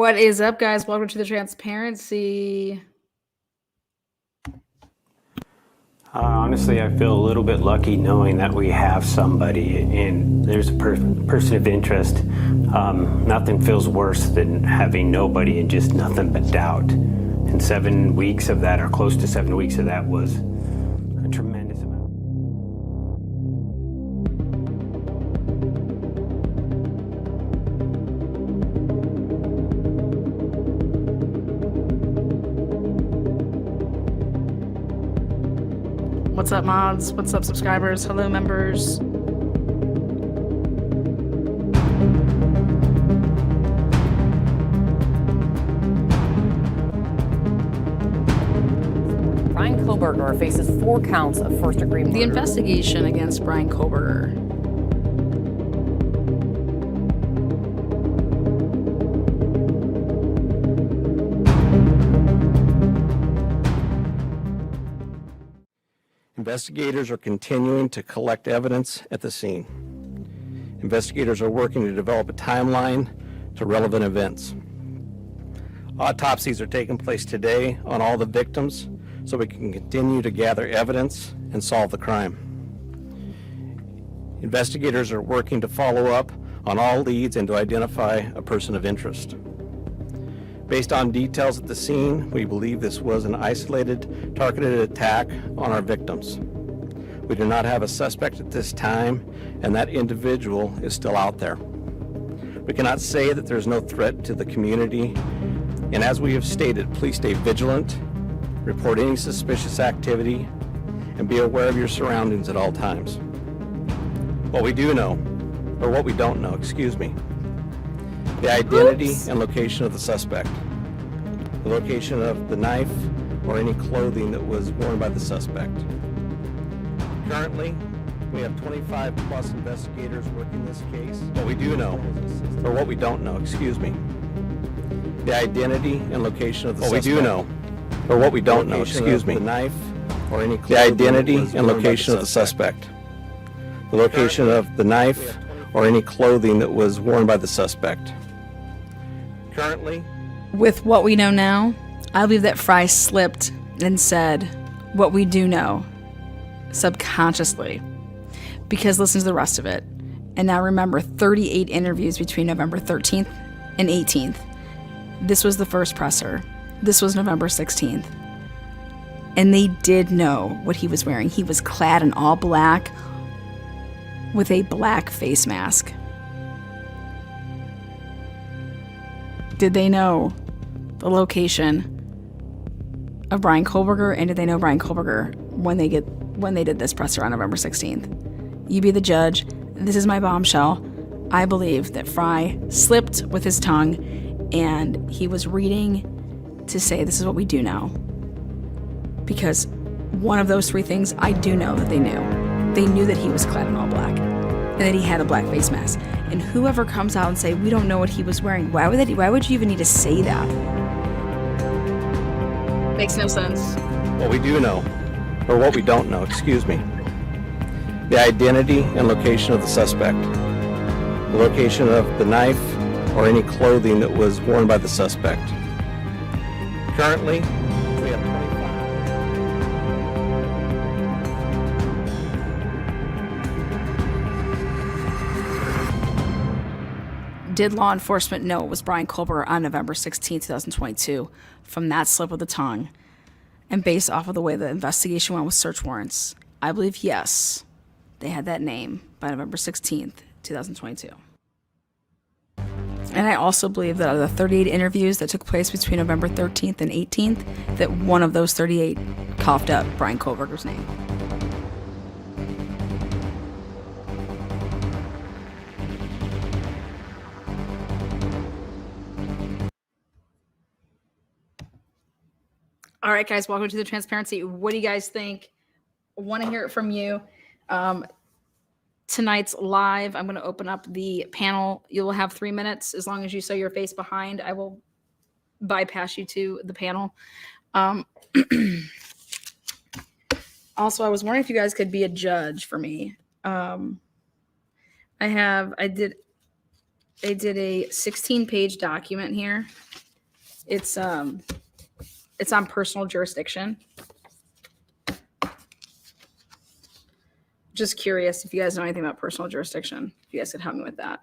What is up, guys? Welcome to the transparency. Honestly, I feel a little bit lucky knowing that we have somebody and there's a person of interest. Nothing feels worse than having nobody and just nothing but doubt. And 7 weeks of that, or close to 7 weeks of that, was a tremendous amount. What's up, mods? What's up, subscribers? Hello, members. Brian Kohberger faces 4 counts of first-degree murder. The investigation against Brian Kohberger. Investigators are continuing to collect evidence at the scene. Investigators are working to develop a timeline to relevant events. Autopsies are taking place today on all the victims so we can continue to gather evidence and solve the crime. Investigators are working to follow up on all leads and to identify a person of interest. Based on details at the scene, we believe this was an isolated, targeted attack on our victims. We do not have a suspect at this time, and that individual is still out there. We cannot say that there's no threat to the community, and as we have stated, please stay vigilant, report any suspicious activity, and be aware of your surroundings at all times. What we don't know, the identity and location of the suspect, the location of the knife or any clothing that was worn by the suspect. Currently, we have 25 plus investigators working this case. What we don't know, the identity and location of the suspect. The knife or any clothing. The identity and location of the suspect. The location of the knife or any clothing that was worn by the suspect. Currently, With what we know now, I believe that Fry slipped and said what we do know subconsciously, because listen to the rest of it. And now remember, 38 interviews between November 13th and 18th. This was the first presser. This was November 16th. And they did know what he was wearing. He was clad in all black with a black face mask. Did they know the location of Brian Kohberger, and did they know Brian Kohberger when they did this presser on November 16th? You be the judge. This is my bombshell. I believe that Fry slipped with his tongue, and he was reading to say this is what we do know. Because one of those 3 things I do know that they knew. They knew that he was clad in all black, and that he had a black face mask. And whoever comes out and say, we don't know what he was wearing, why would you even need to say that? Makes no sense. what we don't know, the identity and location of the suspect, the location of the knife or any clothing that was worn by the suspect. Currently, we have 25. Did law enforcement know it was Brian Kohberger on November 16, 2022 from that slip of the tongue? And based off of the way the investigation went with search warrants, I believe yes, they had that name by November 16th, 2022. And I also believe that out of the 38 interviews that took place between November 13th and 18th, that one of those 38 coughed up Brian Kohberger's name. All right, guys, welcome to the transparency. What do you guys think? I want to hear it from you. Tonight's live, I'm going to open up the panel. You'll have 3 minutes. As long as you show your face behind, I will bypass you to the panel. Also, I was wondering if you guys could be a judge for me. I did They did a 16-page document here. It's on personal jurisdiction. Just curious if you guys know anything about personal jurisdiction. If you guys could help me with that.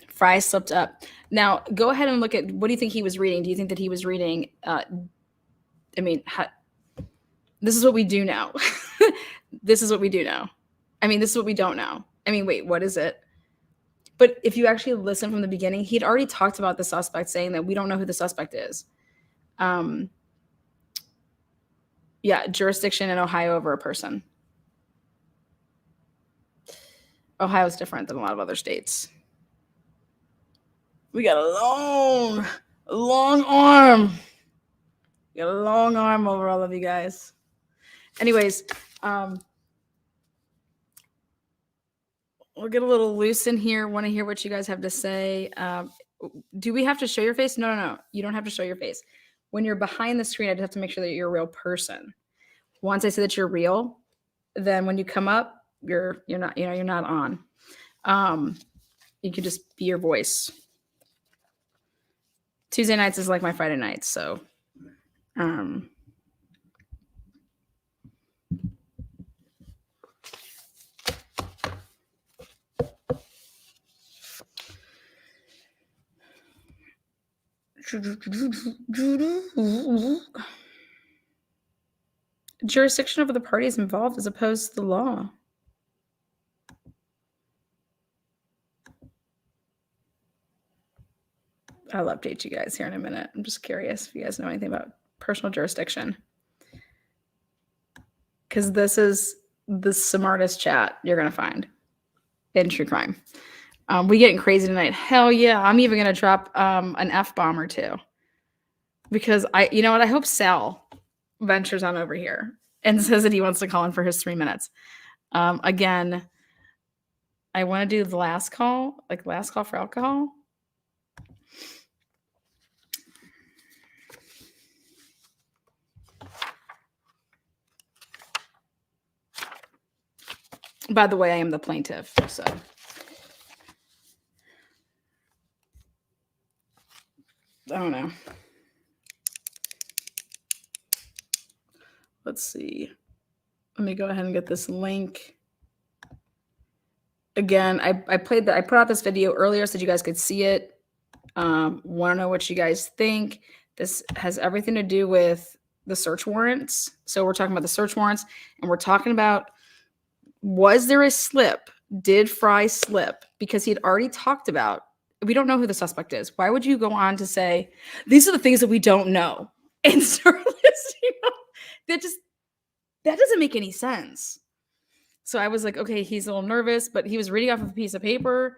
Fry slipped up. Now, go ahead and look at, what do you think he was reading? Do you think that he was reading, this is what we do know. This is what we do know. This is what we don't know. Wait, what is it? But if you actually listen from the beginning, he'd already talked about the suspect, saying that we don't know who the suspect is. Jurisdiction in Ohio over a person. Ohio's different than a lot of other states. We got a long arm. We got a long arm over all of you guys. Anyways, we'll get a little loose in here. Want to hear what you guys have to say. Do we have to show your face? No. You don't have to show your face. When you're behind the screen, I just have to make sure that you're a real person. Once I say that you're real, then when you come up, you're not on. You can just be your voice. Tuesday nights is like my Friday nights, so jurisdiction over the parties involved as opposed to the law. I'll update you guys here in a minute. I'm just curious if you guys know anything about personal jurisdiction. Because this is the smartest chat you're going to find in true crime. We getting crazy tonight. Hell yeah. I'm even going to drop an F-bomb or two. Because you know what? I hope Sal ventures on over here and says that he wants to call in for his 3 minutes. Again, I want to do the last call, like last call for alcohol. By the way, I am the plaintiff, so. I don't know. Let's see. Let me go ahead and get this link. Again, I put out this video earlier so that you guys could see it. Want to know what you guys think. This has everything to do with the search warrants. So we're talking about the search warrants, and we're talking about, was there a slip? Did Fry slip? Because he'd already talked about, we don't know who the suspect is. Why would you go on to say, these are the things that we don't know? And start listing them? That doesn't make any sense. So I was like, okay, he's a little nervous, but he was reading off of a piece of paper.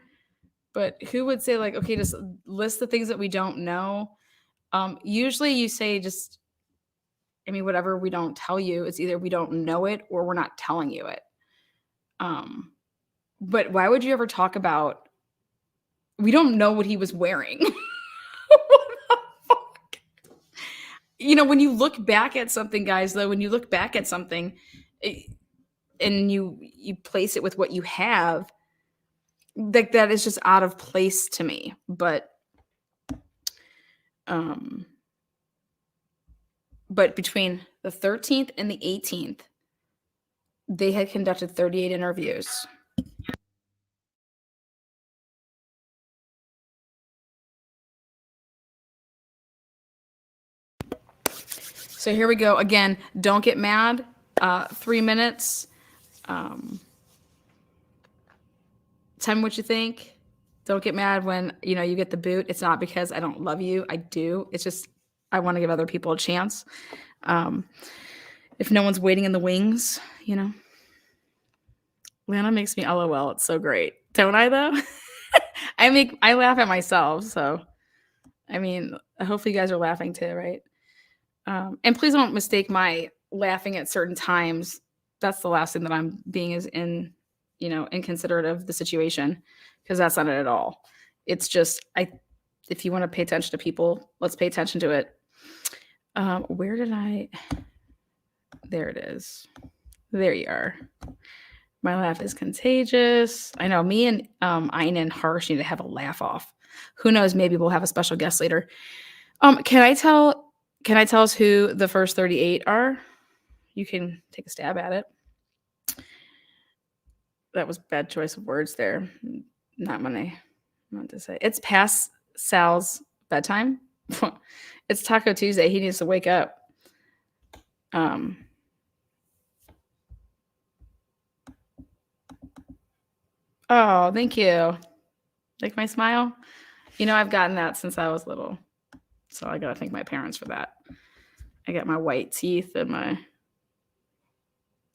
But who would say, like, okay, just list the things that we don't know? Usually you say just, whatever we don't tell you, it's either we don't know it or we're not telling you it. But why would you ever talk about, we don't know what he was wearing? What the fuck? When you look back at something, guys, though, when you look back at something and you place it with what you have, like, that is just out of place to me. But between the 13th and the 18th, they had conducted 38 interviews. So here we go. Again, don't get mad. 3 minutes. Tell me what you think. Don't get mad when, you get the boot. It's not because I don't love you. I do. It's just I want to give other people a chance. If no one's waiting in the wings, Lana makes me LOL. It's so great. Don't I, though? I laugh at myself. So, hopefully you guys are laughing too, right? And please don't mistake my laughing at certain times. That's the last thing that I'm being is inconsiderate of the situation, because that's not it at all. It's just, if you want to pay attention to people, let's pay attention to it. There it is. There you are. My laugh is contagious. I know me and Aina and Harsh need to have a laugh off. Who knows? Maybe we'll have a special guest later. Can I tell us who the first 38 are? You can take a stab at it. That was bad choice of words there. Not what I meant to say. It's past Sal's bedtime. It's Taco Tuesday. He needs to wake up. Oh, thank you. Like my smile? You know, I've gotten that since I was little. So I gotta thank my parents for that. I got my white teeth and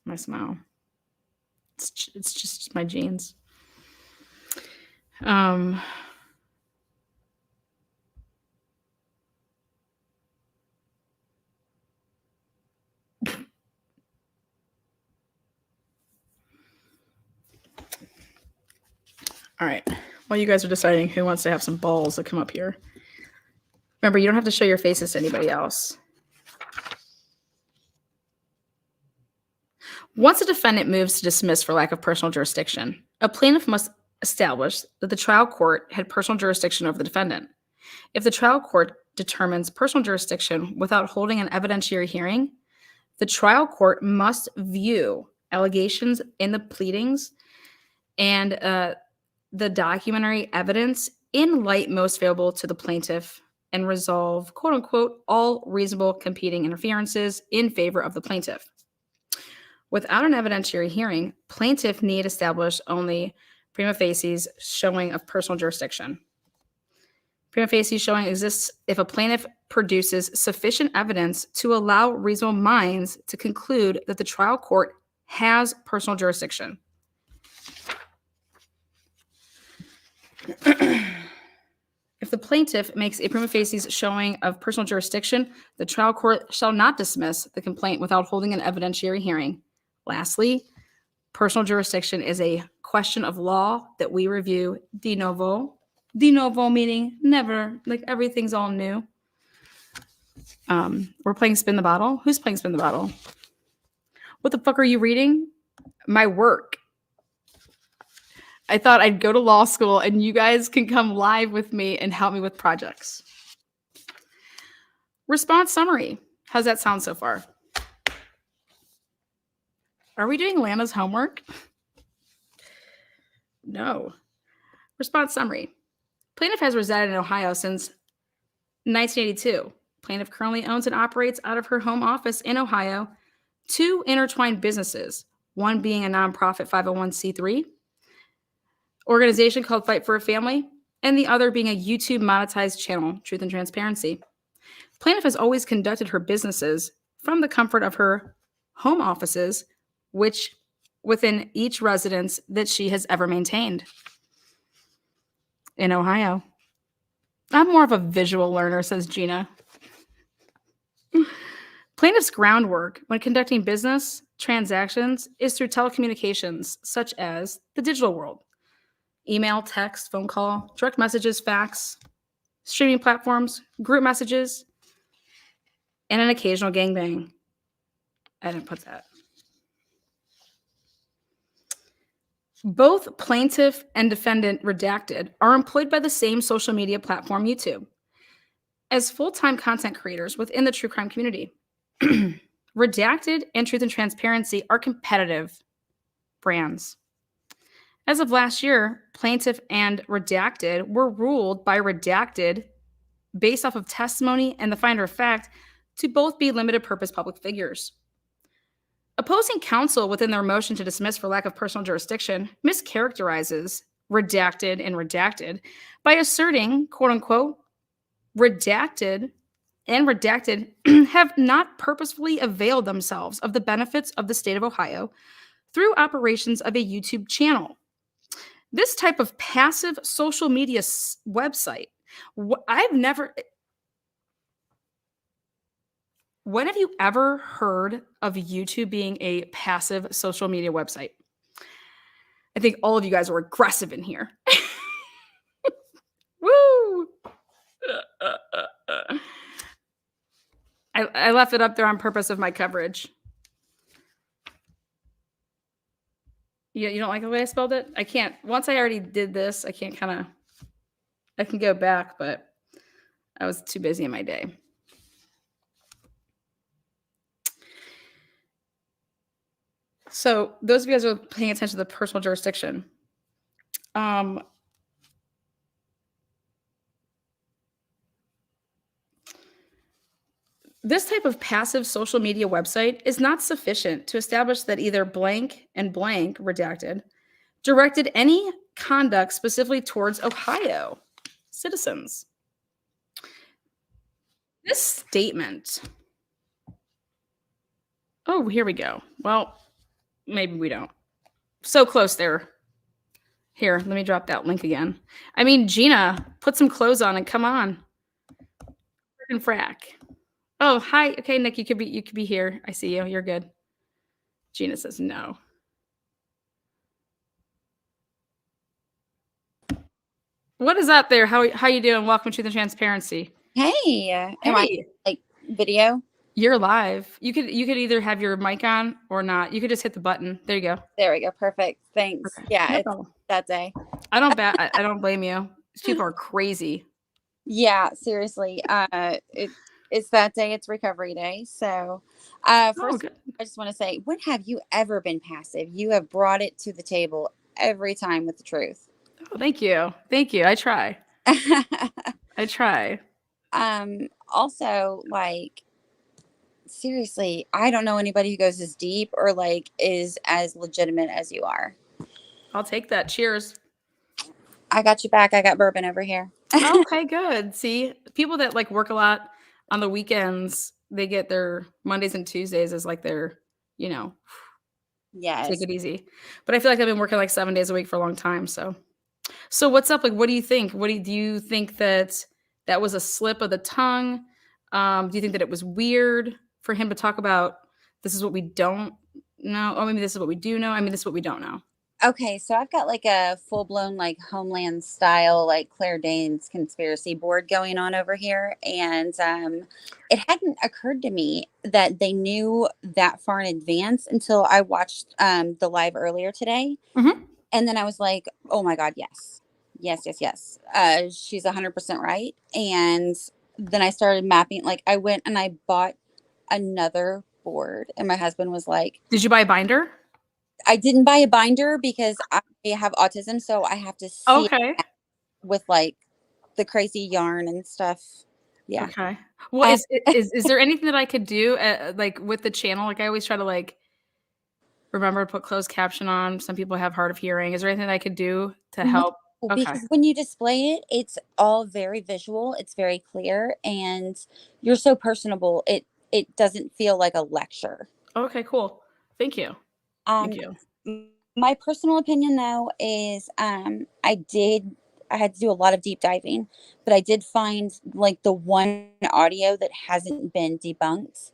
my smile. It's just my genes. All right. While you guys are deciding who wants to have some balls to come up here. Remember, you don't have to show your faces to anybody else. Once a defendant moves to dismiss for lack of personal jurisdiction, a plaintiff must establish that the trial court had personal jurisdiction over the defendant. If the trial court determines personal jurisdiction without holding an evidentiary hearing, the trial court must view allegations in the pleadings and the documentary evidence in light most favorable to the plaintiff and resolve, quote unquote, all reasonable competing interferences in favor of the plaintiff. Without an evidentiary hearing, plaintiff need establish only prima facie showing of personal jurisdiction. Prima facie showing exists if a plaintiff produces sufficient evidence to allow reasonable minds to conclude that the trial court has personal jurisdiction. If the plaintiff makes a prima facie showing of personal jurisdiction, the trial court shall not dismiss the complaint without holding an evidentiary hearing. Lastly, personal jurisdiction is a question of law that we review de novo. De novo meaning never, like everything's all new. We're playing Spin the Bottle. Who's playing Spin the Bottle? What the fuck are you reading? My work. I thought I'd go to law school and you guys can come live with me and help me with projects. Response summary. How's that sound so far? Are we doing Lana's homework? No. Response summary. Plaintiff has resided in Ohio since 1982. Plaintiff currently owns and operates out of her home office in Ohio 2 intertwined businesses, one being a nonprofit 501c3 organization called Fight for a Family, and the other being a YouTube monetized channel, Truth and Transparency. Plaintiff has always conducted her businesses from the comfort of her home offices, which within each residence that she has ever maintained in Ohio. I'm more of a visual learner, says Gina. Plaintiff's groundwork when conducting business transactions is through telecommunications, such as the digital world. Email, text, phone call, direct messages, fax, streaming platforms, group messages, and an occasional gangbang. I didn't put that. Both plaintiff and defendant redacted are employed by the same social media platform, YouTube, as full-time content creators within the true crime community. Redacted and Truth and Transparency are competitive brands. As of last year, plaintiff and redacted were ruled by redacted based off of testimony and the finder of fact to both be limited purpose public figures. Opposing counsel within their motion to dismiss for lack of personal jurisdiction mischaracterizes redacted and redacted by asserting, quote unquote, redacted and redacted have not purposefully availed themselves of the benefits of the state of Ohio through operations of a YouTube channel. This type of passive social media website, I've never... When have you ever heard of YouTube being a passive social media website? I think all of you guys are aggressive in here. Woo! I left it up there on purpose of my coverage. You don't like the way I spelled it? I can't. Once I already did this, I can't kind of. I can go back, but I was too busy in my day. So those of you guys who are paying attention to the personal jurisdiction, this type of passive social media website is not sufficient to establish that either blank and blank redacted directed any conduct specifically towards Ohio citizens. This statement. Oh, here we go. Well, maybe we don't. So close there. Here, let me drop that link again. I mean, Gina, put some clothes on and come on. Frickin' frack. Oh, hi. Okay, Nick, you could be here. I see you. You're good. Gina says no. What is up there? How you doing? Welcome to the transparency. Hey, am I like video? You're live. You could either have your mic on or not. You could just hit the button. There you go. There we go. Perfect. Thanks. Okay. Yeah, No it's problem. that day. I don't blame you. These people are crazy. Yeah, seriously. It's that day. It's recovery day. So, first, Good. I just want to say, when have you ever been passive? You have brought it to the table every time with the truth. Oh, thank you. Thank you. I try. I try. Also, like, seriously, I don't know anybody who goes as deep or like is as legitimate as you are. I'll take that. Cheers. I got you back. I got bourbon over here. Okay, good. See, people that like work a lot on the weekends, they get their Mondays and Tuesdays as like their, Yes. take it easy. But I feel like I've been working like 7 days a week for a long time. So what's up? Like, what do you think? Do you think that was a slip of the tongue? Do you think that it was weird for him to talk about this is what we don't know? Oh, maybe this is what we do know. I mean, this is what we don't know. Okay, so I've got like a full-blown like Homeland style like Claire Danes conspiracy board going on over here, and it hadn't occurred to me that they knew that far in advance until I watched the live earlier today, and then I was like, oh my god, yes, she's 100% right, and then I started mapping. Like I went and I bought another board, and my husband was like, "Did you buy a binder?" I didn't buy a binder because I have autism, so I have to see it with like the crazy yarn and stuff. Yeah. Okay. Well, is there anything that I could do like with the channel? Like I always try to like remember to put closed caption on. Some people have hard of hearing. Is there anything that I could do to help? No, because when you display it, it's all very visual. It's very clear, and you're so personable. It doesn't feel like a lecture. Okay, cool. Thank you. Thank you. My personal opinion, though, is I had to do a lot of deep diving, but I did find like the one audio that hasn't been debunked,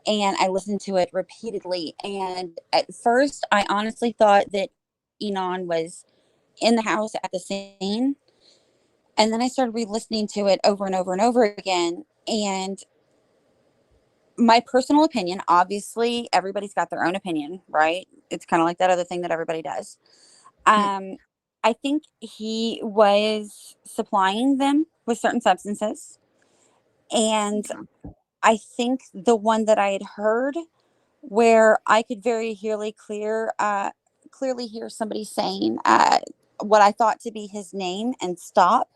and I listened to it repeatedly. And at first, I honestly thought that Enon was in the house at the scene, and then I started re-listening to it over and over and over again, and my personal opinion, obviously everybody's got their own opinion, right? It's kind of like that other thing that everybody does. I think he was supplying them with certain substances. And I think the one that I had heard where I could very clearly hear somebody saying what I thought to be his name and stop.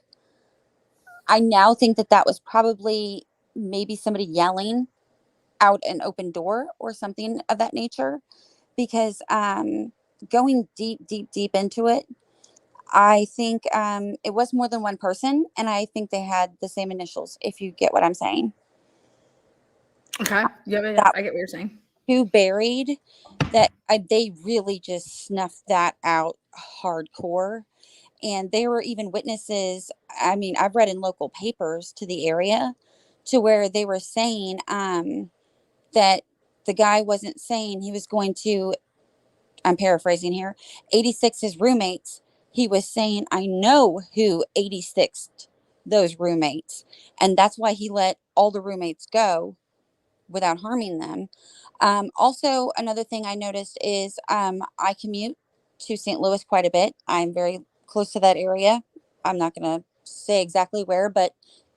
I now think that was probably maybe somebody yelling out an open door or something of that nature, because going deep into it, I think it was more than one person, and I think they had the same initials, if you get what I'm saying. Okay. Yeah, I get what you're saying. Who buried that they really just snuffed that out hardcore, and there were even witnesses. I mean, I've read in local papers to the area to where they were saying that the guy wasn't saying he was going to, I'm paraphrasing here, 86 his roommates. He was saying, I know who 86'd those roommates. And that's why he let all the roommates go without harming them. Also, another thing I noticed is I commute to St. Louis quite a bit. I'm very close to that area. I'm not going to say exactly where, but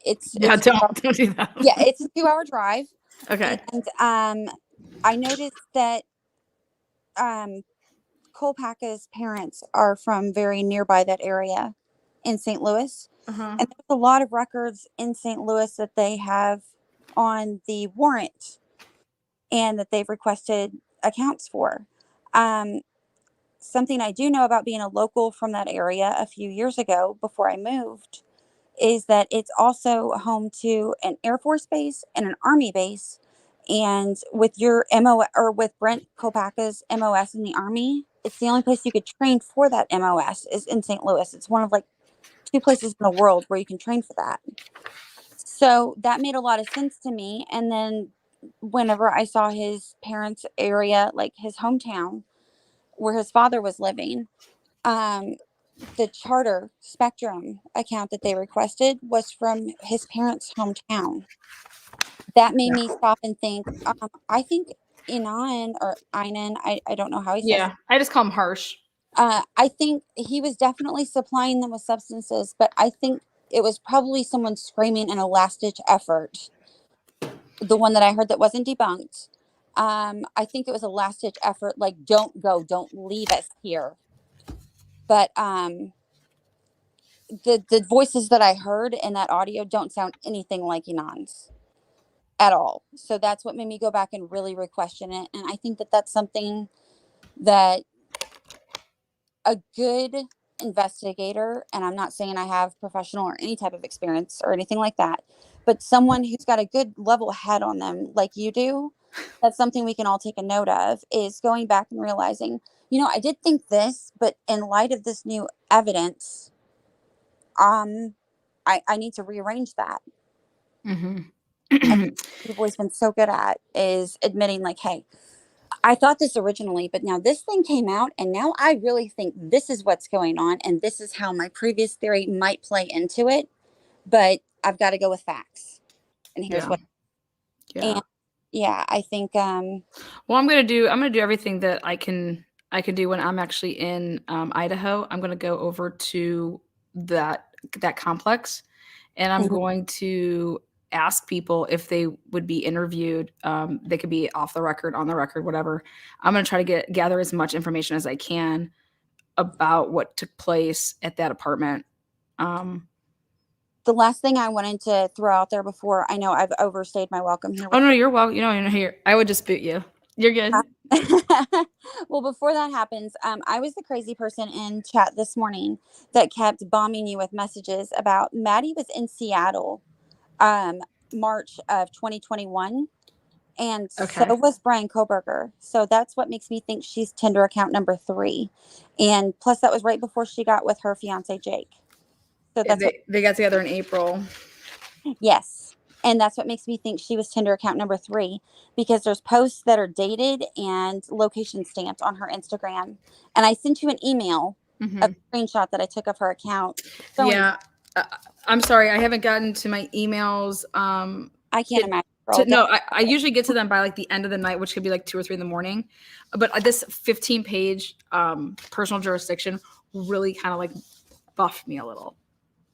Yeah, it's don't do that. yeah, it's a 2-hour drive. Okay. And I noticed that Kolpaka's parents are from very nearby that area in St. Louis. Uh-huh. And there's a lot of records in St. Louis that they have on the warrant and that they've requested accounts for. Something I do know about being a local from that area a few years ago before I moved is that it's also home to an Air Force base and an Army base. And with your MO or with Brent Kopaka's MOS in the Army, it's the only place you could train for that MOS is in St. Louis. It's one of like 2 places in the world where you can train for that. So that made a lot of sense to me. And then whenever I saw his parents' area, like his hometown where his father was living, the Charter Spectrum account that they requested was from his parents' hometown. That made me stop and think. I think Inan or Einan, I don't know how he says it. Yeah, I just call him Harsh. I think he was definitely supplying them with substances, but I think it was probably someone screaming in a last-ditch effort. The one that I heard that wasn't debunked. I think it was a last-ditch effort, like, don't go, don't leave us here. But the voices that I heard in that audio don't sound anything like Inan's at all. So that's what made me go back and really re-question it. And I think that that's something that a good investigator, and I'm not saying I have professional or any type of experience or anything like that, but someone who's got a good level head on them like you do, that's something we can all take a note of, is going back and realizing, I did think this, but in light of this new evidence, I need to rearrange that. Mm-hmm. And you've always been so good at is admitting like, hey, I thought this originally, but now this thing came out and now I really think this is what's going on. And this is how my previous theory might play into it, but I've got to go with facts. And here's what, Yeah. and yeah, I think, Well, I'm gonna do everything that I can do when I'm actually in Idaho. I'm gonna go over to that complex, and I'm mhm. going to ask people if they would be interviewed. They could be off the record, on the record, whatever. I'm gonna try to gather as much information as I can about what took place at that apartment. The last thing I wanted to throw out there before, I know I've overstayed my welcome here. Oh no, you're welcome. You're here. I would just boot you. You're good. Well, before that happens, I was the crazy person in chat this morning that kept bombing you with messages about Maddie was in Seattle, March of 2021, and Okay. so was Brian Koberger. So that's what makes me think she's Tinder account number 3, and plus that was right before she got with her fiance Jake. So that's They got together in April. yes. And that's what makes me think she was Tinder account number 3, because there's posts that are dated and location stamped on her Instagram. And I sent you an email, Mm-hmm. a screenshot that I took of her account. Yeah. I'm sorry. I haven't gotten to my emails. I can't imagine. Girl, No, I usually get to them by like the end of the night, which could be like 2 or 3 in the morning. But this 15-page personal jurisdiction really kind of like buffed me a little.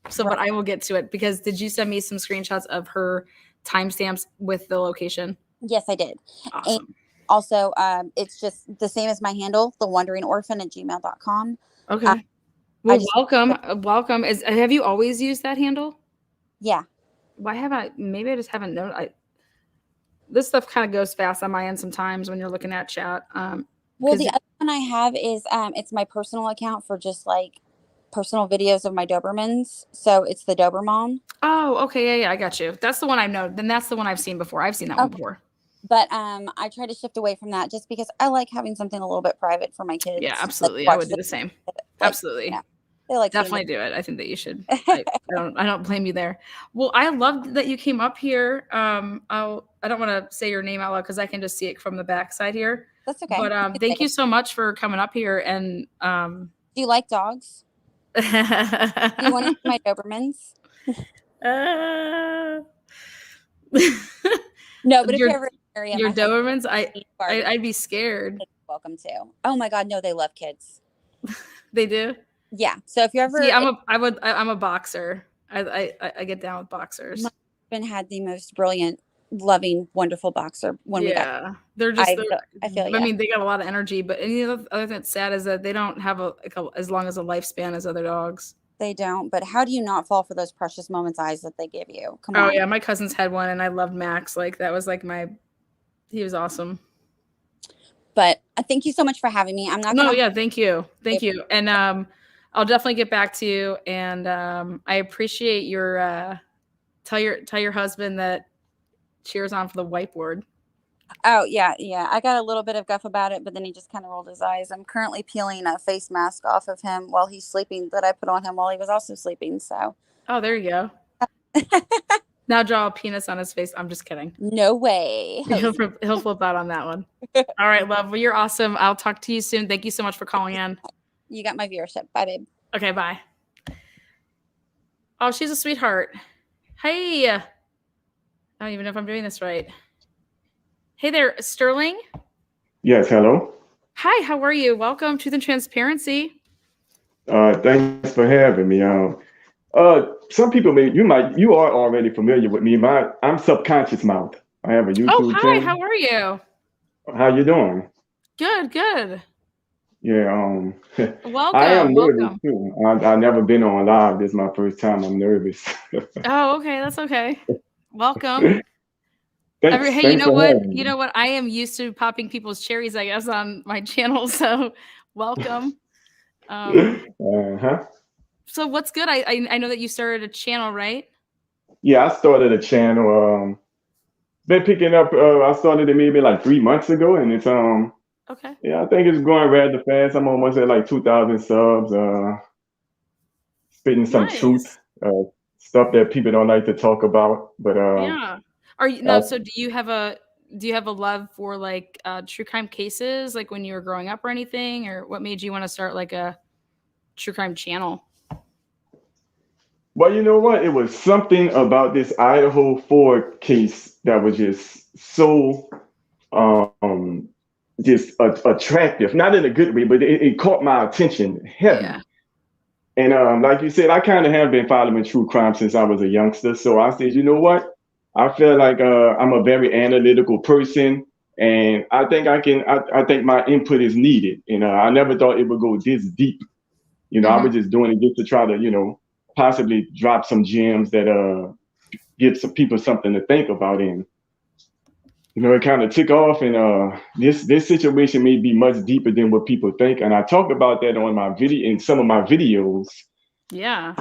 So, right. But I will get to it, because did you send me some screenshots of her timestamps with the location? Yes, I did. Awesome. And also, it's just the same as my handle, thewanderingorphan@gmail.com. Okay. Well, welcome. Welcome. Have you always used that handle? Yeah. Why haven't I? Maybe I just haven't known. This stuff kind of goes fast on my end sometimes when you're looking at chat. Well, the other one I have is it's my personal account for just like personal videos of my Dobermans. So it's the Dober Mom. Oh, okay. Yeah, I got you. That's the one I know. Then that's the one I've seen before. I've seen that one before. But I try to shift away from that just because I like having something a little bit private for my kids. Yeah, absolutely. Like, I would do the same. Absolutely. Yeah, they like definitely do it. I think that you should. I don't blame you there. Well, I loved that you came up here. I don't want to say your name out loud because I can just see it from the backside here. That's okay. But thank you so much for coming up here. And do you like dogs? Do you want to see my Dobermans? No, but if you're ever in the area, your Dobermans, I'd be scared. Welcome to. Oh my God, no, they love kids. They do. Yeah. So if you ever, See, I'm a boxer. I get down with boxers. my husband had the most brilliant, loving, wonderful boxer when we got. Yeah, they're just. I feel I yeah. mean, they got a lot of energy, but any other thing that's sad is that they don't have as long as a lifespan as other dogs. They don't. But how do you not fall for those precious moments eyes that they give you? Come Oh on. yeah, my cousins had one, and I loved Max. Like that was like he was awesome. But thank you so much for having me. I'm not. No, yeah, thank you, and I'll definitely get back to you, and I appreciate your tell your husband that cheers on for the whiteboard. Oh yeah. I got a little bit of guff about it, but then he just kind of rolled his eyes. I'm currently peeling a face mask off of him while he's sleeping that I put on him while he was also sleeping. So. Oh, there you go. Now draw a penis on his face. I'm just kidding. No way. He'll flip out on that one. All right, love. Well, you're awesome. I'll talk to you soon. Thank you so much for calling in. You got my viewership. Bye, babe. Okay, bye. Oh, she's a sweetheart. Hey. I don't even know if I'm doing this right. Hey there, Sterling. Yes, hello. Hi, how are you? Welcome to Truth and Transparency. Thanks for having me. Some people you are already familiar with me. I'm Subconscious Mouth. I have a YouTube Oh, hi, channel. how are you? How you doing? Good. Yeah, Welcome. I am nervous Welcome. too. I've never been on live. This is my first time. I'm nervous. Oh, okay, that's okay. Welcome. Thanks, Hey, thanks for having me. You know what? I am used to popping people's cherries, I guess, on my channel. So, welcome. So, what's good? I know that you started a channel, right? Yeah, I started a channel. Been picking up. I started it maybe like 3 months ago, and it's Okay. yeah, I think it's growing rather fast. I'm almost at like 2,000 subs. Spitting some Nice. truth, stuff that people don't like to talk about. But Yeah. Are you no? So, do you have a love for like true crime cases, like when you were growing up or anything, or what made you want to start like a true crime channel? well, you know what? It was something about this Idaho 4 case that was just so just attractive, not in a good way, but it caught my attention heavy. Yeah. And like you said, I kind of have been following true crime since I was a youngster. So I said, you know what? I feel like I'm a very analytical person, and I think I think my input is needed. I never thought it would go this deep. I was just doing it just to try to, possibly drop some gems that give some people something to think about. And it kind of took off, and this situation may be much deeper than what people think. And I talked about that on my video in some of my videos. Yeah.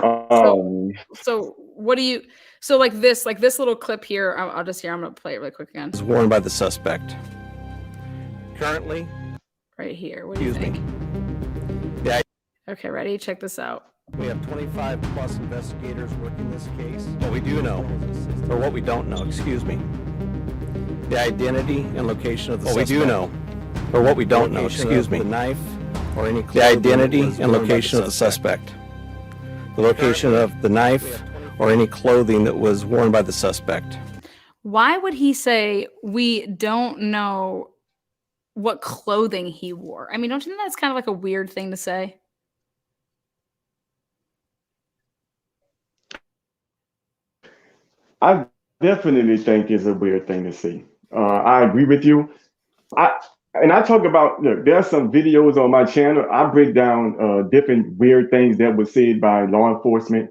So what do you? So like this little clip here. I'm gonna play it really quick again. Was worn by the suspect. Currently, Right here. What do you think? Yeah. Okay, ready? Check this out. We have 25 plus investigators working this case. What we do know, or what we don't know, excuse me. The identity and location of the suspect. What we do know, or what we don't know, excuse me. The knife or any the identity and location of the suspect. The location of the knife or any clothing that was worn by the suspect. Why would he say we don't know what clothing he wore? I mean, don't you think that's kind of like a weird thing to say? I definitely think it's a weird thing to say. I agree with you. I talk about, look, there are some videos on my channel. I break down different weird things that were said by law enforcement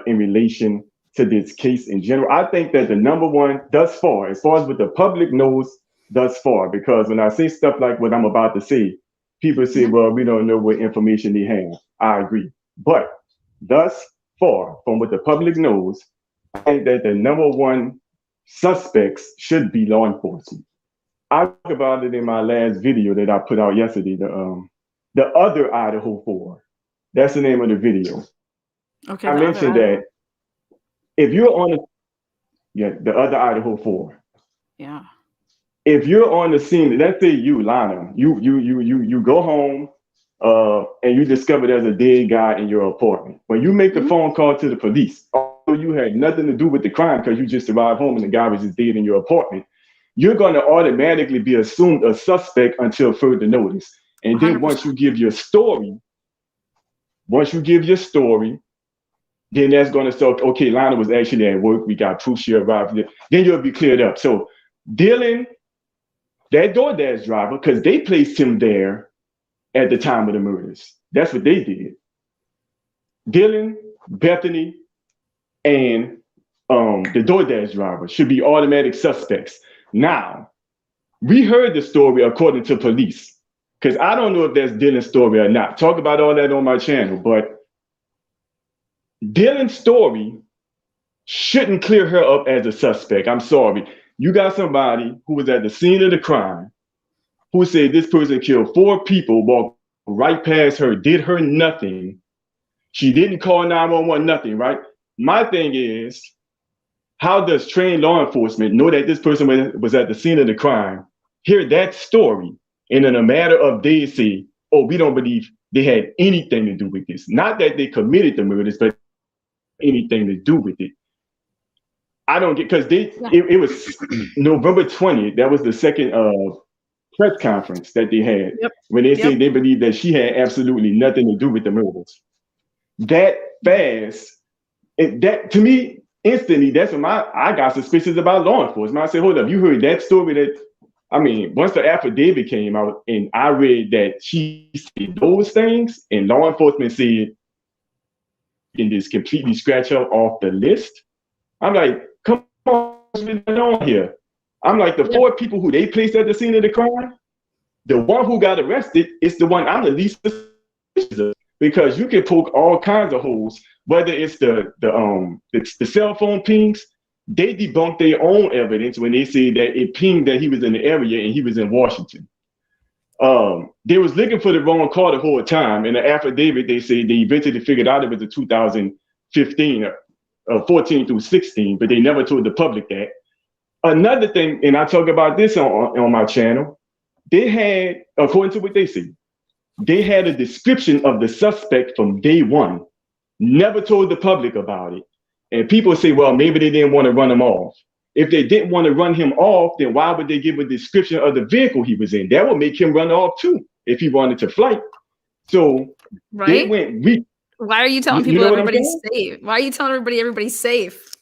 in relation to this case in general. I think that the number one thus far, as far as what the public knows thus far, because when I say stuff like what I'm about to say, people say, well, we don't know what information they have. I agree. But thus far, from what the public knows, I think that the number one suspects should be law enforcement. I talked about it in my last video that I put out yesterday, the other Idaho 4. That's the name of the video. Okay. I mentioned that if you're on the other Idaho 4. Yeah. If you're on the scene, let's say you, Lana, you go home and you discover there's a dead guy in your apartment. When you make the phone call to the police, although you had nothing to do with the crime because you just arrived home and the guy was just dead in your apartment, you're going to automatically be assumed a suspect until further notice. And then 100%. once you give your story, Once you give your story, then that's going to start, okay, Lionel was actually at work. We got proof she arrived. Then you'll be cleared up. So Dylan, that DoorDash driver, because they placed him there at the time of the murders. That's what they did. Dylan, Bethany, and the DoorDash driver should be automatic suspects. Now, we heard the story according to police, because I don't know if that's Dylan's story or not. Talk about all that on my channel, but Dylan's story shouldn't clear her up as a suspect. I'm sorry. You got somebody who was at the scene of the crime who said this person killed 4 people, walked right past her, did her nothing. She didn't call 911, nothing, right? My thing is, how does trained law enforcement know that this person was at the scene of the crime, hear that story, and in a matter of days say, oh, we don't believe they had anything to do with this? Not that they committed the murders, but anything to do with it. I don't get, because it was November 20th. That was the second press conference that they had when they said they believed that she had absolutely nothing to do with the murders. That fast, that to me, instantly, that's when I got suspicious about law enforcement. I said, hold up, you heard that story that, I mean, once the affidavit came out and I read that she said those things and law enforcement said, can just completely scratch her off the list. I'm like, come on, what's going on here? I'm like, the 4 people who they placed at the scene of the crime, the one who got arrested is the one I'm the least suspicious of, because you can poke all kinds of holes, whether it's the cell phone pings. They debunked their own evidence when they said that it pinged that he was in the area and he was in Washington. They was looking for the wrong car the whole time. In the affidavit, they say they eventually figured out it was a 2015, 14 through 16, but they never told the public that. Another thing, and I talk about this on my channel, they had, according to what they say, they had a description of the suspect from day one, never told the public about it. And people say, well, maybe they didn't want to run him off. If they didn't want to run him off, then why would they give a description of the vehicle he was in? That would make him run off too, if he wanted to flight. So they went weak. Why are you telling people everybody's safe? Why are you telling everybody's safe?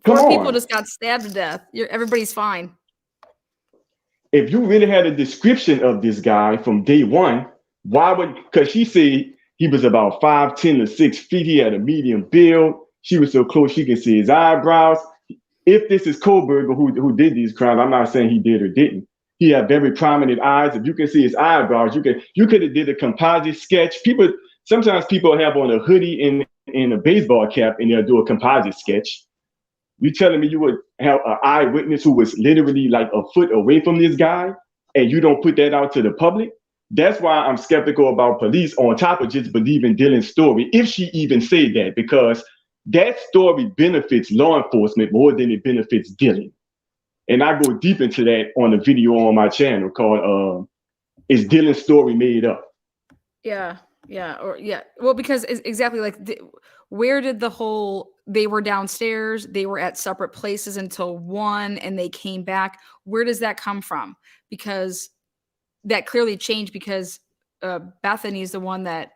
4 people just got stabbed to death. Everybody's fine. If you really had a description of this guy from day one, why would, because she said he was about 5'10" to 6 feet. He had a medium build. She was so close she could see his eyebrows. If this is Kohlberger who did these crimes, I'm not saying he did or didn't. He had very prominent eyes. If you can see his eyebrows, you could have did a composite sketch. Sometimes people have on a hoodie and a baseball cap and they'll do a composite sketch. You telling me you would have an eyewitness who was literally like a foot away from this guy and you don't put that out to the public? That's why I'm skeptical about police on top of just believing Dylan's story, if she even said that, because that story benefits law enforcement more than it benefits Dylan. And I go deep into that on a video on my channel called Is Dylan's Story Made Up? Yeah. Well, because exactly like where did they were downstairs, they were at separate places until 1 and they came back. Where does that come from? Because that clearly changed because Bethany is the one that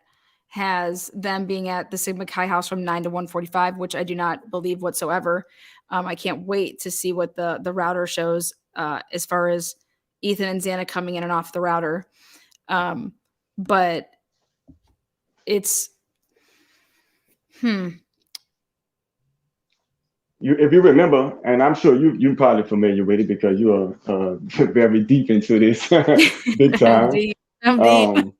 has them being at the Sigma Chi house from 9 to 1:45, which I do not believe whatsoever. I can't wait to see what the router shows as far as Ethan and Xana coming in and off the router. But it's If you remember, and I'm sure you're probably familiar with it because you are very deep into this big time. I'm deep.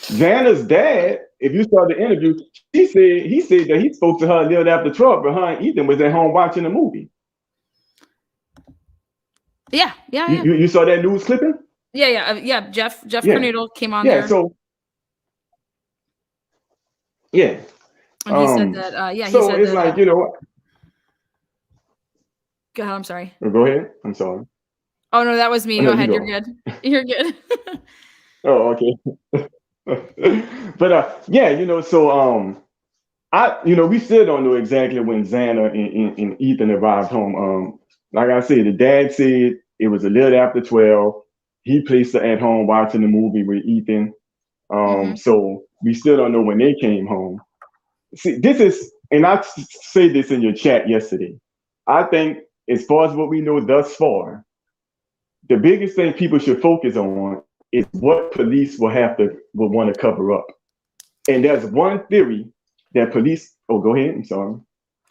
Xana's dad, if you saw the interview, he said that he spoke to her a little after 12, but her and Ethan was at home watching a movie. Yeah. You saw that news clipping? Yeah. Jeff Cornado came on there. Yeah. And he said that, he so said it's that, like, you know. Go ahead, I'm sorry. Go ahead. I'm sorry. Oh, no, that was me. Go ahead. You're good. You're good. Oh, okay. But so we still don't know exactly when Xana and Ethan arrived home. Like I said, the dad said it was a little after 12. he placed her at home watching the movie with Ethan. Mhm. So we still don't know when they came home. See, this is, and I say this in your chat yesterday. I think, as far as what we know thus far, the biggest thing people should focus on is what police will want to cover up. And there's one theory that police. Oh, go ahead. I'm sorry.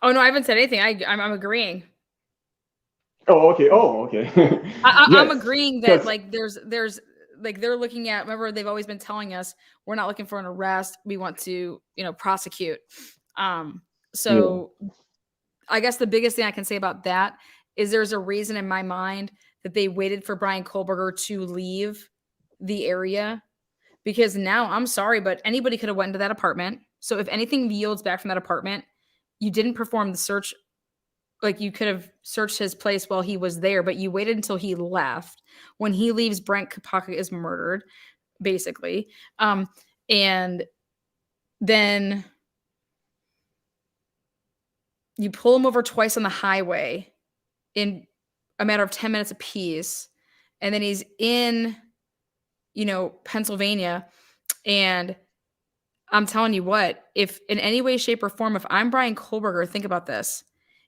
Oh no, I haven't said anything. I'm agreeing. Oh, okay. Oh, okay. I'm Yes, agreeing that because like there's like they're looking at. Remember, they've always been telling us we're not looking for an arrest. We want to prosecute. Um, yeah, so I guess the biggest thing I can say about that is there's a reason in my mind that they waited for Brian Kohlberger to leave the area, because now I'm sorry, but anybody could have went into that apartment. So if anything yields back from that apartment, you didn't perform the search. Like, you could have searched his place while he was there, but you waited until he left. When he leaves, Brent Kapaka is murdered, basically. And then you pull him over twice on the highway in a matter of 10 minutes apiece. And then he's in, Pennsylvania. And I'm telling you what, if in any way, shape, or form, if I'm Brian Kohlberger, think about this,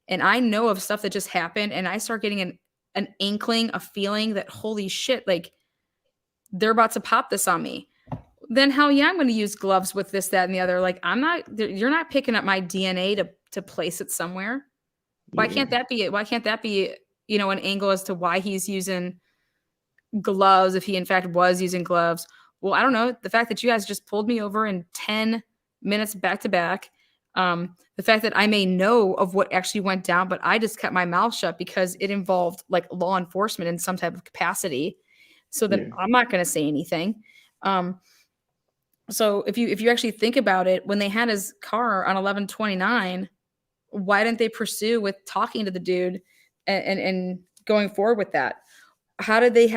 and I know of stuff that just happened, and I start getting an inkling, a feeling that, holy shit, like, they're about to pop this on me, then hell yeah, I'm going to use gloves with this, that, and the other. Like, you're not picking up my DNA to place it somewhere. Why yeah, can't that be it? Why can't that be, an angle as to why he's using gloves if he in fact was using gloves? Well, I don't know. The fact that you guys just pulled me over in 10 minutes back to back, the fact that I may know of what actually went down, but I just kept my mouth shut because it involved like law enforcement in some type of capacity. So then yeah, I'm not going to say anything. So if you actually think about it, when they had his car on 11/29, why didn't they pursue with talking to the dude and going forward with that? How did they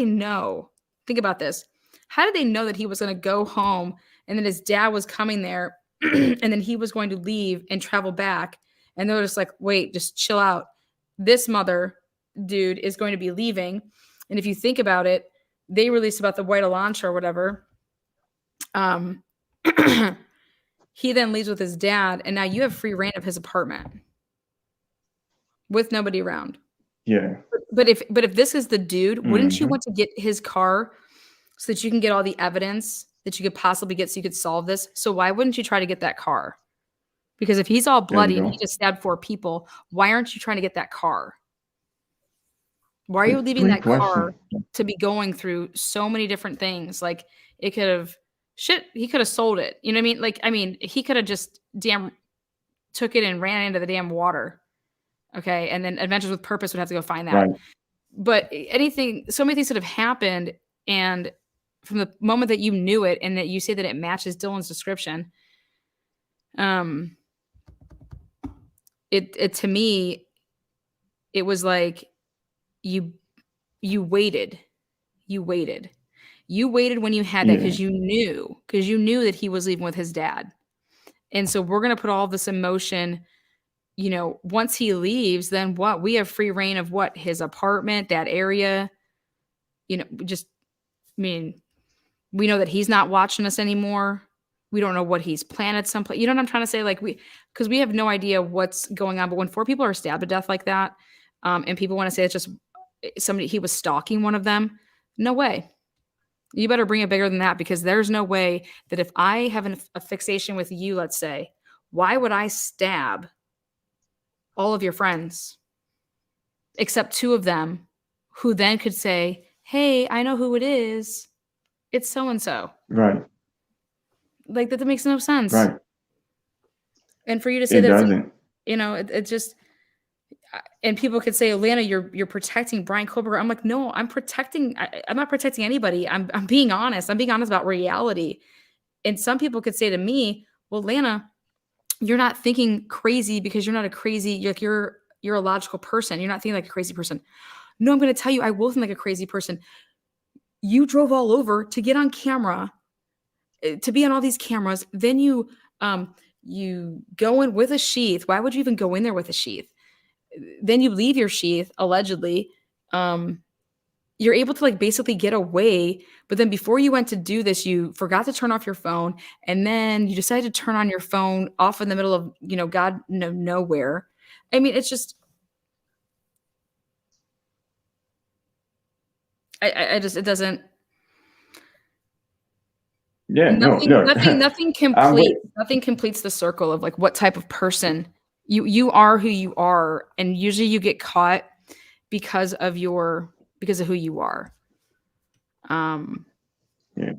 know? Think about this. How did they know that he was going to go home and then his dad was coming there and then he was going to leave and travel back? And they were just like, wait, just chill out. This mother dude is going to be leaving. And if you think about it, they released about the white Elantra or whatever. Um, he then leaves with his dad, and now you have free reign of his apartment with nobody around. yeah. But if this is the dude, wouldn't you Hmm. want to get his car so that you can get all the evidence that you could possibly get so you could solve this? So why wouldn't you try to get that car? Because if he's all There you bloody and he go. just stabbed 4 people, why aren't you trying to get that car? Why are you Good, leaving great that car question. to be going through so many different things? Like, it could have he could have sold it. You know what I mean? Like, he could have just took it and ran into the damn water. Okay. And then Adventures with Purpose would have to go find that. Right. But so many things that have happened. And from the moment that you knew it and that you say that it matches Dylan's description, it to me, it was like you waited. You waited. You waited when you had that Yeah. because you knew that he was leaving with his dad. And so we're going to put all this emotion, once he leaves, then what? We have free reign of what? His apartment, that area, just, we know that he's not watching us anymore. We don't know what he's planted someplace. You know what I'm trying to say? Like, because we have no idea what's going on. But when 4 people are stabbed to death like that, and people want to say it's just somebody, he was stalking one of them, no way. You better bring it bigger than that, because there's no way that if I have a fixation with you, let's say, why would I stab all of your friends except 2 of them, who then could say, hey, I know who it is. It's so and so. Right. Like, that makes no sense. Right. And for you to say It that, doesn't. it just, and people could say, Alana, you're protecting Brian Kohlberger. I'm like, no, I'm not protecting anybody. I'm being honest. I'm being honest about reality. And some people could say to me, well, Lana, you're not thinking crazy because you're not a crazy, you're a logical person. You're not thinking like a crazy person. No, I'm going to tell you, I will think like a crazy person. You drove all over to get on camera, to be on all these cameras. Then you go in with a sheath. Why would you even go in there with a sheath? Then you leave your sheath, allegedly, you're able to like basically get away, but then before you went to do this, you forgot to turn off your phone, and then you decided to turn on your phone off in the middle of, God nowhere. I mean, it's just I just it doesn't Yeah, no, nothing look, nothing I'm with, completes the circle of like what type of person you are, who you are, and usually you get caught because of who you are. yeah,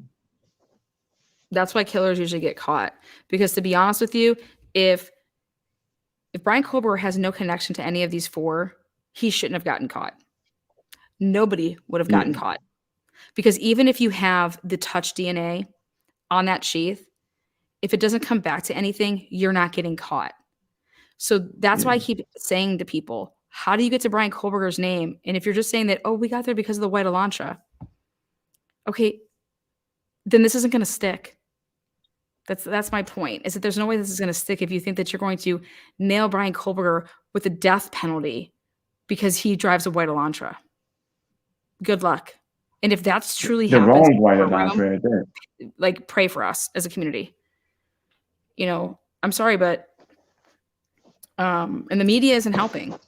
That's why killers usually get caught. Because to be honest with you, if Brian Kohlberger has no connection to any of these four, he shouldn't have gotten caught. Nobody would have gotten yeah, caught. Because even if you have the touch DNA on that sheath, if it doesn't come back to anything, you're not getting caught. So that's why I yeah, keep saying to people, how do you get to Brian Kohlberger's name? And if you're just saying that, oh, we got there because of the white Elantra, okay, then this isn't going to stick. That's my point, is that there's no way this is going to stick if you think that you're going to nail Brian Kohlberger with a death penalty because he drives a white Elantra. Good luck. And if that's truly the happens, wrong in white our lines room, right there. like pray for us as a community. I'm sorry, but and the media isn't helping.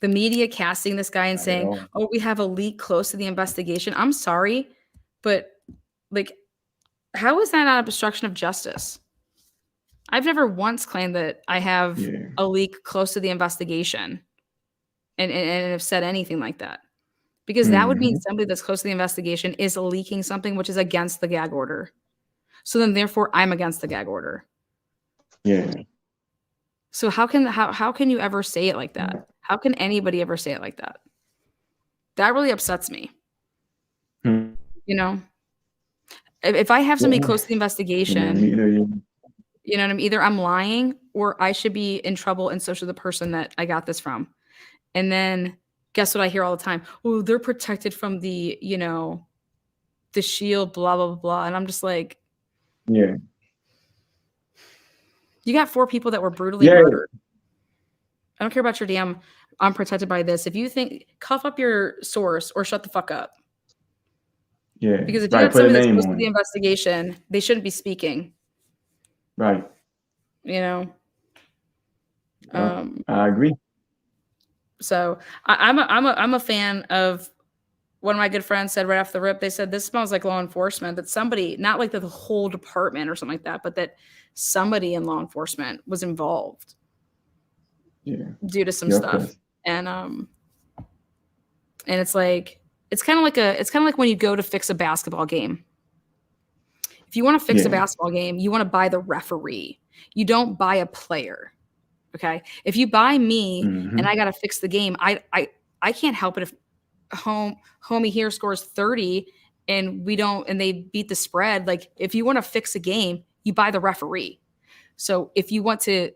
The media casting this guy and Not at saying, all. "Oh, we have a leak close to the investigation." I'm sorry, but like, how is that not obstruction of justice? I've never once claimed that I have Yeah, a leak close to the investigation and have said anything like that. Because that would mean hmm, somebody that's close to the investigation is leaking something which is against the gag order. So then therefore I'm against the gag order. yeah, So how can you ever say it like that? How can anybody ever say it like that? That really upsets me. hmm. You know, if I have somebody Yeah, close to the investigation, neither you. you know what I mean? Either I'm lying or I should be in trouble, and so should the person that I got this from. And then guess what I hear all the time? Oh, they're protected from the shield, blah, blah, blah, blah. And I'm just like, Yeah, you got 4 people that were brutally yeah, murdered. I don't care about your damn, I'm protected by this. If you think, cuff up your source or shut the fuck up. yeah. Because if you Right, got put a somebody that's name close to on the it. investigation, they shouldn't be speaking, Right. you know? Yep. Um, I agree. so I'm a fan of, one of my good friends said right off the rip, they said, this smells like law enforcement, that somebody, not like the whole department or something like that, but that somebody in law enforcement was involved Yeah. due to some Yeah, of stuff. course. And it's like, it's kind of like when you go to fix a basketball game. If you want to fix a Yeah. basketball game, you want to buy the referee. You don't buy a player. Okay. If you buy me hmm and I got to fix the game, I can't help it if homie here scores 30 and they beat the spread. Like, if you want to fix a game, you buy the referee. So if you want to,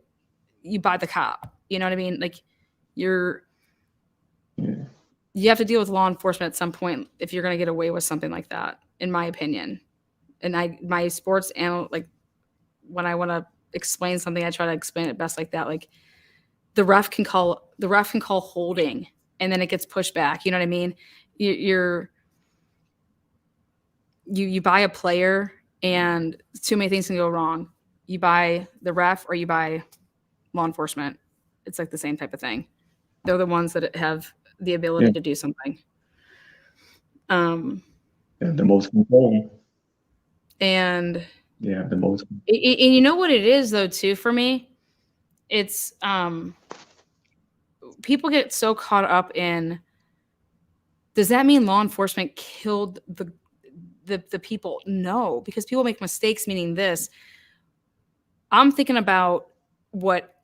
you buy the cop, you know what I mean? Like, Yeah. you have to deal with law enforcement at some point if you're going to get away with something like that, in my opinion. And my sports like, when I want to explain something, I try to explain it best like that. Like, the ref can call holding, and then it gets pushed back. You know what I mean? You buy a player, and too many things can go wrong. You buy the ref or you buy law enforcement. It's like the same type of thing. They're the ones that have the ability Yeah. to do something. Yeah, the most control. And Yeah, the most. and you know what it is though too for me? It's people get so caught up in, does that mean law enforcement killed the people? No, because people make mistakes, meaning this. I'm thinking about what,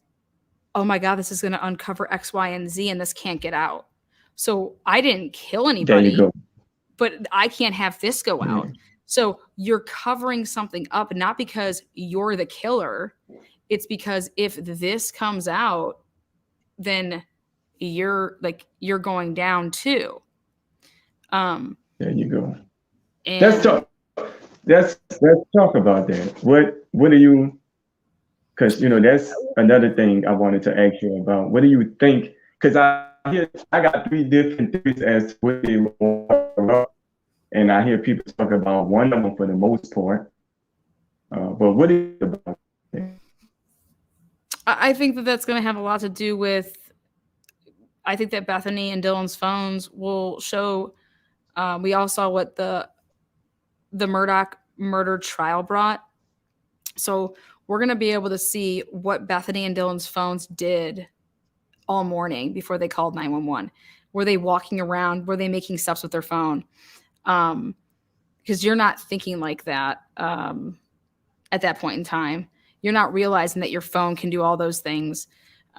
oh my God, this is going to uncover X, Y, and Z, and this can't get out. So I didn't kill There you anybody, go. but I can't have this go Yeah. out. So you're covering something up, not because you're the killer. It's because if this comes out, then you're going down too. There you go. And Let's talk. Let's talk about that. What do you? Because that's another thing I wanted to ask you about. What do you think? Because I got three different theories as to what they were, and I hear people talk about one of them for the most part. But what is it about? I think that that's going to have a lot to do with. I think that Bethany and Dylan's phones will show. We all saw what the Murdoch murder trial brought. So we're going to be able to see what Bethany and Dylan's phones did all morning before they called 911. Were they walking around? Were they making steps with their phone? Because you're not thinking like that at that point in time. You're not realizing that your phone can do all those things.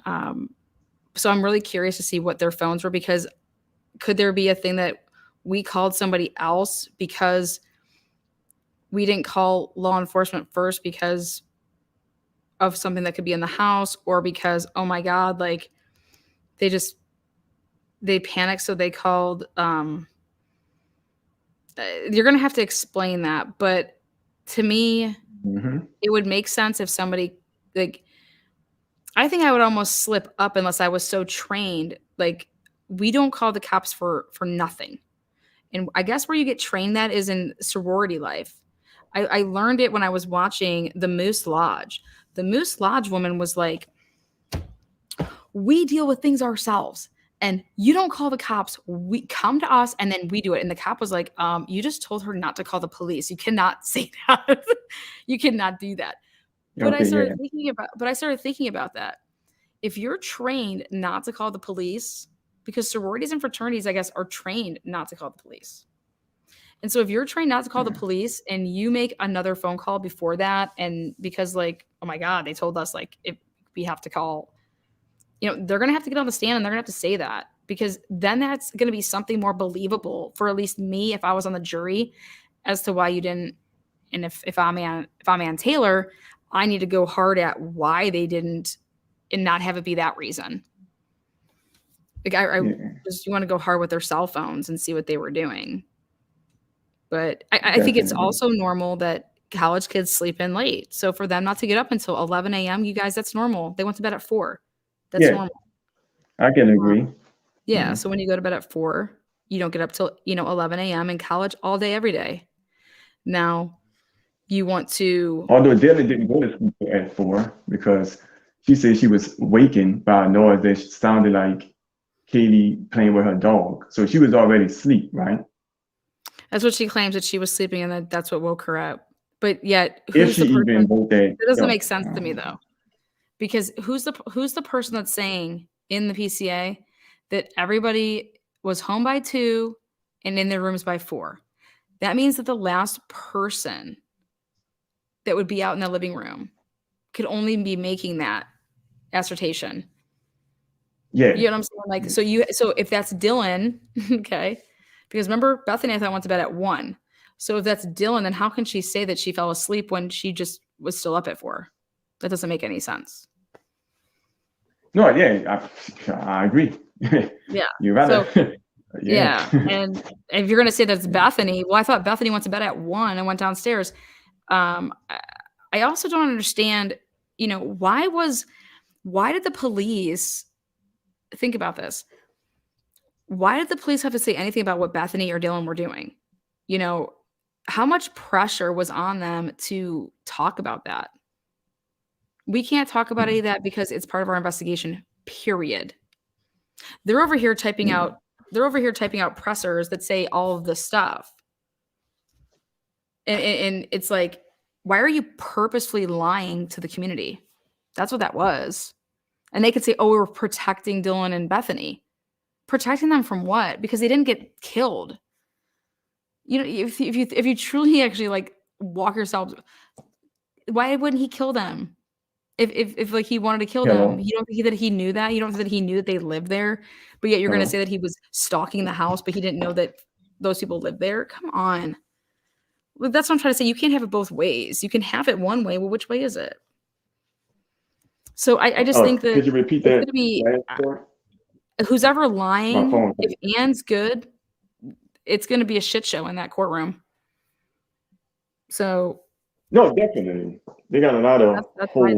So I'm really curious to see what their phones were, because could there be a thing that we called somebody else because we didn't call law enforcement first because of something that could be in the house, or because, oh my God, like they panicked. So they called, you're going to have to explain that. But to me, it would make sense if somebody, like, I think I would almost slip up unless I was so trained. Like, we don't call the cops for nothing. And I guess where you get trained that is in sorority life. I learned it when I was watching the Moose Lodge. The Moose Lodge woman was like, we deal with things ourselves. And you don't call the cops. We come to us and then we do it. And the cop was like, you just told her not to call the police. You cannot say that. You cannot do that. But I started thinking about that. If you're trained not to call the police, because sororities and fraternities, I guess, are trained not to call the police. And so if you're trained not to call the police and you make another phone call before that, and because, like, oh my God, they told us, like, if we have to call, they're going to have to get on the stand and they're going to have to say that, because then that's going to be something more believable for at least me if I was on the jury as to why you didn't. And if I'm Ann Taylor, I need to go hard at why they didn't and not have it be that reason. Like, you want to go hard with their cell phones and see what they were doing. But I think it's also normal that college kids sleep in late. So for them not to get up until 11 a.m., you guys, that's normal. They went to bed at 4. That's normal. I can agree. Yeah. So when you go to bed at 4, you don't get up till 11 a.m. in college all day, every day. Now, you want to. Although Dylan didn't go to sleep at 4 because she said she was wakened by a noise that sounded like Katie playing with her dog. So she was already asleep, right? That's what she claims, that she was sleeping and that's what woke her up. But yet, if she even woke that, it doesn't make sense to me, though, because who's the person that's saying in the PCA that everybody was home by 2 and in their rooms by 4? That means that the last person that would be out in the living room could only be making that assertion. Yeah. You know what I'm saying? Like, so if that's Dylan, okay, because remember, Bethany, I thought, went to bed at 1. So if that's Dylan, then how can she say that she fell asleep when she just was still up at 4? That doesn't make any sense. No, yeah, I agree. Yeah. You rather. So, yeah. And if you're going to say that's Bethany, well, I thought Bethany went to bed at 1 and went downstairs. I also don't understand, why did the police think about this? Why did the police have to say anything about what Bethany or Dylan were doing? How much pressure was on them to talk about that? We can't talk about any of that because it's part of our investigation, period. They're over here typing out pressers that say all of this stuff. And it's like, why are you purposefully lying to the community? That's what that was. And they could say, oh, we're protecting Dylan and Bethany. Protecting them from what? Because they didn't get killed. If you truly actually, like, walk yourselves, why wouldn't he kill them? If like he wanted to kill them, you don't think that he knew that? You don't think that he knew that they lived there? But yet you're going to say that he was stalking the house, but he didn't know that those people lived there? Come on. Well, that's what I'm trying to say. You can't have it both ways. You can have it one way. Well, which way is it? So I just think that could you repeat that? It's going to be who's ever lying. If Ann's good, it's going to be a shit show in that courtroom. So. No, definitely. They got a lot of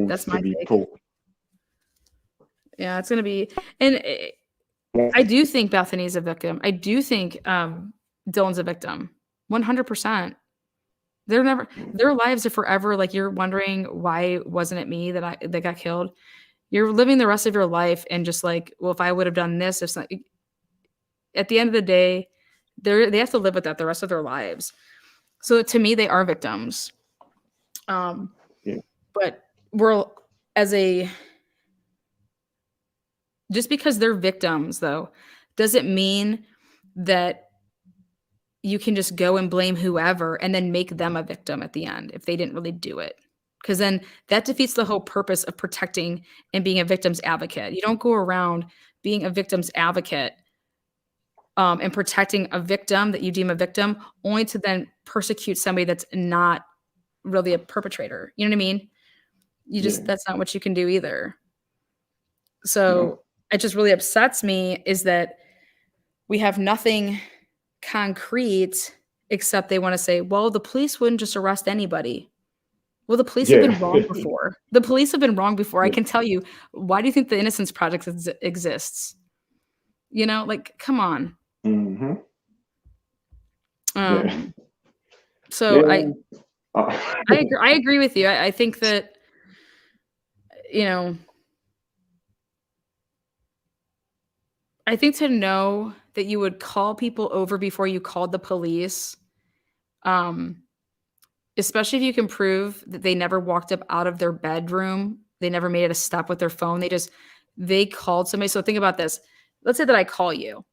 that's my to be take. poked. Yeah, it's going to be. And I do think Bethany's a victim. I do think Dylan's a victim. 100%. Their lives are forever. Like, you're wondering, why wasn't it me that got killed? You're living the rest of your life and just like, well, if I would have done this, if something, at the end of the day, they have to live with that the rest of their lives. So to me, they are victims. Yeah. But just because they're victims, though, doesn't mean that you can just go and blame whoever and then make them a victim at the end if they didn't really do it. Because then that defeats the whole purpose of protecting and being a victim's advocate. You don't go around being a victim's advocate and protecting a victim that you deem a victim only to then persecute somebody that's not really a perpetrator. You know what I mean? That's not what you can do either. So it just really upsets me is that we have nothing concrete except they want to say, well, the police wouldn't just arrest anybody. Well, the police have been wrong before. The police have been wrong before. I can tell you. Why do you think the Innocence Project exists? You know, like, come on. Mm-hmm. So I agree with you. I think that, you know, I think to know that you would call people over before you called the police, especially if you can prove that they never walked up out of their bedroom, they never made it a step with their phone, they called somebody. So think about this. Let's say that I call you.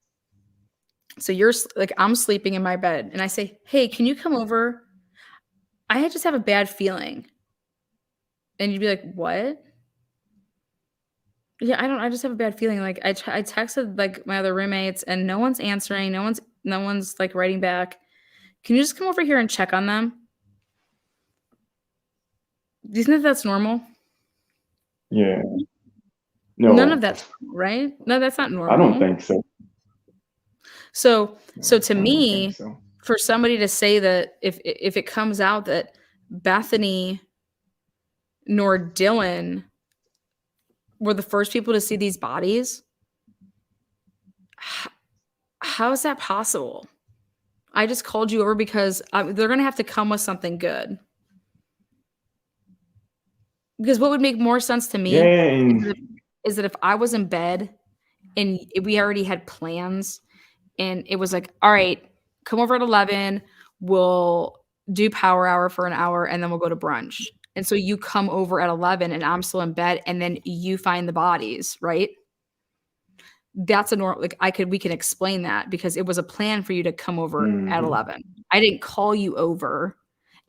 So you're like, I'm sleeping in my bed and I say, hey, can you come over? I just have a bad feeling. And you'd be like, what? Yeah, I just have a bad feeling. Like I texted like my other roommates and no one's answering. No one's like writing back. Can you just come over here and check on them? Do you think that's normal? Yeah. No. None of that's right. No, that's not normal. I don't think so. So to me, for somebody to say that if it comes out that Bethany nor Dylan were the first people to see these bodies, how is that possible? I just called you over because they're going to have to come with something good. Because what would make more sense to me is that if I was in bed and we already had plans and it was like, all right, come over at 11, we'll do power hour for an hour and then we'll go to brunch. And so you come over at 11 and I'm still in bed and then you find the bodies, right? That's a normal, like we can explain that because it was a plan for you to come over at 11. I didn't call you over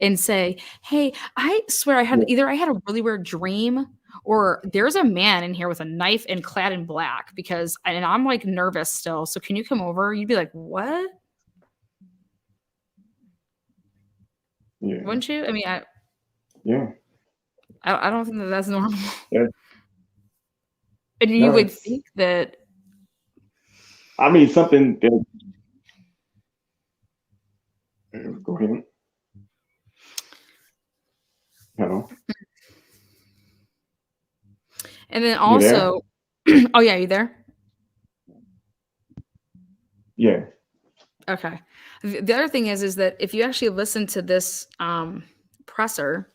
and say, hey, I swear I had a really weird dream or there's a man in here with a knife and clad in black and I'm like nervous still. So can you come over? You'd be like, what? Yeah. Wouldn't you? I mean, I don't think that's normal. Yeah. And you would think that. I mean, something that. Go ahead. Hello. And then also, oh yeah, you there? Yeah. Okay. The other thing is that if you actually listen to this presser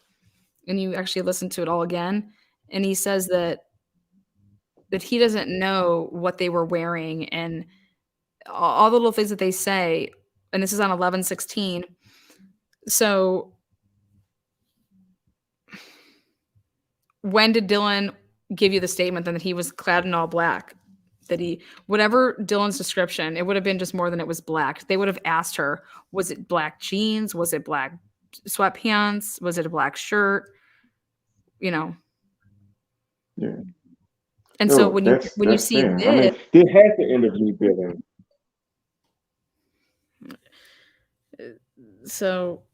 and you actually listen to it all again, and he says that he doesn't know what they were wearing and all the little things that they say, and this is on 11/16. So when did Dylan give you the statement then that he was clad in all black? Whatever Dylan's description, it would have been just more than it was black. They would have asked her, was it black jeans? Was it black sweatpants? Was it a black shirt? You know? Yeah. And so when you see fair. this, I mean, they had to interview Dylan. So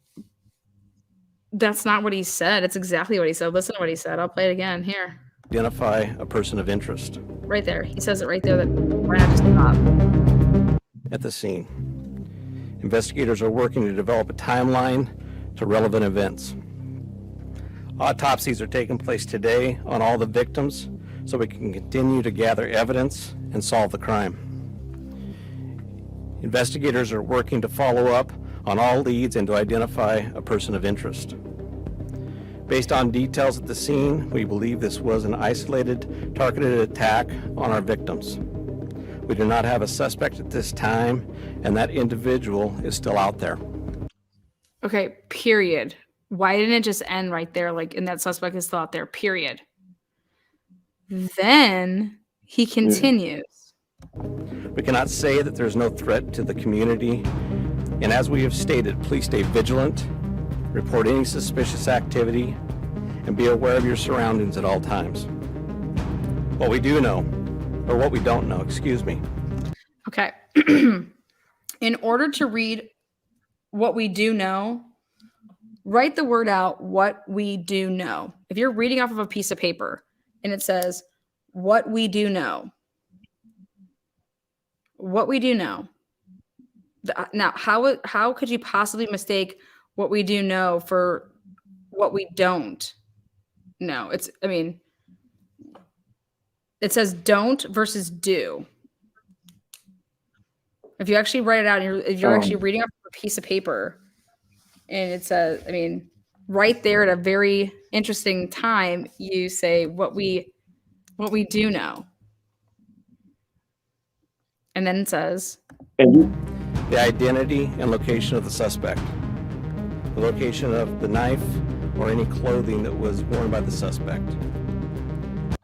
that's not what he said. It's exactly what he said. Listen to what he said. I'll play it again here. Identify a person of interest. Right there. He says it right there that why not just stop? At the scene. Investigators are working to develop a timeline to relevant events. Autopsies are taking place today on all the victims so we can continue to gather evidence and solve the crime. Investigators are working to follow up on all leads and to identify a person of interest. Based on details at the scene, we believe this was an isolated, targeted attack on our victims. We do not have a suspect at this time, and that individual is still out there. Okay, period. Why didn't it just end right there? Like, and that suspect is still out there, period. Then he continues. We cannot say that there's no threat to the community, and as we have stated, please stay vigilant, report any suspicious activity, and be aware of your surroundings at all times. What we do know, or what we don't know, excuse me. Okay. In order to read what we do know, write the word out, what we do know. If you're reading off of a piece of paper and it says, what we do know, what we do know. Now, how could you possibly mistake what we do know for what we don't know? It says don't versus do. If you actually write it out, and if you're actually reading off a piece of paper, and it says, right there at a very interesting time, you say what we do know, and then it says The identity and location of the suspect, the location of the knife or any clothing that was worn by the suspect.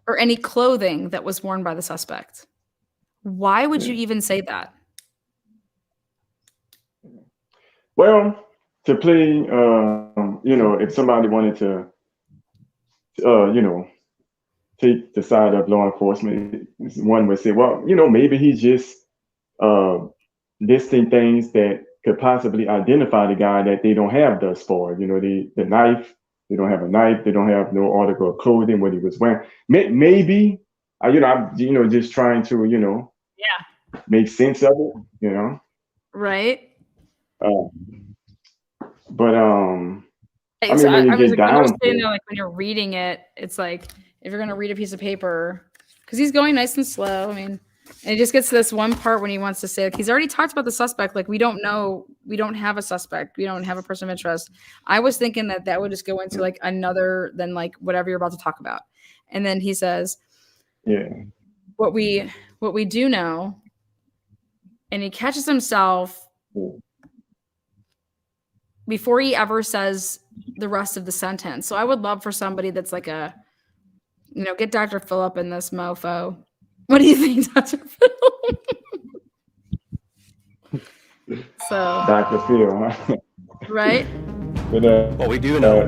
Or any clothing that was worn by the suspect. Why would you even say that? Well, to play, if somebody wanted to, take the side of law enforcement, one would say, well, maybe he's just listing things that could possibly identify the guy that they don't have thus far. The knife, they don't have a knife, they don't have no article of clothing, what he was wearing. Maybe, I'm just trying to, make sense of it, Right. But when you're reading it, it's like if you're gonna read a piece of paper, because he's going nice and slow. And it just gets to this one part when he wants to say, like, he's already talked about the suspect. Like, we don't know, we don't have a suspect, we don't have a person of interest. I was thinking that would just go into like another than like whatever you're about to talk about. And then he says, what we do know, and he catches himself before he ever says the rest of the sentence. So I would love for somebody that's like get Dr. Phillip in this mofo. What do you think, Dr. Phil? So Dr. Phil, huh? Right? What we do know,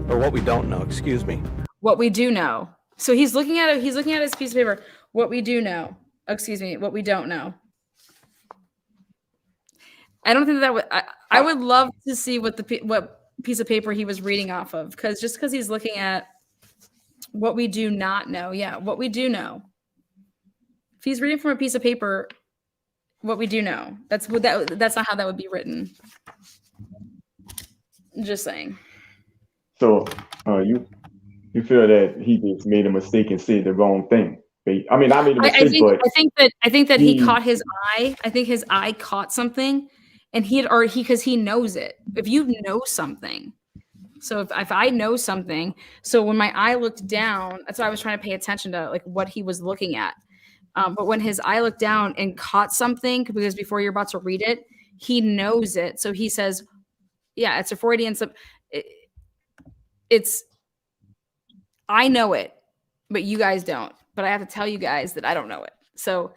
or what we don't know, excuse me. What we do know. So he's looking at it. He's looking at his piece of paper. What we do know. Excuse me. What we don't know. I don't think that would. I would love to see what piece of paper he was reading off of, because he's looking at what we do not know. Yeah, what we do know. If he's reading from a piece of paper, what we do know. That's not how that would be written. Just saying. So you feel that he just made a mistake and said the wrong thing? I made a mistake, I think that he caught his eye. I think his eye caught something. And because he knows it. If you know something, so if I know something, so when my eye looked down, that's why I was trying to pay attention to like what he was looking at. But when his eye looked down and caught something, because before you're about to read it, he knows it. So he says, yeah, it's a Freudian. I know it, but you guys don't. But I have to tell you guys that I don't know it. So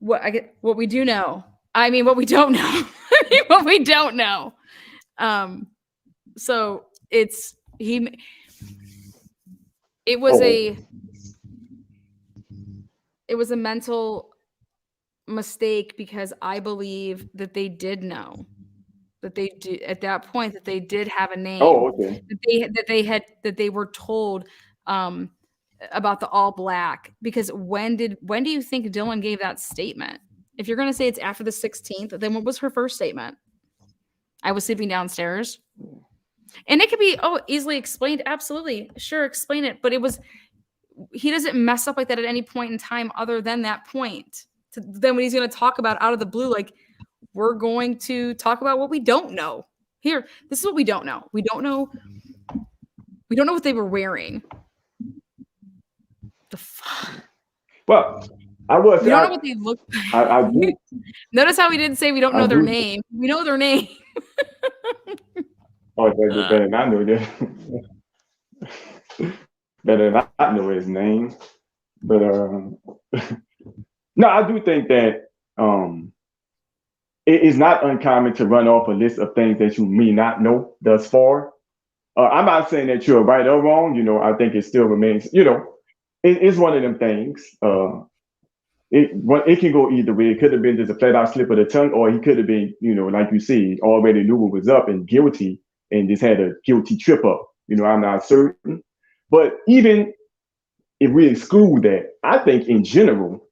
what we do know. What we don't know. What we don't know. So it was a mental mistake, because I believe that they did know that they do at that point, that they did have a name. Oh, okay. That they were told about the all black, because when do you think Dylan gave that statement? If you're going to say it's after the 16th, then what was her first statement? I was sleeping downstairs. And it could be, easily explained. Absolutely. Sure, explain it. But he doesn't mess up like that at any point in time other than that point. Then when he's going to talk about out of the blue, like, we're going to talk about what we don't know. Here, this is what we don't know. We don't know what they were wearing. The fuck? Well, I was. We don't know what they look like. I do. Notice how we didn't say we don't know their name. We know their name. Oh, better than I know that. Better than I know his name. But no, I do think that it is not uncommon to run off a list of things that you may not know thus far. I'm not saying that you're right or wrong. I think it still remains. It's one of them things. It can go either way. It could have been just a flat out slip of the tongue, or he could have been, like you said, already knew what was up and guilty and just had a guilty trip up. I'm not certain. But even if we exclude that, I think in general,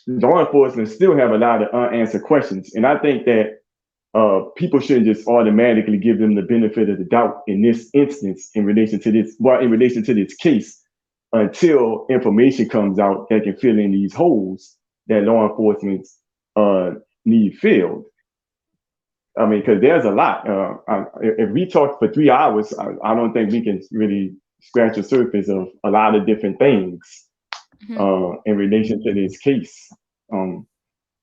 law enforcement still have a lot of unanswered questions. And I think that people shouldn't just automatically give them the benefit of the doubt in this instance in relation to this case, until information comes out that can fill in these holes that law enforcement need filled. I mean, because there's a lot. If we talk for 3 hours, I don't think we can really scratch the surface of a lot of different things in relation to this case.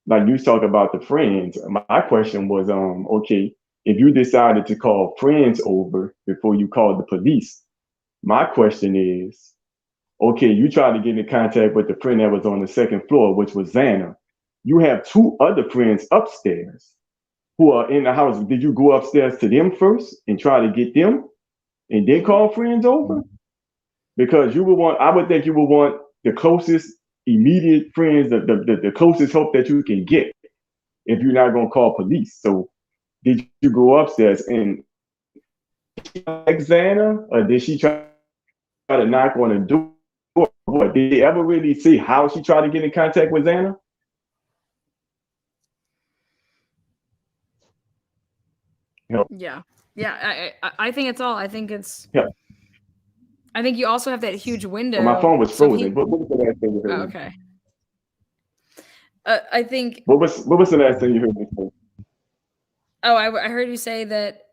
Like you talk about the friends. My question was, okay, if you decided to call friends over before you called the police, my question is, okay, you tried to get in contact with the friend that was on the second floor, which was Xana. You have 2 other friends upstairs who are in the house. Did you go upstairs to them first and try to get them and then call friends over? Because I would think you would want the closest immediate friends, the closest help that you can get if you're not going to call police. So did you go upstairs and Xana, or did she try to knock on the door? What, did they ever really see how she tried to get in contact with Xana? Yeah. I think it's all. I think it's. Yeah. I think you also have that huge window. Well, my phone was frozen. What was the last thing you heard? Oh, okay. I think. What was the last thing you heard me say? Oh, I heard you say that.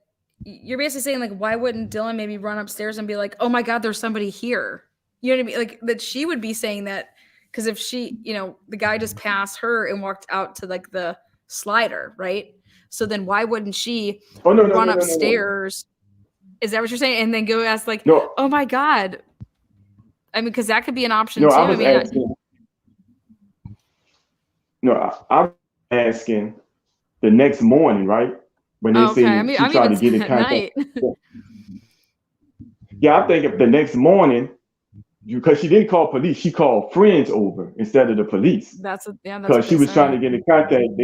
You're basically saying, like, why wouldn't Dylan maybe run upstairs and be like, oh my God, there's somebody here? You know what I mean? Like, that she would be saying that, because if she, the guy just passed her and walked out to like the slider, right? So then why wouldn't she run upstairs? Is that what you're saying? And then go ask like, oh my God. I mean, because that could be an option too. I was asking. I'm asking the next morning, right? When they say she tried to get in contact. Yeah, I think if the next morning, because she didn't call police, she called friends over instead of the police. That's because she was trying to get in contact.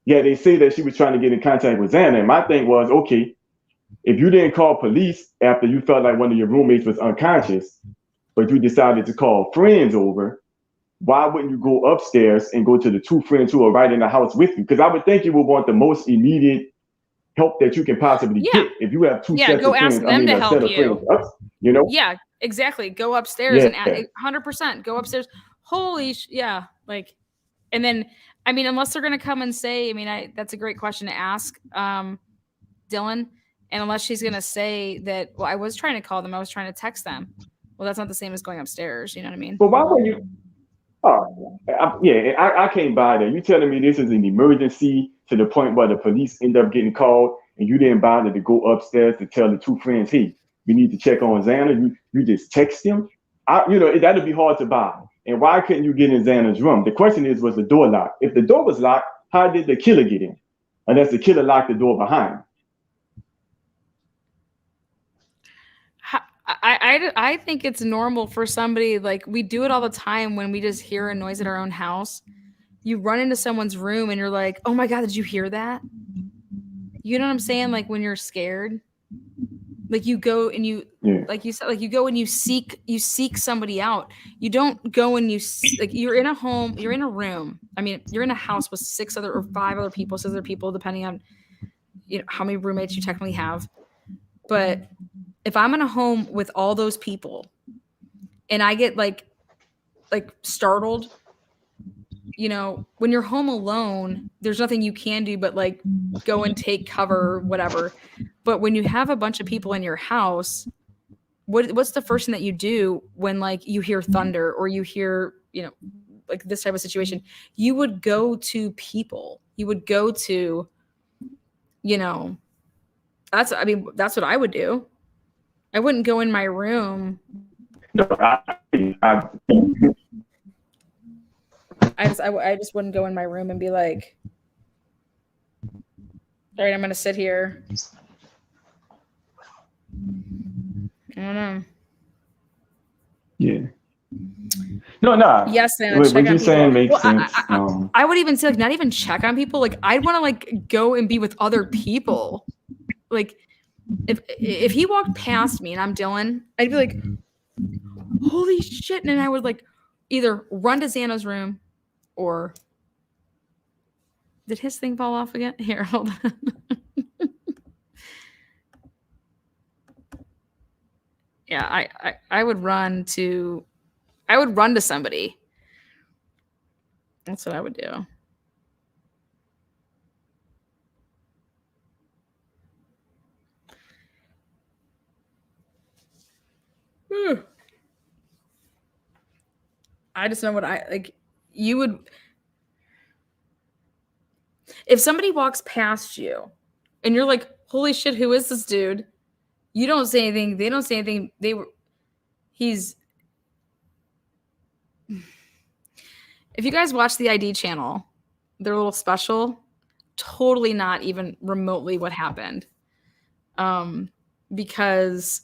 They say that she was trying to get in contact with Xana. And my thing was, okay, if you didn't call police after you felt like one of your roommates was unconscious, but you decided to call friends over, why wouldn't you go upstairs and go to the 2 friends who are right in the house with you? Because I would think you would want the most immediate help that you can possibly get. If you have 2 sets go of friends, ask them to help you. Friends, Yeah, exactly. Go upstairs and 100% go upstairs. Holy like, and then, I mean, unless they're going to come and say, I mean, that's a great question to ask Dylan. And unless she's going to say that, well, I was trying to call them, I was trying to text them. Well, that's not the same as going upstairs. You know what I mean? But why would you? I can't buy that. You telling me this is an emergency to the point where the police end up getting called and you didn't bother to go upstairs to tell the 2 friends, hey, we need to check on Xana. You just text them. That'd be hard to buy. And why couldn't you get in Xana's room? The question is, was the door locked? If the door was locked, how did the killer get in? Unless the killer locked the door behind him. I think it's normal for somebody, like, we do it all the time when we just hear a noise at our own house. You run into someone's room and you're like, oh my God, did you hear that? You know what I'm saying? Like, when you're scared, like, you go and you, like you said, like, you go and you seek somebody out. You don't go and you're in a home, you're in a room. I mean, you're in a house with 6 other or 5 other people, 6 other people, depending on, how many roommates you technically have. But if I'm in a home with all those people and I get like startled, you know, when you're home alone, there's nothing you can do but like go and take cover or whatever. But when you have a bunch of people in your house, what's the first thing that you do when like you hear thunder or you hear, you know, like this type of situation? You would go to people. You would go to, you know, that's what I would do. I wouldn't go in my room. No, I just wouldn't go in my room and be like, all right, I'm gonna sit here. I don't know. Yeah. No. Yes, Anna, What check on you're people. saying makes Well, sense. I would even say like not even check on people. Like I'd want to like go and be with other people. Like if he walked past me and I'm Dylan, I'd be like, holy shit. And I would like either run to Xana's room or did his thing fall off again? Here, hold on. Yeah, I would run to somebody. That's what I would do. I just know what I like. You would, if somebody walks past you and you're like, holy shit, who is this dude? You don't say anything. They don't say anything. He's, if you guys watch the ID channel, their little special, totally not even remotely what happened. Because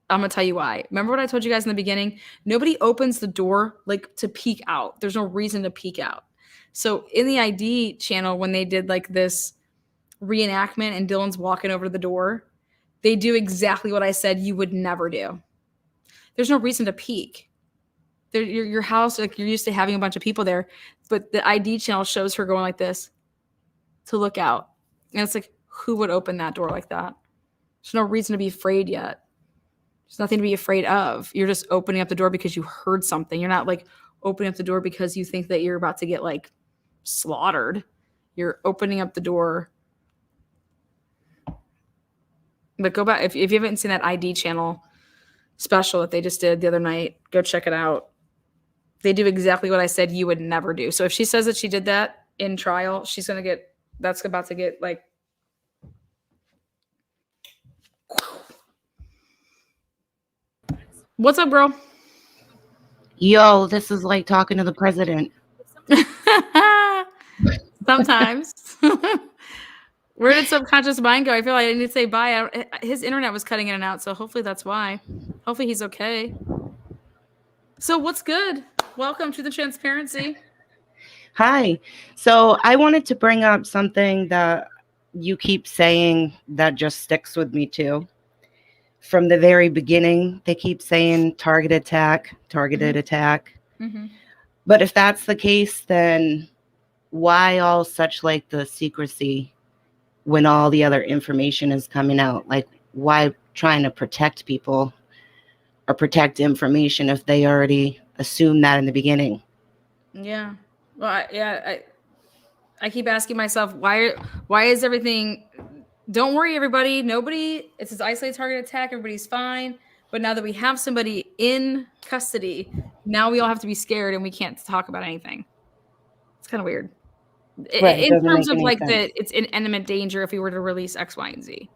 I'm gonna tell you why. Remember what I told you guys in the beginning? Nobody opens the door like to peek out. There's no reason to peek out. So in the ID channel, when they did like this reenactment and Dylan's walking over to the door, they do exactly what I said you would never do. There's no reason to peek. Your house, like you're used to having a bunch of people there, but the ID channel shows her going like this to look out. And it's like, who would open that door like that? There's no reason to be afraid yet. There's nothing to be afraid of. You're just opening up the door because you heard something. You're not like opening up the door because you think that you're about to get like slaughtered. You're opening up the door. But go back. If you haven't seen that ID channel special that they just did the other night, go check it out. They do exactly what I said you would never do. So if she says that she did that in trial, she's going to get, that's about to get like, what's up, girl? Yo, this is like talking to the president. Sometimes. Where did subconscious mind go? I feel like I didn't say bye. His internet was cutting in and out, so hopefully that's why. Hopefully he's okay. So what's good? Welcome to the transparency. Hi. So I wanted to bring up something that you keep saying that just sticks with me too. From the very beginning, they keep saying targeted attack. Mm-hmm. But if that's the case, then why all such like the secrecy when all the other information is coming out? Like, why trying to protect people or protect information if they already assumed that in the beginning? Yeah. Well, I keep asking myself, why is everything, don't worry, everybody, nobody, it's this isolated target attack, everybody's fine. But now that we have somebody in custody, now we all have to be scared and we can't talk about anything. It's kind of weird. Right, In terms of like that it's in imminent danger if we were to release X, Y, and Z.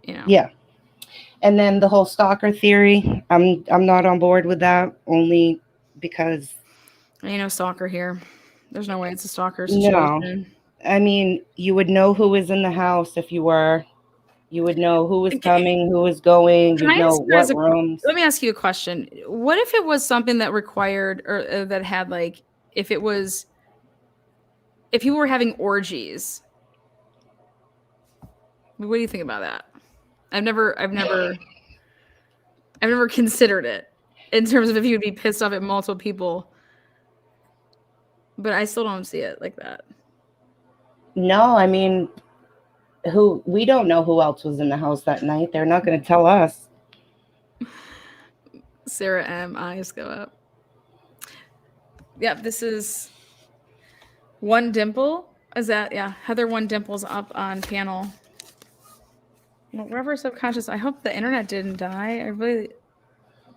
You know? Yeah. And then the whole stalker theory, I'm not on board with that, only because ain't no stalker here. There's no way it's a stalker situation. No. I mean, you would know who was in the house if you were. You would know who was coming, who was going. You'd know what rooms. Let me ask you a question. What if it was something that required or that had like, if people were having orgies? What do you think about that? I've never considered it in terms of if you would be pissed off at multiple people. But I still don't see it like that. No, I mean, we don't know who else was in the house that night. They're not going to tell us. Sarah M. eyes go up. Yep, this is One Dimple. Is that, yeah, Heather One Dimple's up on panel. Wherever subconscious, I hope the internet didn't die.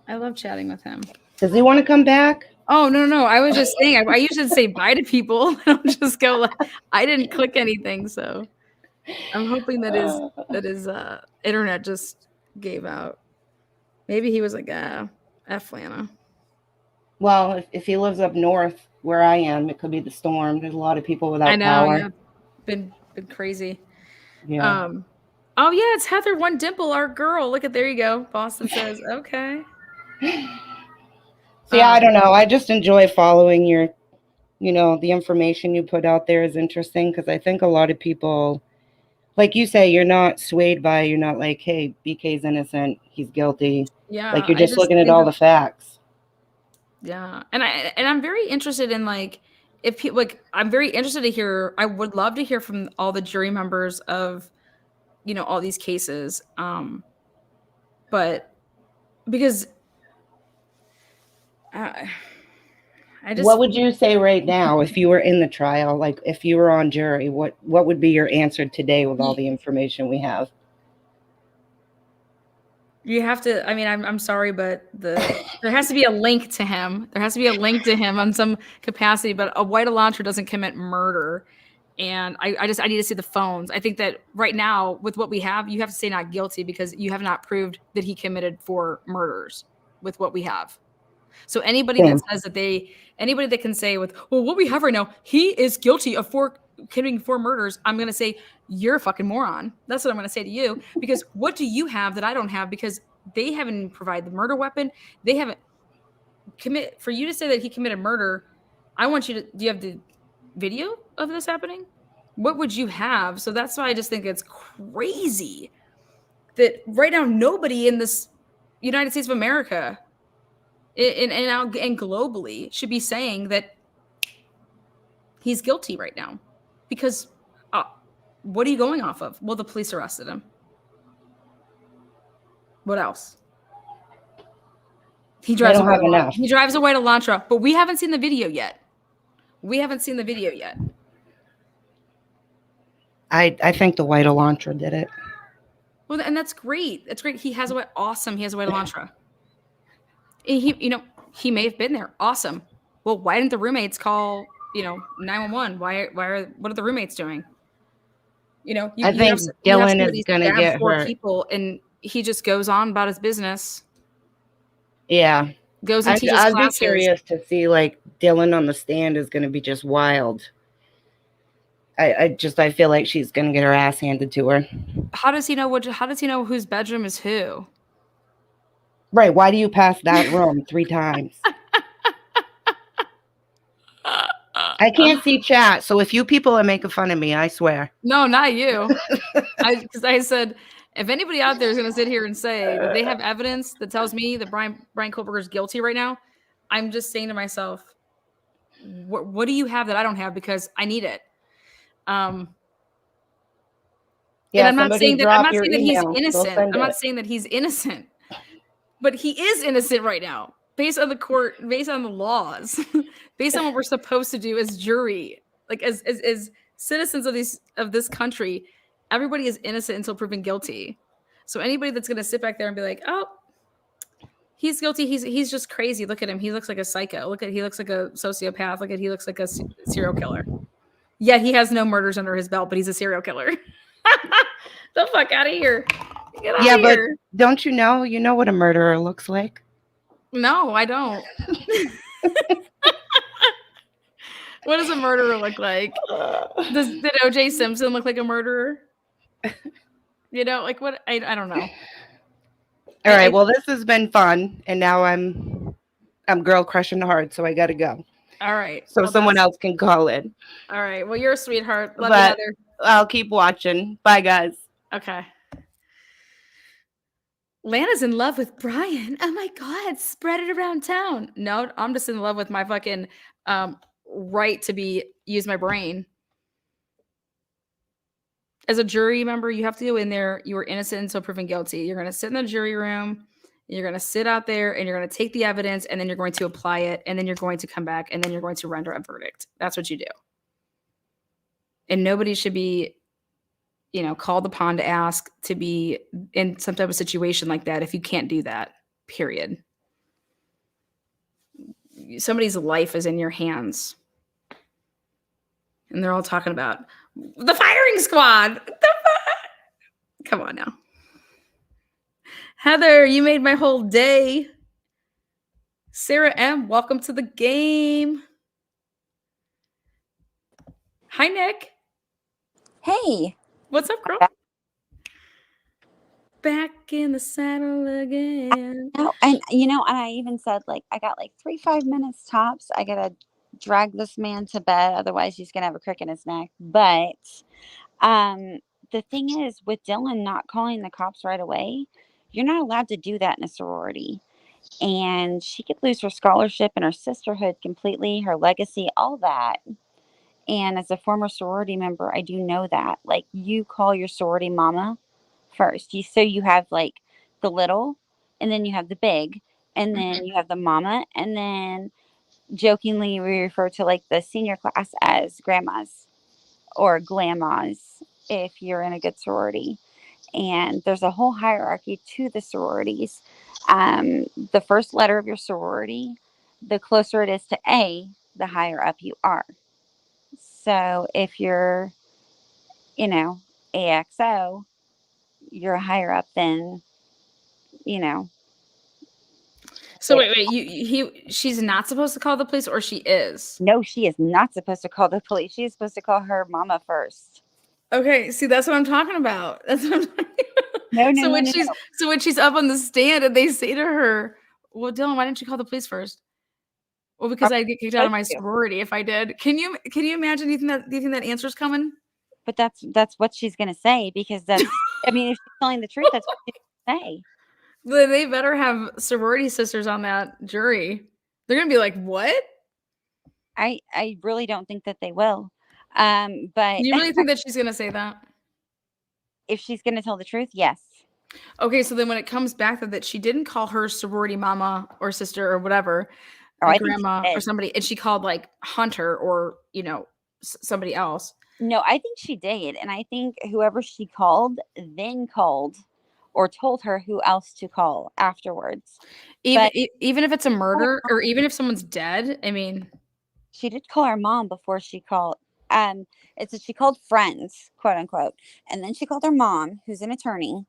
I love chatting with him. Does he want to come back? Oh, no. I was just saying, I usually say bye to people. I don't just go, I didn't click anything, so I'm hoping that his internet just gave out. Maybe he was like, F Lana. Well, if he lives up north where I am, it could be the storm. There's a lot of people without power. Yeah. Been crazy. Yeah. Oh yeah, it's Heather One Dimple, our girl. Look at, there you go. Boston says, okay. So yeah, I don't know. I just enjoy following your, the information you put out there is interesting because I think a lot of people, like you say, you're not swayed by, you're not like, hey, BK's innocent, he's guilty. Yeah. Like you're just looking at all the facts. Yeah. And I'm very interested in, like, if people, like, I'm very interested to hear, I would love to hear from all the jury members of, all these cases. But because what would you say right now if you were in the trial, like if you were on jury, what would be your answer today with all the information we have? You have to, I mean, I'm sorry, but there has to be a link to him. There has to be a link to him on some capacity, but a white Elantra doesn't commit murder. And I need to see the phones. I think that right now with what we have, you have to say not guilty because you have not proved that he committed 4 murders with what we have. So anybody that says that anybody that can say with, well, what we have right now, he is guilty of committing 4 murders. I'm going to say you're a fucking moron. That's what I'm going to say to you, because what do you have that I don't have? Because they haven't provided the murder weapon. They haven't for you to say that he committed murder. I want you to, do you have the video of this happening? What would you have? So that's why I just think it's crazy that right now, nobody in this United States of America and globally should be saying that he's guilty right now, because what are you going off of? Well, the police arrested him. What else? He drives a white Elantra, but we haven't seen the video yet. I think the white Elantra did it. Well, and that's great. That's great. He has a white Elantra. He may have been there. Awesome. Well, why didn't the roommates call, 911? What are the roommates doing? I think Dylan is going to get 4 people, and he just goes on about his business. Yeah. Goes and teaches classes. I'd be curious to see, like, Dylan on the stand is going to be just wild. I feel like she's going to get her ass handed to her. How does he know whose bedroom is who? Right. Why do you pass that room 3 times? I can't see chat. So if you people are making fun of me, I swear. No, not you. Because I said, if anybody out there is going to sit here and say that they have evidence that tells me that Brian Kohlberger is guilty right now, I'm just saying to myself, what do you have that I don't have? Because I need it. And I'm not saying that he's innocent. I'm not saying that he's innocent, but he is innocent right now, based on the court, based on the laws, based on what we're supposed to do as jury, like as citizens of this country. Everybody is innocent until proven guilty. So anybody that's going to sit back there and be like, oh, he's guilty, he's just crazy. Look at him. He looks like a psycho. He looks like a sociopath. He looks like a serial killer. Yet he has no murders under his belt, but he's a serial killer. The fuck out of here. Get out of here. But don't you know what a murderer looks like? No, I don't. What does a murderer look like? Did O.J. Simpson look like a murderer? What? I don't know. All right. Well, this has been fun, and now I'm girl crushing hard, so I got to go. All right. So someone else can call in. All right. Well, you're a sweetheart. Love you, Heather. I'll keep watching. Bye, guys. Okay. Lana's in love with Brian. Oh my God. Spread it around town. No, I'm just in love with my fucking right to use my brain. As a jury member, you have to go in there. You were innocent until proven guilty. You're going to sit in the jury room. You're going to sit out there and you're going to take the evidence and then you're going to apply it and then you're going to come back and then you're going to render a verdict. That's what you do. And nobody should be, called upon to ask to be in some type of situation like that if you can't do that, period. Somebody's life is in your hands. And they're all talking about the firing squad. Come on now. Heather, you made my whole day. Sarah M., welcome to the game. Hi, Nick. Hey. What's up, girl? Back in the saddle again. And I even said, like, I got like 3-5 minutes tops. I gotta drag this man to bed, otherwise he's gonna have a crick in his neck. But the thing is, with Dylan not calling the cops right away, you're not allowed to do that in a sorority. And she could lose her scholarship and her sisterhood completely, her legacy, all that. And as a former sorority member, I do know that. Like, you call your sorority mama first. You have like the little, and then you have the big, and then you have the mama, and then jokingly we refer to like the senior class as grandmas or glammas if you're in a good sorority. And there's a whole hierarchy to the sororities. The first letter of your sorority, the closer it is to A, the higher up you are. So if you're, AXO, you're higher up than, So wait, she's not supposed to call the police, or she is? No, she is not supposed to call the police. She is supposed to call her mama first. Okay, see, that's what I'm talking about. That's what I'm talking No. about. So when she's up on the stand and they say to her, "Well, Dylan, why didn't you call the police first?" Well, because I'd get kicked out of my sorority if I did. Can you imagine? Do you think that answer's coming? But that's what she's gonna say, because that's if she's telling the truth, that's what she's gonna say. They better have sorority sisters on that jury. They're gonna be like, "What?" I really don't think that they will. But you really think that she's gonna say that? If she's gonna tell the truth, yes. Okay, so then when it comes back that she didn't call her sorority mama or sister or whatever, or grandma or somebody, and she called like Hunter or somebody else. No, I think she did, and I think whoever she called then called or told her who else to call afterwards. Even if it's a murder or even if someone's dead, she did call her mom before she called. She called friends, quote unquote, and then she called her mom, who's an attorney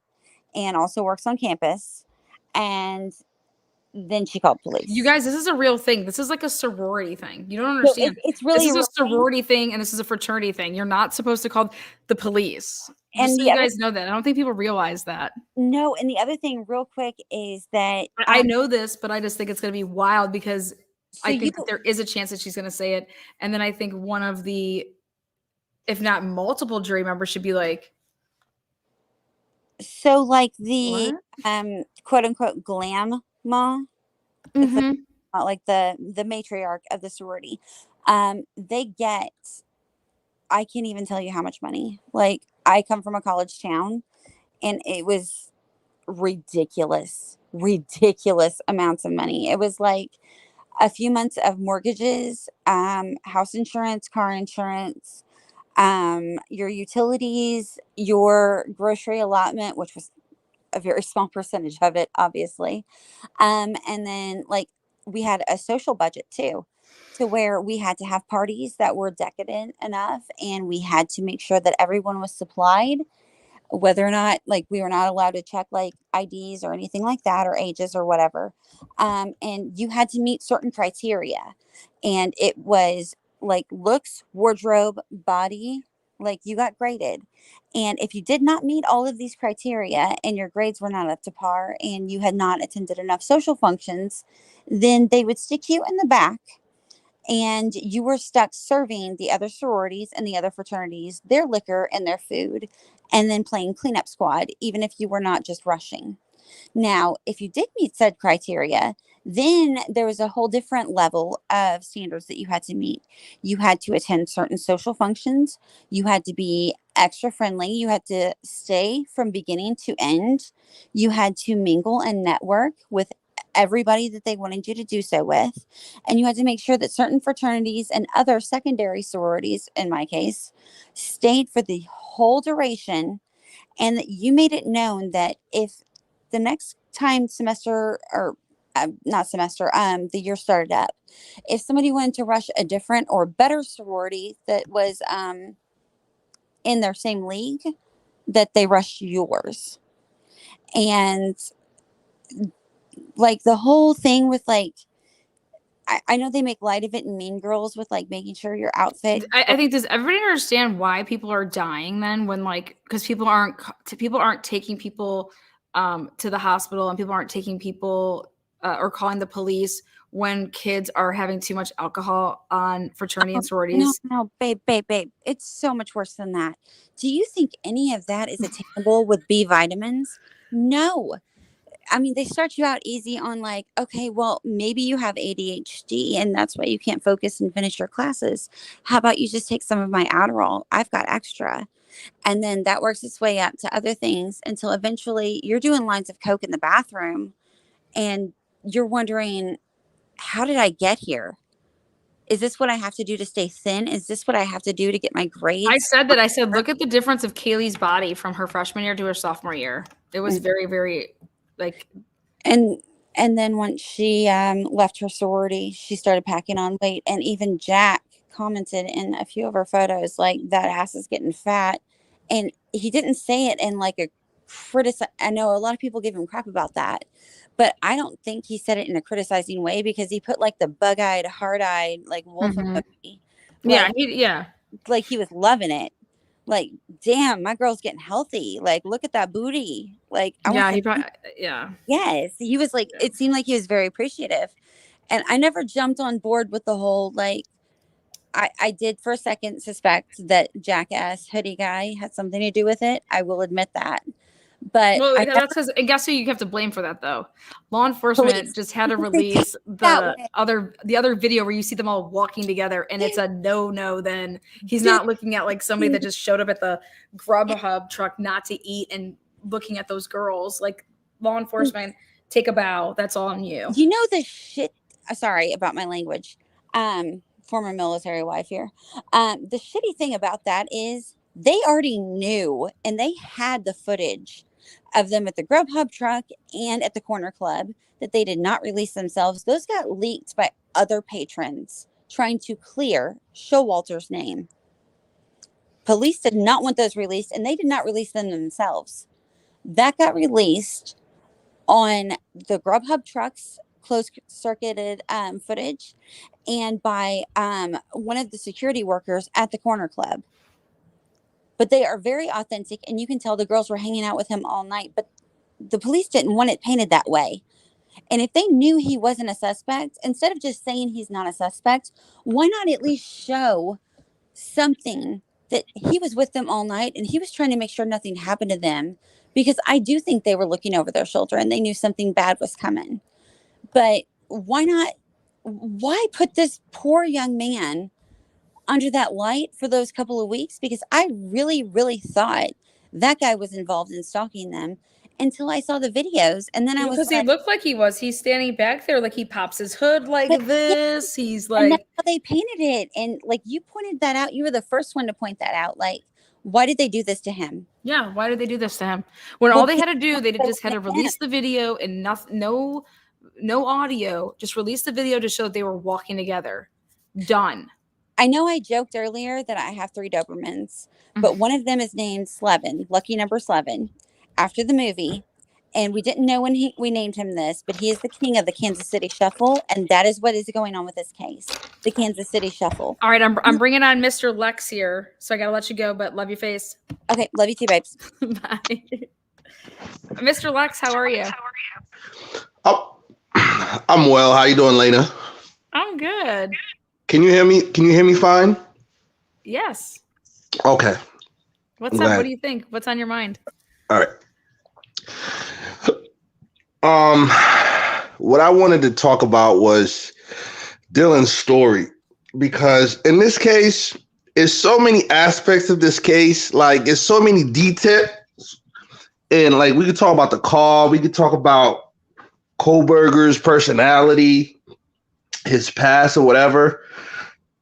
and also works on campus, and then she called police. You guys, this is a real thing. This is like a sorority thing. You don't understand. It's really this is a sorority thing, and this is a fraternity thing. You're not supposed to call the police. And you guys know that. I don't think people realize that. No, and the other thing, real quick, is that I know this, but I just think it's going to be wild because I think that there is a chance that she's going to say it, and then I think one of the, if not multiple jury members, should be like. So, like the quote unquote glam ma, it's like the matriarch of the sorority. They get, I can't even tell you how much money. Like, I come from a college town, and it was ridiculous amounts of money. It was like a few months of mortgages, house insurance, car insurance, your utilities, your grocery allotment, which was a very small percentage of it, obviously. And then like we had a social budget too, to where we had to have parties that were decadent enough, and we had to make sure that everyone was supplied, whether or not, like, we were not allowed to check like IDs or anything like that, or ages or whatever. And you had to meet certain criteria, and it was like looks, wardrobe, body, like you got graded. And if you did not meet all of these criteria and your grades were not up to par and you had not attended enough social functions, then they would stick you in the back, and you were stuck serving the other sororities and the other fraternities their liquor and their food, and then playing cleanup squad, even if you were not just rushing. Now, if you did meet said criteria, then there was a whole different level of standards that you had to meet. You had to attend certain social functions. You had to be extra friendly. You had to stay from beginning to end. You had to mingle and network with everybody that they wanted you to do so with. And you had to make sure that certain fraternities and other secondary sororities, in my case, stayed for the whole duration, and that you made it known that if the next time semester or not semester, the year started up, if somebody wanted to rush a different or better sorority that was in their same league, that they rush yours. And like the whole thing with like, I know they make light of it in Mean Girls with like making sure your outfit. I think, does everybody understand why people are dying then, when like, because people aren't taking people to the hospital, and people aren't taking people or calling the police when kids are having too much alcohol on fraternity and sororities? No, babe. It's so much worse than that. Do you think any of that is attainable with B vitamins? No. I mean, they start you out easy on like, okay, well, maybe you have ADHD and that's why you can't focus and finish your classes. How about you just take some of my Adderall? I've got extra. And then that works its way up to other things until eventually you're doing lines of Coke in the bathroom and you're wondering, how did I get here? Is this what I have to do to stay thin? Is this what I have to do to get my grades? I said, look at the difference of Kaylee's body from her freshman year to her sophomore year. It was very, very like. And then once she left her sorority, she started packing on weight. And even Jack commented in a few of her photos, like, that ass is getting fat. And he didn't say it in like a I know a lot of people give him crap about that, but I don't think he said it in a criticizing way, because he put like the bug-eyed, hard-eyed, like wolf emoji. Yeah. Like he was loving it. Like, damn, my girl's getting healthy. Like, look at that booty. Like, yes, he was like, it seemed like he was very appreciative. And I never jumped on board with the whole, like, I did for a second suspect that Jackass hoodie guy had something to do with it. I will admit that. But well, that's because, and guess who you have to blame for that though? Law enforcement just had to release the other video where you see them all walking together, and it's a no. Then he's not looking at like somebody that just showed up at the Grubhub truck not to eat and looking at those girls. Like, law enforcement, take a bow. That's all on you. You know the shit. Sorry about my language. Former military wife here. The shitty thing about that is they already knew, and they had the footage of them at the Grubhub truck and at the corner club that they did not release themselves. Those got leaked by other patrons trying to clear Showalter's name. Police did not want those released, and they did not release them themselves. That got released on the Grubhub truck's closed-circuited footage, and by one of the security workers at the corner club. But they are very authentic, and you can tell the girls were hanging out with him all night, but the police didn't want it painted that way. And if they knew he wasn't a suspect, instead of just saying he's not a suspect, why not at least show something that he was with them all night and he was trying to make sure nothing happened to them? Because I do think they were looking over their shoulder and they knew something bad was coming. But why put this poor young man under that light for those couple of weeks? Because I really, really thought that guy was involved in stalking them until I saw the videos. And then I was because he looked like he was. He's standing back there like he pops his hood like this. Yeah. He's like, and that's how they painted it. And like, you pointed that out. You were the first one to point that out. Like, why did they do this to him? Yeah, why did they do this to him? When all they had to do, they just had to release the video and no audio. Just release the video to show that they were walking together. Done. I know I joked earlier that I have 3 Dobermans, but one of them is named Slevin, lucky number 11, after the movie. And we didn't know when we named him this, but he is the king of the Kansas City Shuffle, and that is what is going on with this case, the Kansas City Shuffle. All right, I'm bringing on Mr. Lex here, so I got to let you go, but love your face. Okay, love you too, babes. Bye. Mr. Lex, how are you? Oh, I'm well. How you doing, Lena? I'm good. Can you hear me? Can you hear me fine? Yes. Okay. What's up? What do you think? What's on your mind? All right. What I wanted to talk about was Dylan's story, because in this case, there's so many aspects of this case. Like, there's so many details, and like we could talk about the car, we could talk about Kohlberger's personality, his past, or whatever.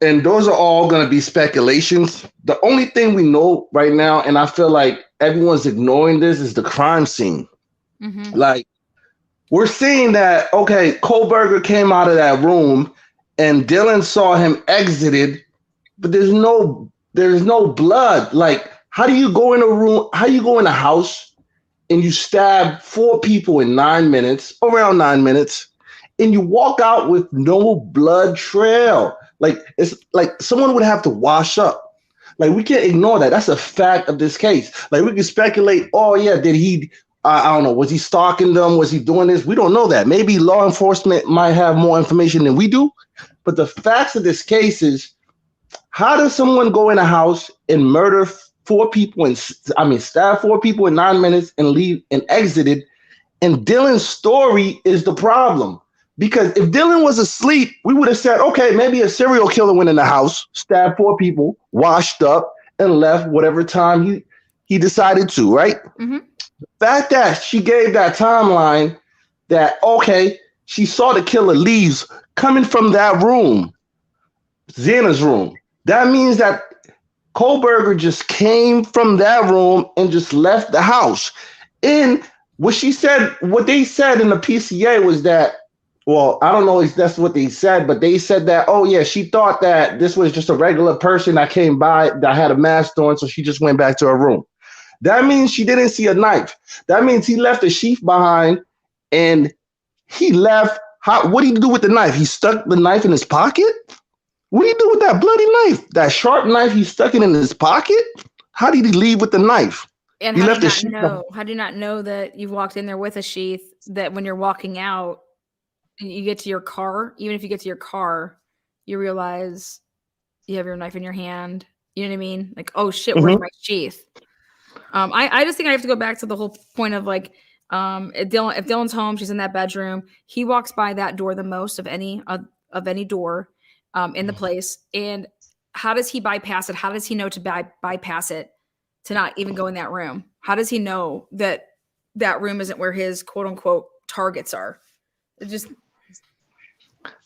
And those are all going to be speculations. The only thing we know right now, and I feel like everyone's ignoring this, is the crime scene. Mm-hmm. Like, we're seeing that, okay, Kohlberger came out of that room and Dylan saw him exited, but there's no blood. Like, how do you go in a room, how do you go in a house and you stab 4 people in 9 minutes, around 9 minutes, and you walk out with no blood trail? Like, it's like someone would have to wash up. Like, we can't ignore that. That's a fact of this case. Like, we can speculate, oh yeah, did he, I don't know, was he stalking them? Was he doing this? We don't know that. Maybe law enforcement might have more information than we do. But the facts of this case is, how does someone go in a house and murder 4 people and stab 4 people in 9 minutes and leave and exited? And Dylan's story is the problem. Because if Dylan was asleep, we would have said, okay, maybe a serial killer went in the house, stabbed 4 people, washed up, and left whatever time he decided to, right? Mm-hmm. The fact that she gave that timeline that, okay, she saw the killer leaves coming from that room, Xana's room. That means that Kohlberger just came from that room and just left the house. And what they said in the PCA was that, well, I don't know if that's what they said, but they said that, oh yeah, she thought that this was just a regular person that came by that had a mask on, so she just went back to her room. That means she didn't see a knife. That means he left a sheath behind and he left. What did he do with the knife? He stuck the knife in his pocket? What did he do with that bloody knife? That sharp knife, he stuck it in his pocket? How did he leave with the knife? And how do you not know that you've walked in there with a sheath, that when you're walking out, you get to your car, even if you get to your car, you realize you have your knife in your hand. You know what I mean? Like, oh shit, where's my sheath? I just think I have to go back to the whole point of like, if Dylan's home, she's in that bedroom, he walks by that door the most of any door in the place. And how does he bypass it? How does he know to bypass it to not even go in that room? How does he know that that room isn't where his quote unquote targets are?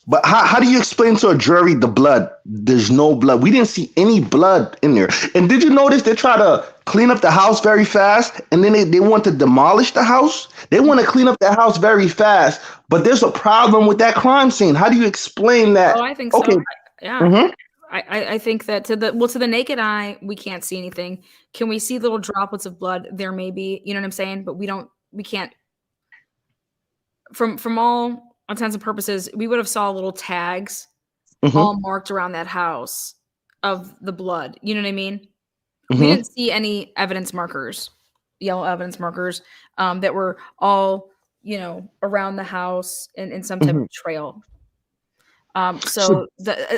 But how do you explain to a jury the blood? There's no blood. We didn't see any blood in there. And did you notice they try to clean up the house very fast, and then they want to demolish the house? They want to clean up the house very fast, but there's a problem with that crime scene. How do you explain that? Oh, I think okay. So. Yeah. Mm-hmm. I think that to the naked eye, we can't see anything. Can we see little droplets of blood? There may be, you know what I'm saying? But we can't. From all intents and purposes, we would have saw little tags all marked around that house of the blood. You know what I mean? We didn't see any evidence markers, yellow evidence markers, that were all, around the house in some type of trail. So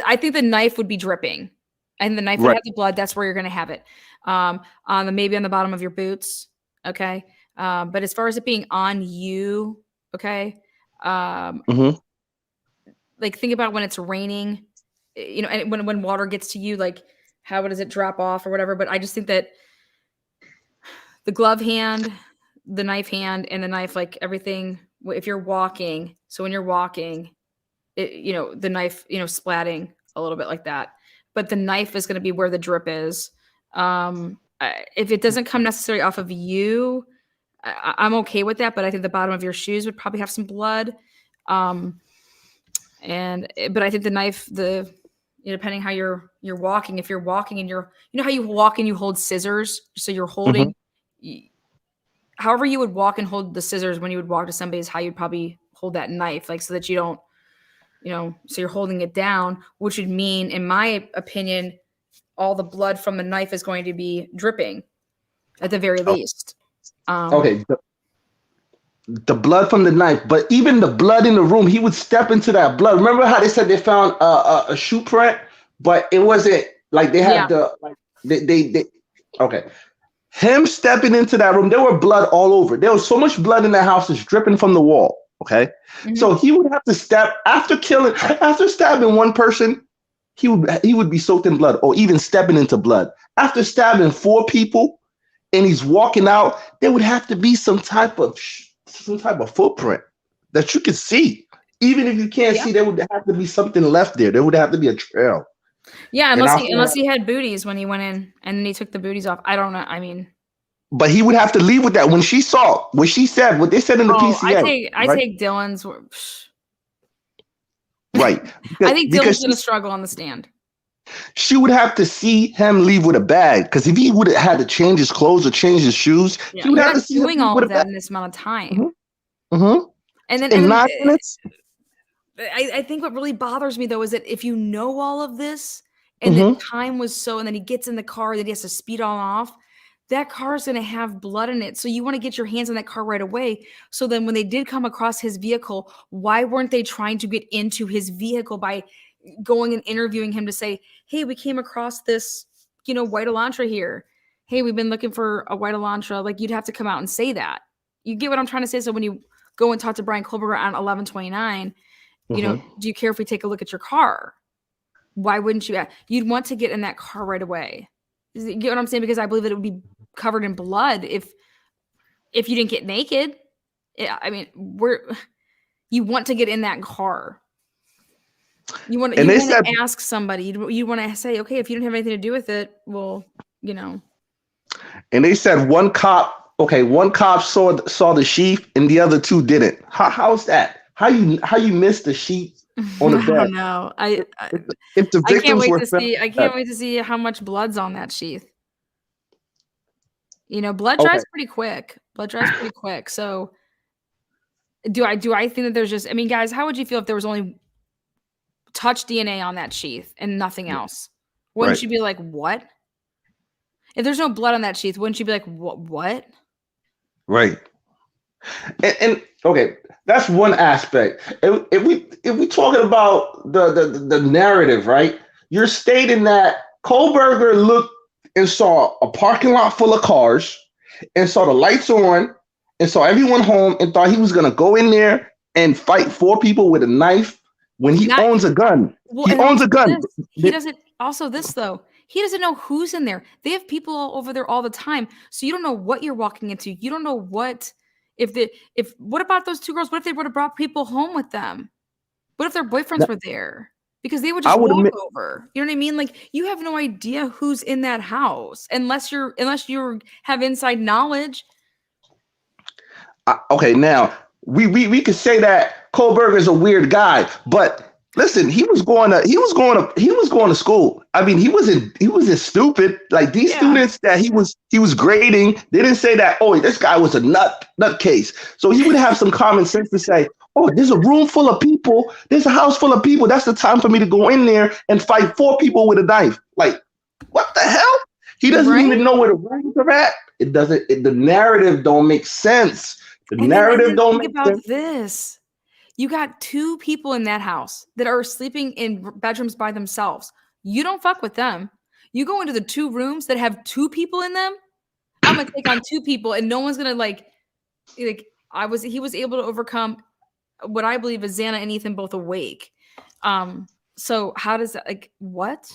I think the knife would be dripping, and the knife would have the blood. That's where you're going to have it. Maybe on the bottom of your boots. Okay. But as far as it being on you, okay. Like, think about when it's raining, and when water gets to you, like, how does it drop off or whatever? But I just think that the glove hand, the knife hand, and the knife, like everything, if you're walking, so when you're walking, the knife, splatting a little bit like that, but the knife is going to be where the drip is. If it doesn't come necessarily off of you, I'm okay with that, but I think the bottom of your shoes would probably have some blood. But I think the knife, depending how you're walking, if you're walking and how you walk and you hold scissors, so you're holding, however you would walk and hold the scissors when you would walk to somebody's, how you'd probably hold that knife, like, so that you don't, so you're holding it down, which would mean, in my opinion, all the blood from the knife is going to be dripping at the very least. Okay. The blood from the knife, but even the blood in the room, he would step into that blood. Remember how they said they found a shoe print, but it wasn't like they had they okay. Him stepping into that room, there were blood all over. There was so much blood in that house, it's dripping from the wall. Okay. So he would have to step after stabbing one person, he would be soaked in blood or even stepping into blood. After stabbing 4 people and he's walking out, there would have to be some type of footprint that you could see. Even if you can't see, there would have to be something left there. There would have to be a trail. Yeah, unless he had booties when he went in and then he took the booties off. I don't know. I mean, but he would have to leave with that. When she saw what she said, what they said in the PCA. I take Dylan's. Right. I think Dylan's going to struggle on the stand. She would have to see him leave with a bag, because if he would have had to change his clothes or change his shoes, he would have to see doing all of that in this amount of time. And then in 9 minutes. I think what really bothers me though is that if you know all of this and the time was so, and then he gets in the car, that he has to speed on off, that car is going to have blood in it. So you want to get your hands on that car right away. So then when they did come across his vehicle, why weren't they trying to get into his vehicle by going and interviewing him to say, hey, we came across this, white Elantra here. Hey, we've been looking for a white Elantra. Like, you'd have to come out and say that. You get what I'm trying to say? So when you go and talk to Brian Kohlberger on 11/29, do you care if we take a look at your car? Why wouldn't you? You'd want to get in that car right away. You get what I'm saying? Because I believe that it would be covered in blood if you didn't get naked. I mean, you want to get in that car. You want to ask somebody. You want to say, okay, if you don't have anything to do with it, well, And they said one cop saw the sheath and the other 2 didn't. How's that? How you missed the sheath on the bed? I don't know. If the victims I can't wait to see how much blood's on that sheath. Blood dries pretty quick. So do I think that there's just, I mean, guys, how would you feel if there was only touch DNA on that sheath and nothing else? Wouldn't you be like, what? If there's no blood on that sheath, wouldn't you be like, what? Right. And okay, that's one aspect. If we talking about the narrative, right? You're stating that Kohlberger looked and saw a parking lot full of cars and saw the lights on and saw everyone home and thought he was gonna go in there and fight 4 people with a knife when he owns a gun. Well, he owns a gun. He doesn't. Also, this though, he doesn't know who's in there. They have people all over there all the time, so you don't know what you're walking into. You don't know what. What about those 2 girls? What if they would have brought people home with them? What if their boyfriends were there? Because they would just walk over. You know what I mean? Like, you have no idea who's in that house unless you have inside knowledge. Okay, now we could say that Kohlberger is a weird guy, but listen, he was going to school. I mean, he wasn't stupid. Like, these students that he was grading, they didn't say that, oh, this guy was a nutcase. So he would have some common sense to say, oh, there's a room full of people, there's a house full of people. That's the time for me to go in there and fight 4 people with a knife. Like, what the hell? He doesn't even know where the rooms are at. The narrative don't make sense. The narrative don't make sense. This. You got 2 people in that house that are sleeping in bedrooms by themselves. You don't fuck with them. You go into the 2 rooms that have 2 people in them. I'm gonna take on 2 people, and no one's gonna he was able to overcome what I believe is Xana and Ethan both awake. So how does that, what?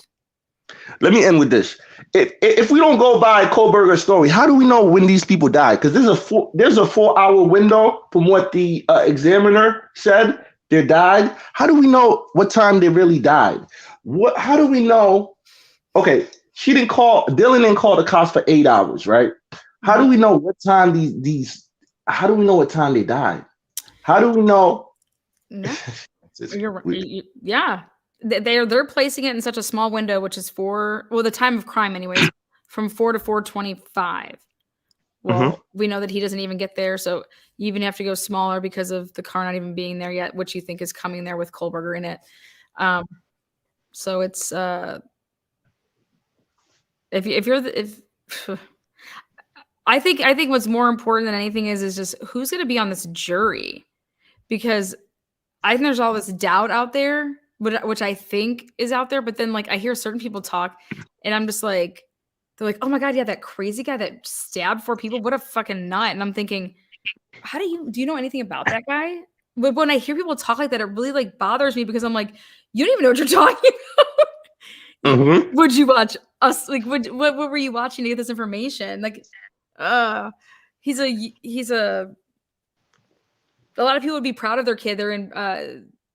Let me end with this. If we don't go by Kohlberger's story, how do we know when these people died? Because there's a 4-hour window from what the examiner said they died. How do we know what time they really died? How do we know? Okay, Dylan didn't call the cops for 8 hours, right? How do we know what time how do we know what time they died? How do we know? No. You're right. Yeah. They're placing it in such a small window, which is the time of crime anyways, from 4 to 4:25. Well, we know that he doesn't even get there, so you even have to go smaller because of the car not even being there yet, which you think is coming there with Kohlberger in it. So it's I think what's more important than anything is just who's going to be on this jury, because I think there's all this doubt out there, which I think is out there. But then I hear certain people talk and I'm just like, they're like, oh my God, yeah, that crazy guy that stabbed 4 people. What a fucking nut. And I'm thinking, do you know anything about that guy? But when I hear people talk like that, it really like bothers me because I'm like, you don't even know what you're talking about. Mm-hmm. Would you watch us? Like, what were you watching to get this information? Like, he's a lot of people would be proud of their kid. They're in,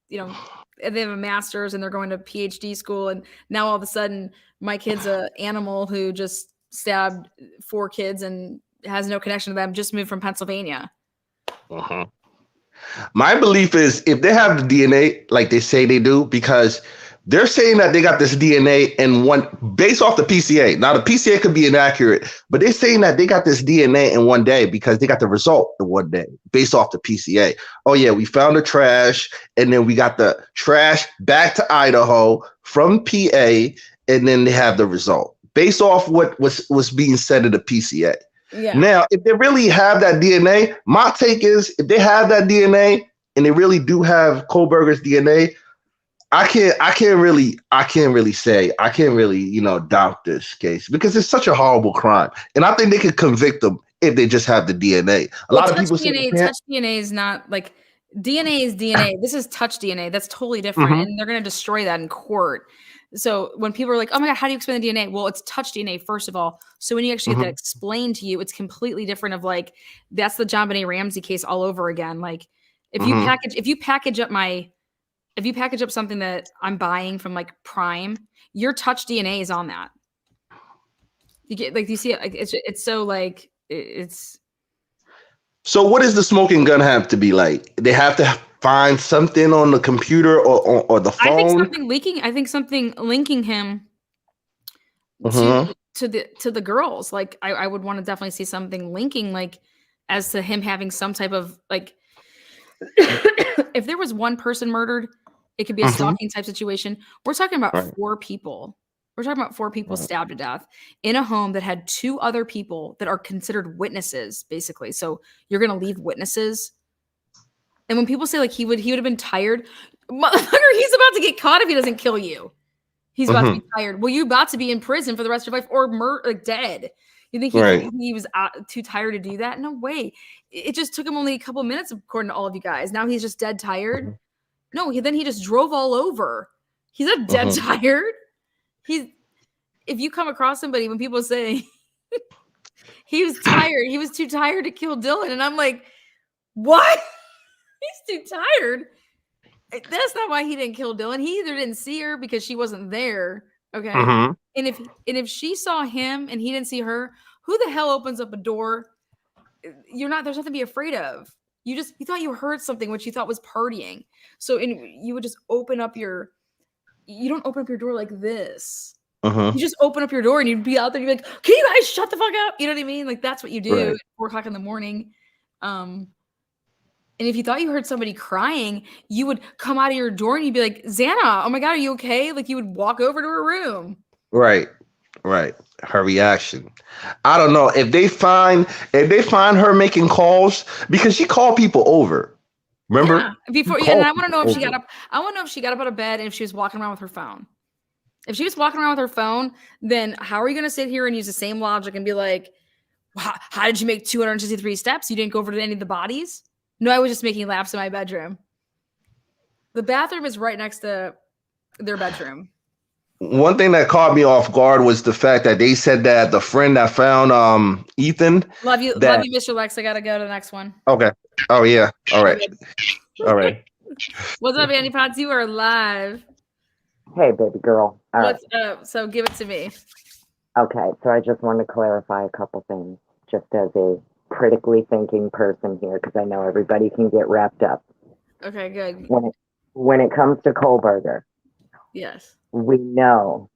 they have a master's and they're going to PhD school. And now all of a sudden my kid's a animal who just stabbed 4 kids and has no connection to them, just moved from Pennsylvania. Uh-huh. My belief is if they have the DNA like they say they do, because they're saying that they got this DNA in one based off the PCA. Now the PCA could be inaccurate, but they're saying that they got this DNA in one day because they got the result in one day based off the PCA. Oh yeah, we found the trash and then we got the trash back to Idaho from PA, and then they have the result based off what was being said in the PCA. Yeah. Now, if they really have that DNA, my take is if they have that DNA and they really do have Kohlberger's DNA, I can't really doubt this case because it's such a horrible crime, and I think they could convict them if they just have the DNA. A lot of people say touch DNA is not like DNA is DNA. This is touch DNA. That's totally different, and they're going to destroy that in court. So when people are like, "Oh my God, how do you explain the DNA?" Well, it's touch DNA first of all. So when you actually get that explained to you, it's completely different. Of like, that's the John Benet Ramsey case all over again. Like, if you package up something that I'm buying from like Prime, your touch DNA is on that. You get like you see it like it's so like it's. So what does the smoking gun have to be like? They have to find something on the computer or the phone. I think something linking him to the girls. Like I would want to definitely see something linking like as to him having some type of like. If there was one person murdered, it could be a stalking type situation. We're talking about 4 people. We're talking about 4 people stabbed to death in a home that had 2 other people that are considered witnesses, basically. So you're going to leave witnesses. And when people say like he would have been tired, motherfucker, he's about to get caught if he doesn't kill you. He's about to be tired. Well, you're about to be in prison for the rest of your life or like dead. You think he was too tired to do that? No way. It just took him only a couple of minutes, according to all of you guys. Now he's just dead tired. No, then he just drove all over. He's not dead tired. If you come across somebody when people say he was tired, he was too tired to kill Dylan, and I'm like, what? He's too tired. That's not why he didn't kill Dylan. He either didn't see her because she wasn't there. Okay. And if she saw him and he didn't see her, who the hell opens up a door? There's nothing to be afraid of. You thought you heard something which you thought was partying. So you would just you don't open up your door like this. You just open up your door and you'd be out there and you'd be like, can you guys shut the fuck up? You know what I mean? Like that's what you do at 4 o'clock in the morning. And if you thought you heard somebody crying, you would come out of your door and you'd be like, Xana, oh my God, are you okay? Like you would walk over to her room. Right. Her reaction. I don't know if they find her making calls because she called people over. Remember? Yeah, and I want to know if she got up. I want to know if she got up out of bed and if she was walking around with her phone. If she was walking around with her phone, then how are you going to sit here and use the same logic and be like, how did you make 263 steps? You didn't go over to any of the bodies? No, I was just making laps in my bedroom. The bathroom is right next to their bedroom. One thing that caught me off guard was the fact that they said that the friend that found Ethan. Love you, Mr. Lex. I got to go to the next one. Okay. Oh, yeah. All right. What's up, Andy Potts? You are live. Hey, baby girl. What's up? So give it to me. Okay, so I just want to clarify a couple things, just as a critically thinking person here, because I know everybody can get wrapped up. Okay, good. When it comes to Kohlberger, yes, we know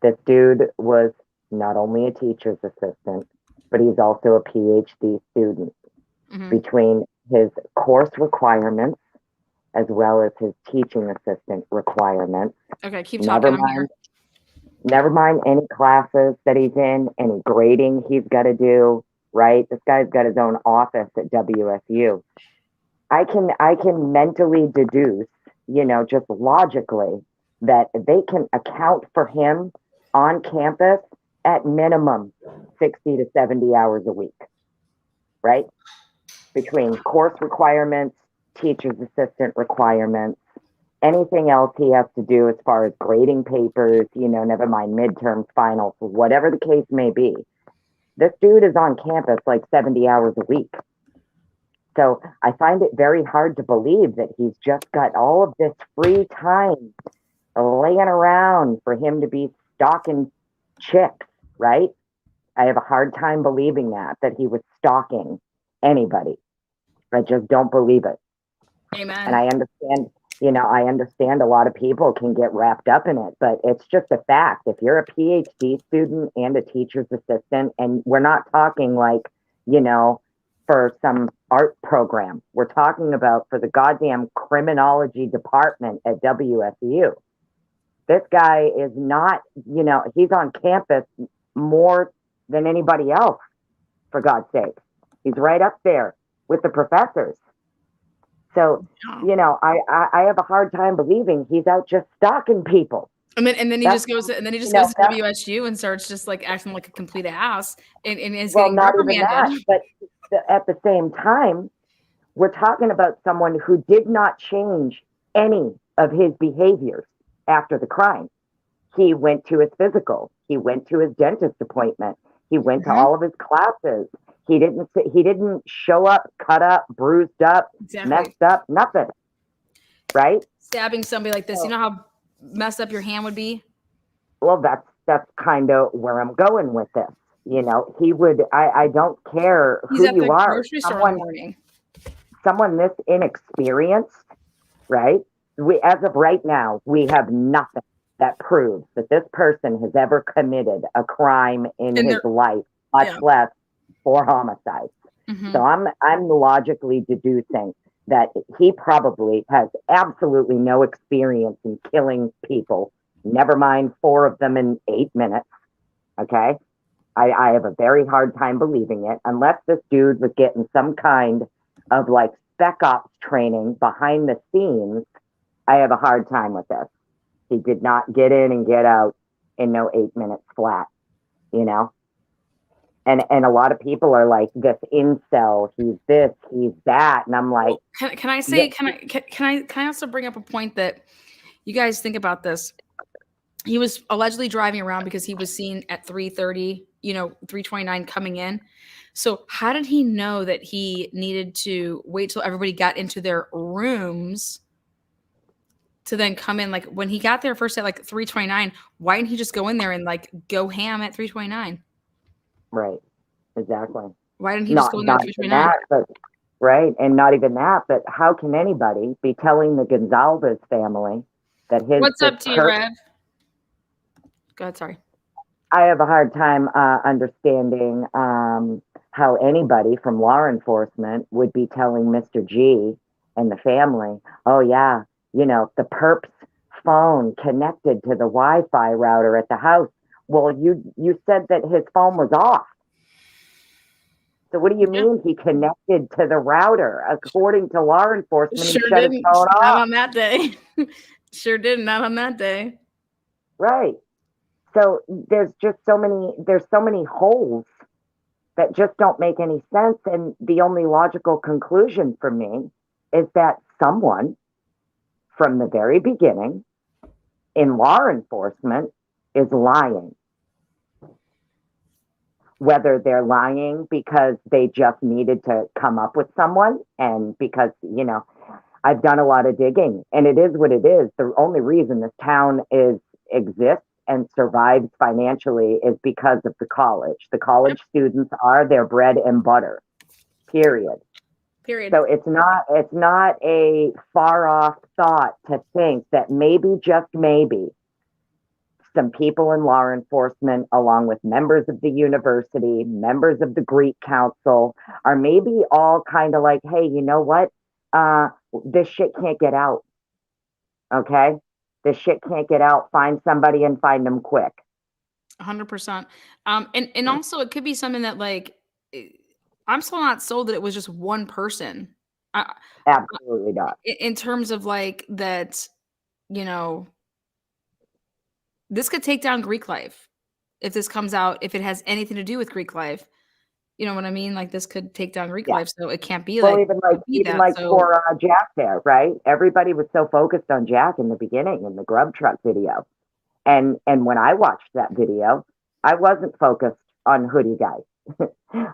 this dude was not only a teacher's assistant, but he's also a PhD student. Between his course requirements as well as his teaching assistant requirements. Okay, keep talking. I'm here. Never mind any classes that he's in, any grading he's got to do, right? This guy's got his own office at WSU. I can mentally deduce, just logically, that they can account for him on campus at minimum 60 to 70 hours a week, right? Between course requirements, teacher's assistant requirements, anything else he has to do as far as grading papers, never mind midterms, finals, whatever the case may be. This dude is on campus like 70 hours a week. So I find it very hard to believe that he's just got all of this free time laying around for him to be stalking chicks, right? I have a hard time believing that he was stalking anybody. I just don't believe it. Amen. And I understand a lot of people can get wrapped up in it, but it's just a fact. If you're a PhD student and a teacher's assistant, and we're not talking like, for some art program, we're talking about for the goddamn criminology department at WSU. This guy is not, he's on campus more than anybody else, for God's sake. He's right up there with the professors. So, I have a hard time believing he's out just stalking people. And then he just goes to WSU and starts just like acting like a complete ass and is getting reprimanded. But at the same time, we're talking about someone who did not change any of his behaviors after the crime. He went to his physical. He went to his dentist appointment. He went to all of his classes. He didn't show up, cut up, bruised up, messed up, nothing. Right? Stabbing somebody like this, you know how messed up your hand would be? Well, that's kind of where I'm going with this. He would, I don't care who you are. Someone this inexperienced, right? As of right now, we have nothing that proves that this person has ever committed a crime in his life, much less 4 homicides. So I'm logically deducing that he probably has absolutely no experience in killing people, never mind 4 of them in 8 minutes. Okay? I have a very hard time believing it, unless this dude was getting some kind of like spec ops training behind the scenes. I have a hard time with this. He did not get in and get out in no 8 minutes flat, And a lot of people are like, this incel, he's this, he's that, and I'm like, can I also bring up a point that you guys think about this? He was allegedly driving around because he was seen at 3:30, 3:29 coming in. So how did he know that he needed to wait till everybody got into their rooms to then come in? Like when he got there first at like 3:29, why didn't he just go in there and like go ham at 3:29? Right. Exactly. Why didn't he just go in there at 3:29? Right. And not even that, but how can anybody be telling the Gonzalez family that his... What's up, T-Rev? Go ahead, sorry. I have a hard time understanding how anybody from law enforcement would be telling Mr. G and the family, oh yeah, the perp's phone connected to the Wi-Fi router at the house. Well, you said that his phone was off. So what do you mean he connected to the router? According to law enforcement, he shut his phone off. Not on that day. Sure did. Not on that day. Right. So there's so many holes that just don't make any sense. And the only logical conclusion for me is that someone from the very beginning in law enforcement is lying. Whether they're lying because they just needed to come up with someone, and because, I've done a lot of digging, and it is what it is. The only reason this town exists and survives financially is because of the college. The college students are their bread and butter, period. So it's not a far off thought to think that maybe, just maybe, some people in law enforcement, along with members of the university, members of the Greek Council, are maybe all kind of like, hey, you know what? This shit can't get out. Okay? This shit can't get out. Find somebody and find them quick. 100%. And also it could be something that like, I'm still not sold that it was just one person. Absolutely not. In terms of like that, this could take down Greek life. if this comes out, if it has anything to do with Greek life. You know what I mean? Like this could take down Greek Yeah. life, so it can't be Well, like even like for Jack there, right? Everybody was so focused on Jack in the beginning in the grub truck video, and when I watched that video, I wasn't focused on Hoodie Guy.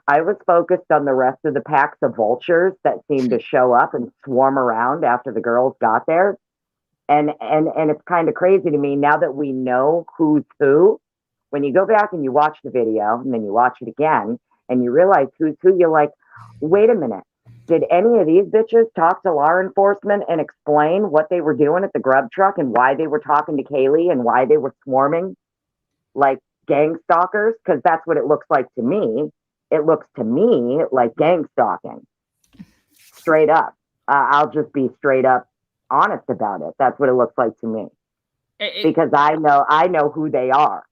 I was focused on the rest of the packs of vultures that seemed to show up and swarm around after the girls got there, and it's kind of crazy to me now that we know who's who. When you go back and you watch the video and then you watch it again and you realize who's who, you're like, wait a minute. Did any of these bitches talk to law enforcement and explain what they were doing at the grub truck and why they were talking to Kaylee and why they were swarming like gang stalkers? Because that's what it looks like to me. It looks to me like gang stalking. Straight up. I'll just be straight up honest about it. That's what it looks like to me. Because I know who they are.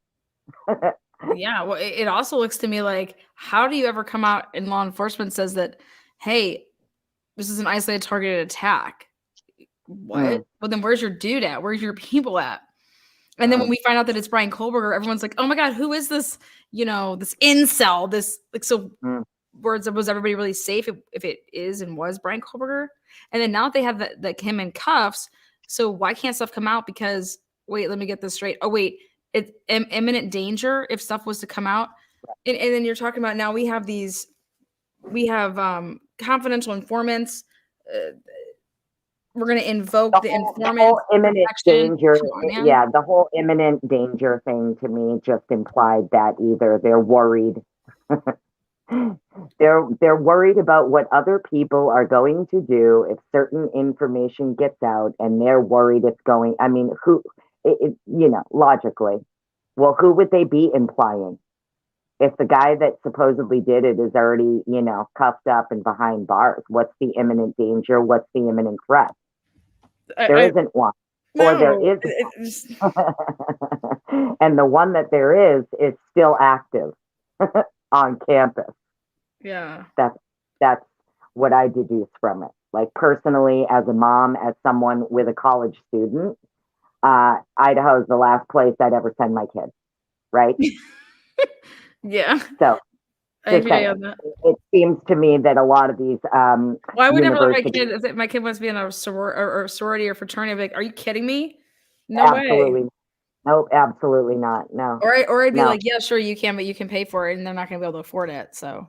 Yeah, well, it also looks to me like, how do you ever come out and law enforcement says that, hey, this is an isolated targeted attack? What? Well, then where's your dude at? Where's your people at? And then when we find out that it's Brian Kohlberger, everyone's like, oh my God, who is this, this incel? This, like, so was everybody really safe if it is and was Brian Kohlberger? And then now that they have him in cuffs, so why can't stuff come out? Because, wait, let me get this straight. Oh, wait. It's imminent danger if stuff was to come out. And then you're talking about now we have confidential informants. We're going to invoke the informant. The whole imminent danger. On, yeah, the whole imminent danger thing to me just implied that either they're worried. They're worried about what other people are going to do if certain information gets out, and they're worried it's going. I mean, logically, well, who would they be implying? If the guy that supposedly did it is already, cuffed up and behind bars, what's the imminent danger? What's the imminent threat? There isn't one. No, or there is. And the one that there is still active on campus. Yeah. That's what I deduce from it. Like personally, as a mom, as someone with a college student, Idaho is the last place I'd ever send my kids, right? Yeah. So it seems to me that a lot of these well, I would never let my kid, if my kid wants to be in a sorority or fraternity, I'd be like, are you kidding me? No absolutely. way. Nope, absolutely not. No. Or I'd be like, yeah, sure you can, but you can pay for it, and they're not gonna be able to afford it. So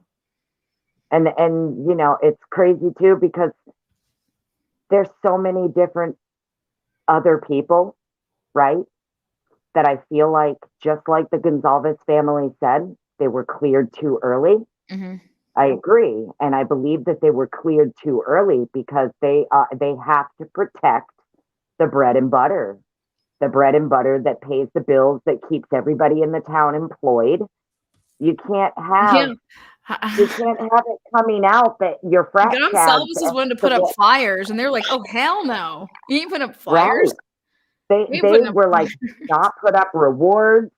and it's crazy too, because there's so many different other people, right? That I feel like, just like the Gonzalez family said, they were cleared too early. Mm-hmm. I agree, and I believe that they were cleared too early because they have to protect the bread and butter that pays the bills, that keeps everybody in the town employed. You can't have it coming out that your frat Gonzalez is one to put up flyers, and they're like, "Oh hell no, you ain't put up flyers." Right. They were like, "Not put up rewards.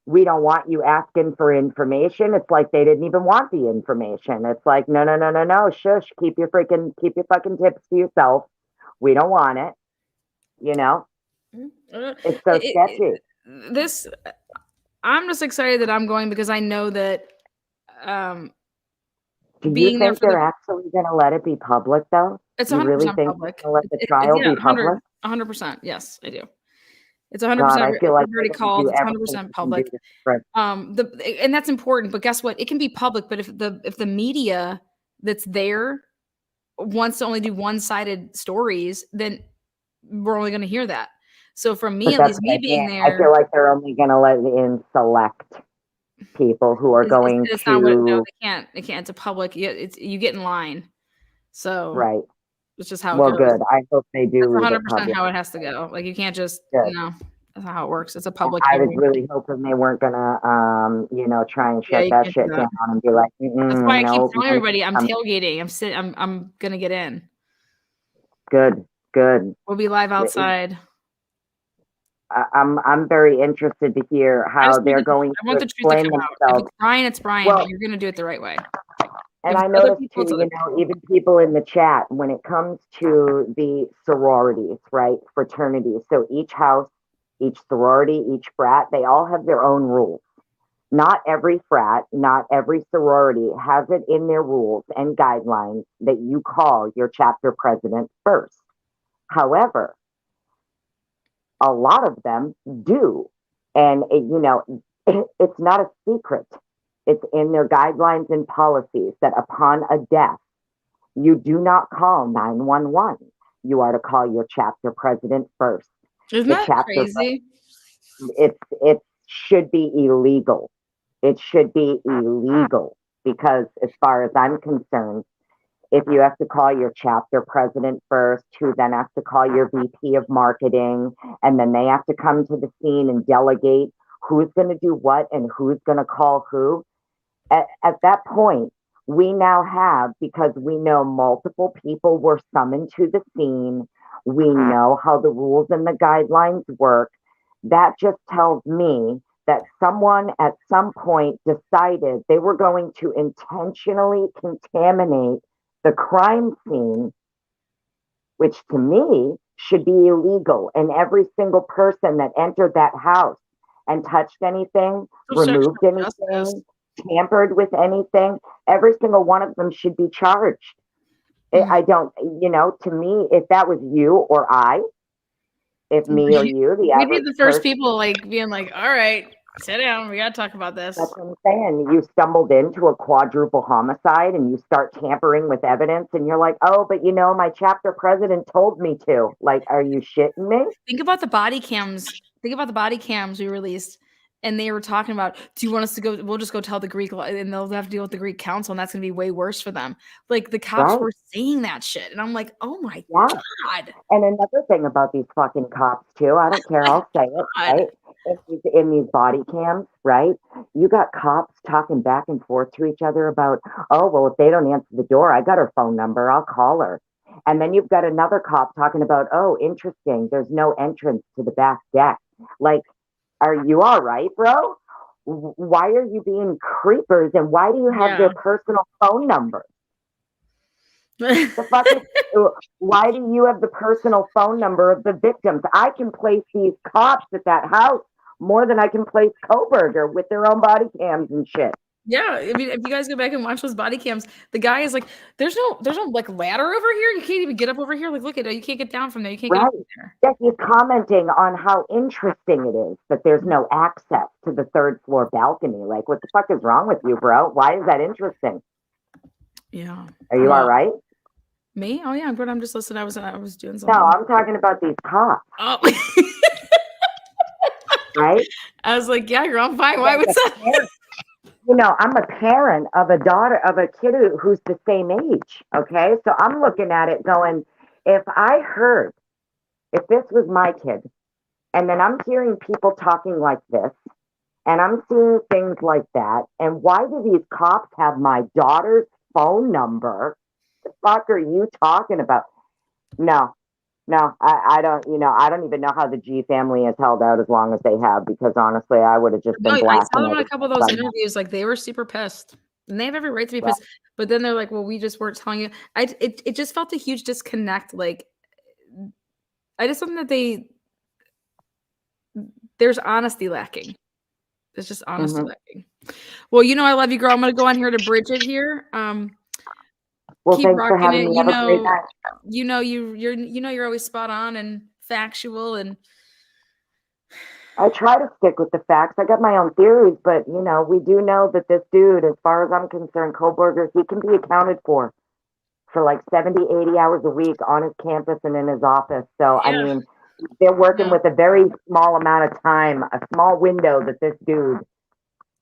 We don't want you asking for information." It's like they didn't even want the information. It's like, no, shush, keep your fucking tips to yourself. We don't want it. It's so sketchy. I'm just excited that I'm going because I know that. Do you think they're actually going to let it be public, though? It's 100% really think public. Let the trial be public? 100%. Yes, I do. It's 100%. I feel like already called. It's 100% public. And that's important. But guess what? It can be public. But if the media that's there wants to only do one-sided stories, then we're only going to hear that. So for me, at least, me being there, I feel like they're only going to let in select people who are going to. Not what, no, they can't. They can't. It's a public. You get in line. So right. It's just how it goes. Well, good. I hope they do. That's 100% how it has to go. Like you can't just that's not how it works. It's a public. I was really hoping they weren't gonna, try and shut that shit down and be like. That's why I keep telling everybody I'm tailgating. I'm gonna get in. Good. We'll be live outside. I'm very interested to hear how they're going to explain themselves. If it's Brian, it's Brian, but you're gonna do it the right way. And I noticed too, even people in the chat, when it comes to the sororities, right, fraternities. So each house, each sorority, each frat, they all have their own rules. Not every frat, not every sorority has it in their rules and guidelines that you call your chapter president first. However, a lot of them do. And, it's not a secret. It's in their guidelines and policies that upon a death, you do not call 911. You are to call your chapter president first. Isn't The that chapter crazy? it should be illegal. It should be illegal because, as far as I'm concerned, if you have to call your chapter president first, who then has to call your VP of marketing, and then they have to come to the scene and delegate who's going to do what and who's going to call who. At that point, we now have, because we know multiple people were summoned to the scene, we know how the rules and the guidelines work. That just tells me that someone at some point decided they were going to intentionally contaminate the crime scene, which to me should be illegal. And every single person that entered that house and touched anything, removed anything, tampered with anything, every single one of them should be charged. I don't, to me, if that was you or I, if me or you, we'd be the first people like being like, all right, sit down, we gotta talk about this. That's what I'm saying. You stumbled into a quadruple homicide and you start tampering with evidence and you're like, oh, but my chapter president told me to. Like, are you shitting me? Think about the body cams. Think about the body cams we released. And they were talking about, do you want us to go? We'll just go tell the Greek, and they'll have to deal with the Greek council, and that's going to be way worse for them. Like, the cops were saying that shit. And I'm like, oh my God. And another thing about these fucking cops, too, I don't care, I'll say it, right? In these body cams, right? You got cops talking back and forth to each other about, oh, well, if they don't answer the door, I got her phone number, I'll call her. And then you've got another cop talking about, oh, interesting, there's no entrance to the back deck. Like, are you all right, bro? Why are you being creepers and why do you have their personal phone number? Why do you have the personal phone number of the victims? I can place these cops at that house more than I can place Koberger with their own body cams and shit. Yeah, I mean, if you guys go back and watch those body cams, the guy is like, there's no like ladder over here. You can't even get up over here. Like, look at it. You can't get down from there. You can't get up from there. Yes, he's commenting on how interesting it is that there's no access to the third floor balcony. Like, what the fuck is wrong with you, bro? Why is that interesting? Yeah. Are you all right? Me? Oh yeah, I'm good. I'm just listening. I was doing something. No, I'm talking about these cops. Oh. Right? I was like, yeah, girl, I'm fine. Why would that? I'm a parent of a daughter of a kid who's the same age. Okay. So I'm looking at it going, if this was my kid, and then I'm hearing people talking like this, and I'm seeing things like that, and why do these cops have my daughter's phone number? The fuck are you talking about? No, I don't, I don't even know how the G family has held out as long as they have, because honestly, I would have just been blasting. I saw them in a couple of those interviews, like they were super pissed. And they have every right to be pissed. But then they're like, well, we just weren't telling you. It just felt a huge disconnect. Like, I just something that there's honesty lacking. There's just honesty lacking. Well, I love you, girl. I'm gonna go on here to Bridget here. Well, keep thanks rocking for having it. me. Have a great night. You're always spot on and factual, and I try to stick with the facts. I got my own theories, but we do know that this dude, as far as I'm concerned, Koberger, he can be accounted for like 70, 80 hours a week on his campus and in his office. So I mean, they're working with a very small amount of time, a small window that this dude,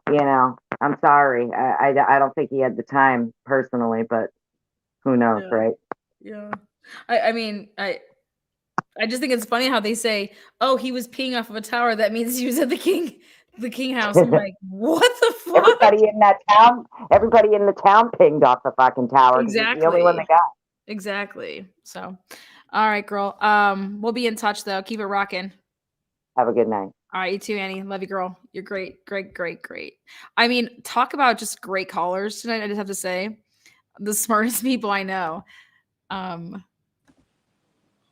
I'm sorry. I don't think he had the time personally, but who knows, right? Yeah. I mean, I just think it's funny how they say, oh, he was peeing off of a tower. That means he was at the king house. I'm like, what the fuck? Everybody in the town pinged off the fucking tower. Exactly. The only one they got. Exactly. So, all right, girl. We'll be in touch though. Keep it rocking. Have a good night. All right, you too, Annie. Love you, girl. You're great, great, great, great. I mean, talk about just great callers tonight. I just have to say, the smartest people I know.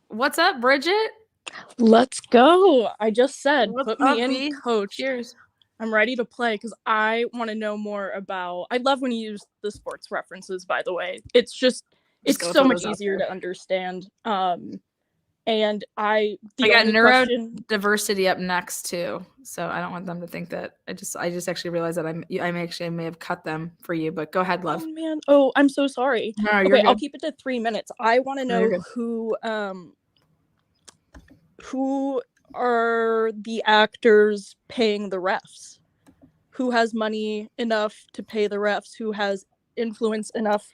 What's up, Bridget? Let's go. I just said, What's put up, me in, B? coach. Cheers. I'm ready to play because I want to know more about. I love when you use the sports references. By the way, it's Just gotta so throw much those out easier there. to understand. And the I got only question. neurodiversity up next too, so I don't want them to think that I just actually realized that I may have cut them for you, but go ahead, love. Oh man. Oh, I'm so sorry. No, you're Okay, I'll good. keep it to 3 minutes. I want to No, you're know good. who are the actors paying the refs? Who has money enough to pay the refs? Who has influence enough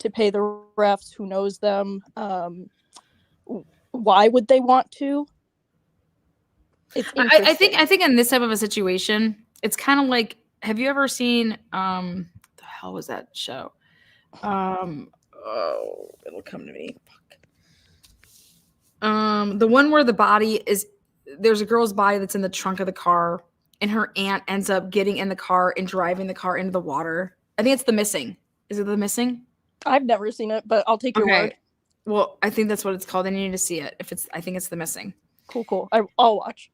to pay the refs? Who knows them? Why would they want to? It's interesting. I think in this type of a situation, it's kind of like, have you ever seen the hell was that show? Oh, it'll come to me. The one where there's a girl's body that's in the trunk of the car, and her aunt ends up getting in the car and driving the car into the water. I think it's The Missing. Is it The Missing? I've never seen it, but I'll take your word. Well, I think that's what it's called. I need to see it. I think it's The Missing. Cool. I'll watch.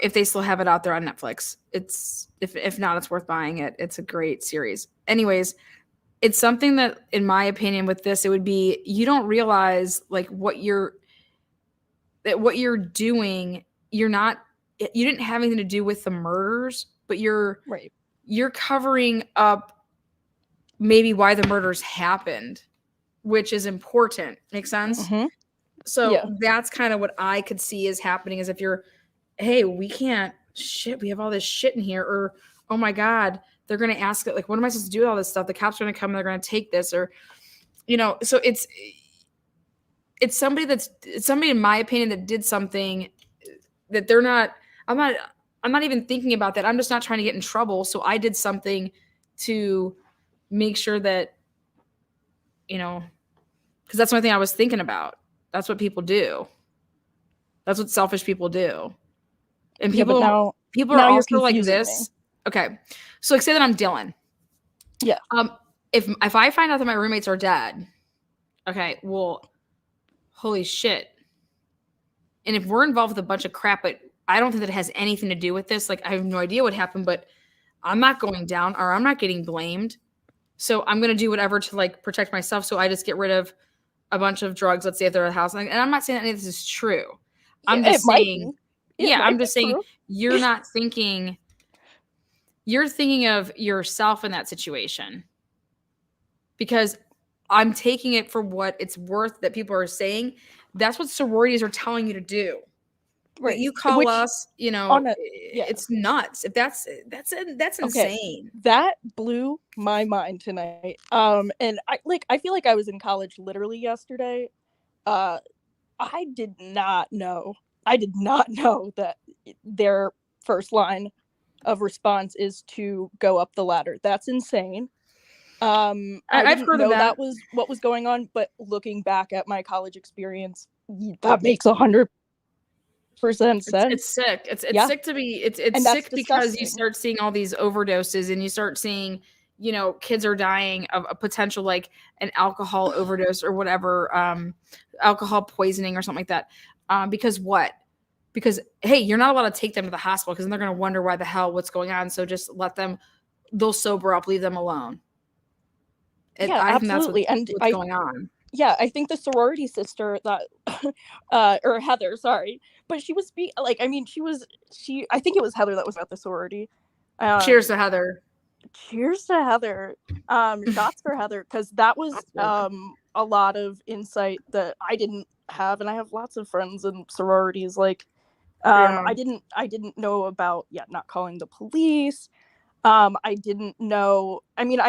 If they still have it out there on Netflix, if not, it's worth buying it. It's a great series. Anyways, it's something that, in my opinion, with this, it would be, you don't realize like what you're doing. You didn't have anything to do with the murders, but you're covering up maybe why the murders happened, which is important. Make sense? Mm-hmm. So that's kind of what I could see is happening, is if you're, hey, we have all this shit in here, or, oh my God, they're going to ask it, like, what am I supposed to do with all this stuff? The cops are going to come and they're going to take this, or, so it's somebody in my opinion that did something that I'm not even thinking about that. I'm just not trying to get in trouble. So I did something to make sure that, because that's the only thing I was thinking about. That's what people do. That's what selfish people do. And people are also like this. Me. Okay. So like, say that I'm Dylan. Yeah. If I find out that my roommates are dead, okay, well, holy shit. And if we're involved with a bunch of crap, but I don't think that it has anything to do with this, like, I have no idea what happened, but I'm not going down, or I'm not getting blamed. So I'm going to do whatever to like protect myself. So I just get rid of a bunch of drugs, let's say if they're at the house. And I'm not saying that any of this is true. I'm just saying, you're not thinking, you're thinking of yourself in that situation, because I'm taking it for what it's worth that people are saying. That's what sororities are telling you to do. Right. You call us, it's nuts. If that's insane. That blew my mind tonight. And I feel like I was in college literally yesterday. I did not know that their first line of response is to go up the ladder. That's insane. I've heard of that. That was what was going on, but looking back at my college experience, that makes 100% sense. It's sick. It's sick to be. It's sick because you start seeing all these overdoses, and you start seeing, kids are dying of a potential like an alcohol overdose or whatever, alcohol poisoning or something like that. Because what? Because hey, you're not allowed to take them to the hospital because then they're going to wonder what's going on. So just they'll sober up, leave them alone. I think that's what's going on. Yeah, I think the sorority sister that, or Heather, sorry, but she was I think it was Heather that was at the sorority. Cheers to Heather. Cheers to Heather. Shots for Heather, because that was a lot of insight that I didn't have, and I have lots of friends in sororities. Like, I didn't know about not calling the police. I didn't know. I mean,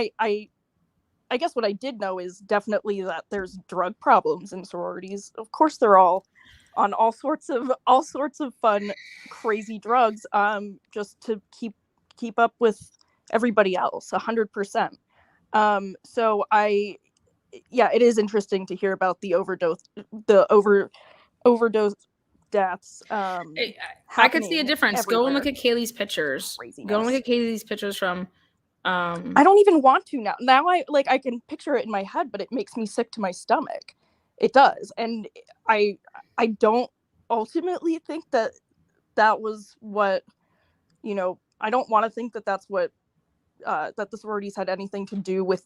I guess what I did know is definitely that there's drug problems in sororities. Of course, they're all on all sorts of fun, crazy drugs, just to keep up with everybody else, 100%. So it is interesting to hear about the overdose deaths. I could see a difference. Everywhere. Go and look at Kaylee's pictures. Craziness. Go and look at Kaylee's pictures from. I don't even want to now. Now I can picture it in my head, but it makes me sick to my stomach. It does, and I don't ultimately think that was what I don't want to think that that's what that the sororities had anything to do with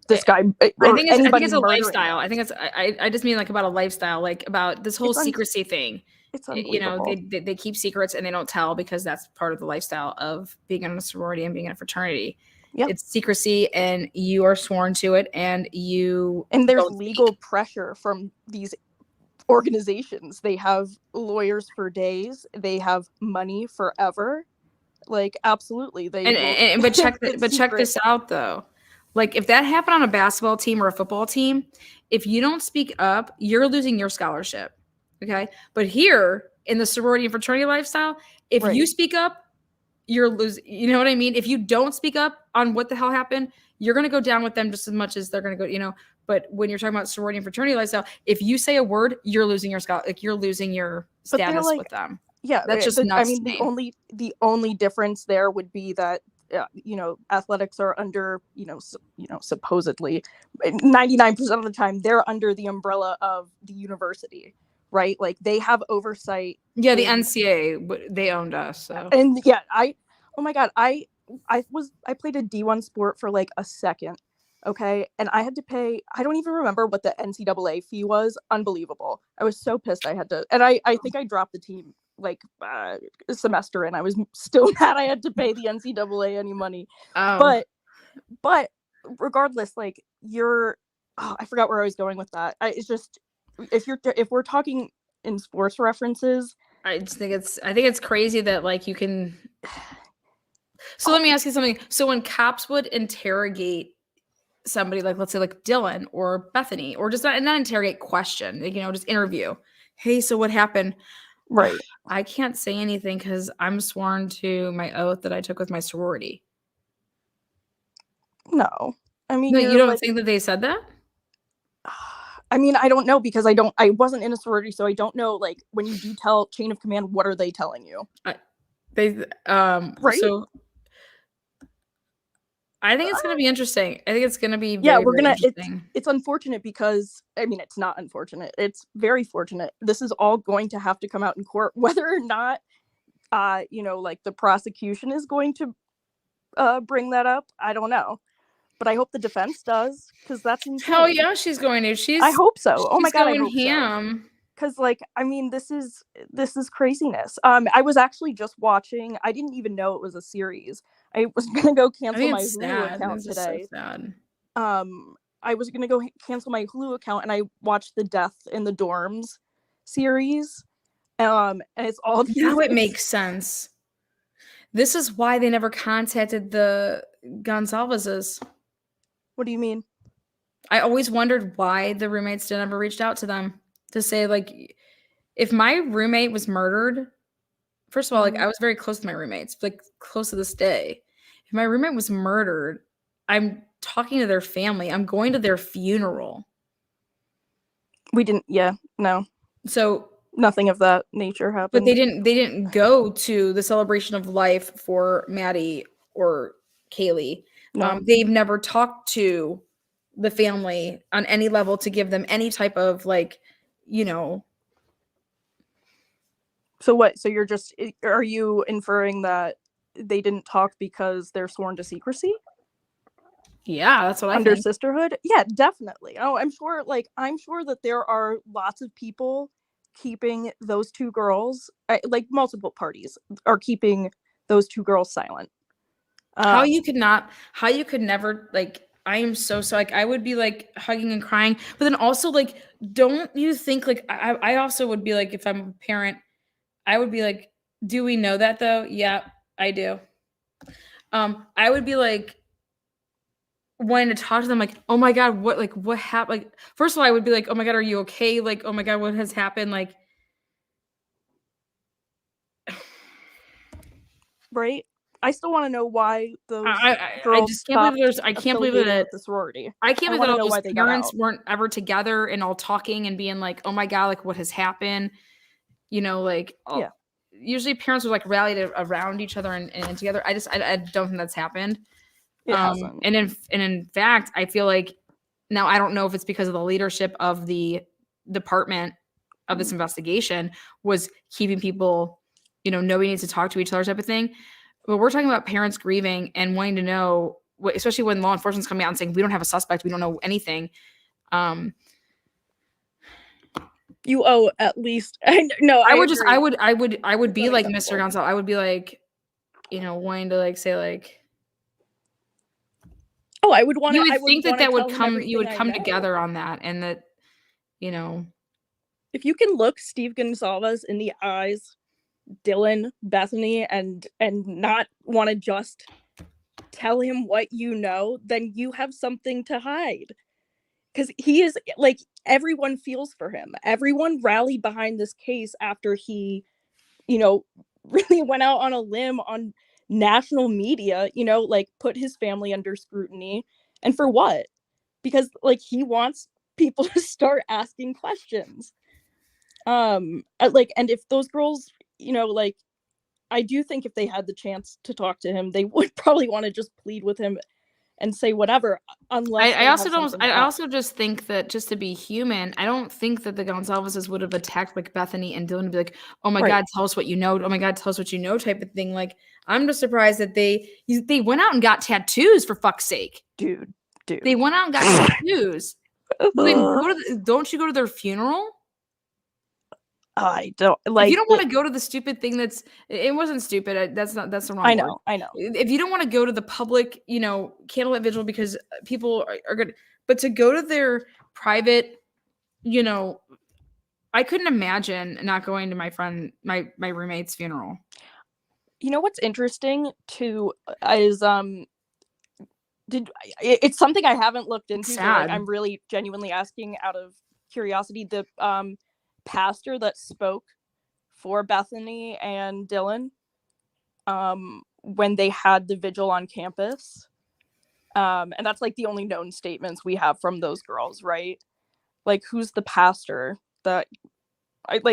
this guy. I think it's a murdering lifestyle. them. I think it's I just mean like about a lifestyle, like about this whole secrecy thing. It's You know, unbelievable. they keep secrets and they don't tell because that's part of the lifestyle of being in a sorority and being in a fraternity. Yep. It's secrecy and you are sworn to it and there's don't legal speak. pressure from these organizations. They have lawyers for days. They have money forever. Like, absolutely. But check this out though. Like if that happened on a basketball team or a football team, if you don't speak up, you're losing your scholarship. Okay. But here in the sorority and fraternity lifestyle, if you speak up, you're losing. You know what I mean? If you don't speak up on what the hell happened, you're going to go down with them just as much as they're going to go, you know. But when you're talking about sorority and fraternity lifestyle, if you say a word, you're losing your you're losing your status with them. Yeah, that's just nuts. I mean, the only difference there would be that you know, athletics are under, supposedly 99% of the time they're under the umbrella of the university, right? Like they have oversight. Yeah, the NCAA, they owned us. So. And yeah, oh my god, I played a D1 sport for like a second, okay, and I had to pay. I don't even remember what the NCAA fee was. Unbelievable. I was so pissed. I had to, and I think I dropped the team like a semester in. I was still mad I had to pay the NCAA any money. But regardless, like I forgot where I was going with that. It's just if we're talking in sports references, I think it's crazy that like you can. So let me ask you something. So when cops would interrogate somebody, like let's say like Dylan or Bethany, or just not interrogate, question, like, just interview. Hey, so what happened? Right. I can't say anything because I'm sworn to my oath that I took with my sorority. No. I mean, no, you don't think that they said that? I mean, I don't know because I wasn't in a sorority, so I don't know, like, when you do tell chain of command, what are they telling you? Right? So I think it's going to be interesting. I think it's going to be very interesting. It's unfortunate because, I mean, it's not unfortunate. It's very fortunate. This is all going to have to come out in court, whether or not, like the prosecution is going to bring that up. I don't know. But I hope the defense does, because that's insane. Hell yeah, she's going to. I hope so. Oh my god, I hope ham. So. Because, like, I mean, this is craziness. I was actually just watching. I didn't even know it was a series. I was gonna go cancel my Hulu account today. So sad. I was gonna go cancel my Hulu account, and I watched the Death in the Dorms series. And it's all these. Now it makes sense. This is why they never contacted the Gonsalveses. What do you mean? I always wondered why the roommates never reached out to them to say, like, if my roommate was murdered, first of all, like, I was very close to my roommates, like, close to this day. If my roommate was murdered, I'm talking to their family. I'm going to their funeral. We didn't, no. So nothing of that nature happened. But they didn't go to the celebration of life for Maddie or Kaylee. No. They've never talked to the family on any level to give them any type of, like, So what? So are you inferring that they didn't talk because they're sworn to secrecy? Yeah, that's what I think. Under think. sisterhood? Yeah, definitely. Oh, I'm sure that there are lots of people keeping those two girls, like multiple parties are keeping those two girls silent. How you could never, like, I am so like, I would be like hugging and crying, but then also, like, don't you think, like, I also would be like, if I'm a parent, I would be like, do we know that though? Yeah, I do. I would be like wanting to talk to them, like, oh my god, what happened? Like, first of all, I would be like, oh my god, are you okay? Like, oh my god, what has happened? Like, right? I still want to know why those I girls just can't believe that the sorority. I can't believe that all those parents weren't ever together and all talking and being like, oh my god, like, what has happened? Usually parents would, like, rally around each other and together. I don't think that's happened. And in fact, I feel like, now I don't know if it's because of the leadership of the department of this investigation was keeping people, nobody needs to talk to each other type of thing. But we're talking about parents grieving and wanting to know, especially when law enforcement's coming out and saying we don't have a suspect, we don't know anything. You owe at least. No, I would agree. just, I would be like Mr. Gonzalez. I would be like, you know, wanting to like say like, oh, I would want to. You would think that would come, you would come know. together on that, and that, you know, if you can look Steve Gonzalez in the eyes, Dylan, Bethany, and not want to just tell him what you know, then you have something to hide. Because he is like, everyone feels for him. Everyone rallied behind this case after he, you know, really went out on a limb on national media, you know, like put his family under scrutiny. And for what? Because like he wants people to start asking questions. Like, and if those girls, you know, like, I do think if they had the chance to talk to him, they would probably want to just plead with him and say whatever, unless I also don't. I also just think that, just to be human, I don't think that the Gonzalez's would have attacked like Bethany and Dylan to be like, "Oh my God, tell us what you know." "Oh my God, tell us what you know," type of thing. Like, I'm just surprised that they went out and got tattoos, for fuck's sake, dude. They went out and got tattoos. Don't you go to their funeral? I don't like. If you don't want to go to the stupid thing, it wasn't stupid. That's the wrong word. I know. If you don't want to go to the public, you know, candlelit vigil because people are good, but to go to their private, you know, I couldn't imagine not going to my roommate's funeral. You know what's interesting too is it's something I haven't looked into. So like, I'm really genuinely asking out of curiosity. The pastor that spoke for Bethany and Dylan when they had the vigil on campus, and that's like the only known statements we have from those girls, right? Like, who's the pastor that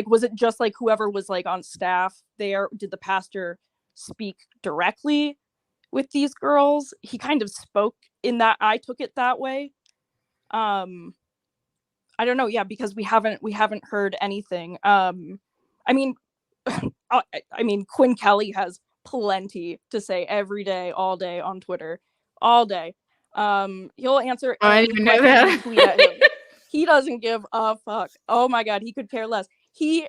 was it just like whoever was like on staff there? Did the pastor speak directly with these girls? He kind of spoke in that, I took it that way. I don't know, yeah, because we haven't heard anything. I mean, Quinn Kelly has plenty to say every day, all day on Twitter, all day. He'll answer any question you tweet at him. He doesn't give a fuck. Oh my God, he could care less. You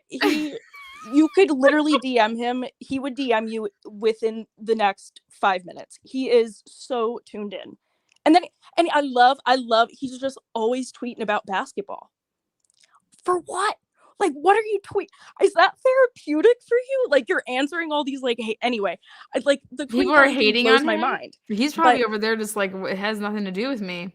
could literally DM him. He would DM you within the next 5 minutes. He is so tuned in. And I love, he's just always tweeting about basketball. For what? Like, what are you tweeting? Is that therapeutic for you? Like, you're answering all these, like, hey, anyway, like, the people are hating on my him? mind. He's probably over there just like, it has nothing to do with me.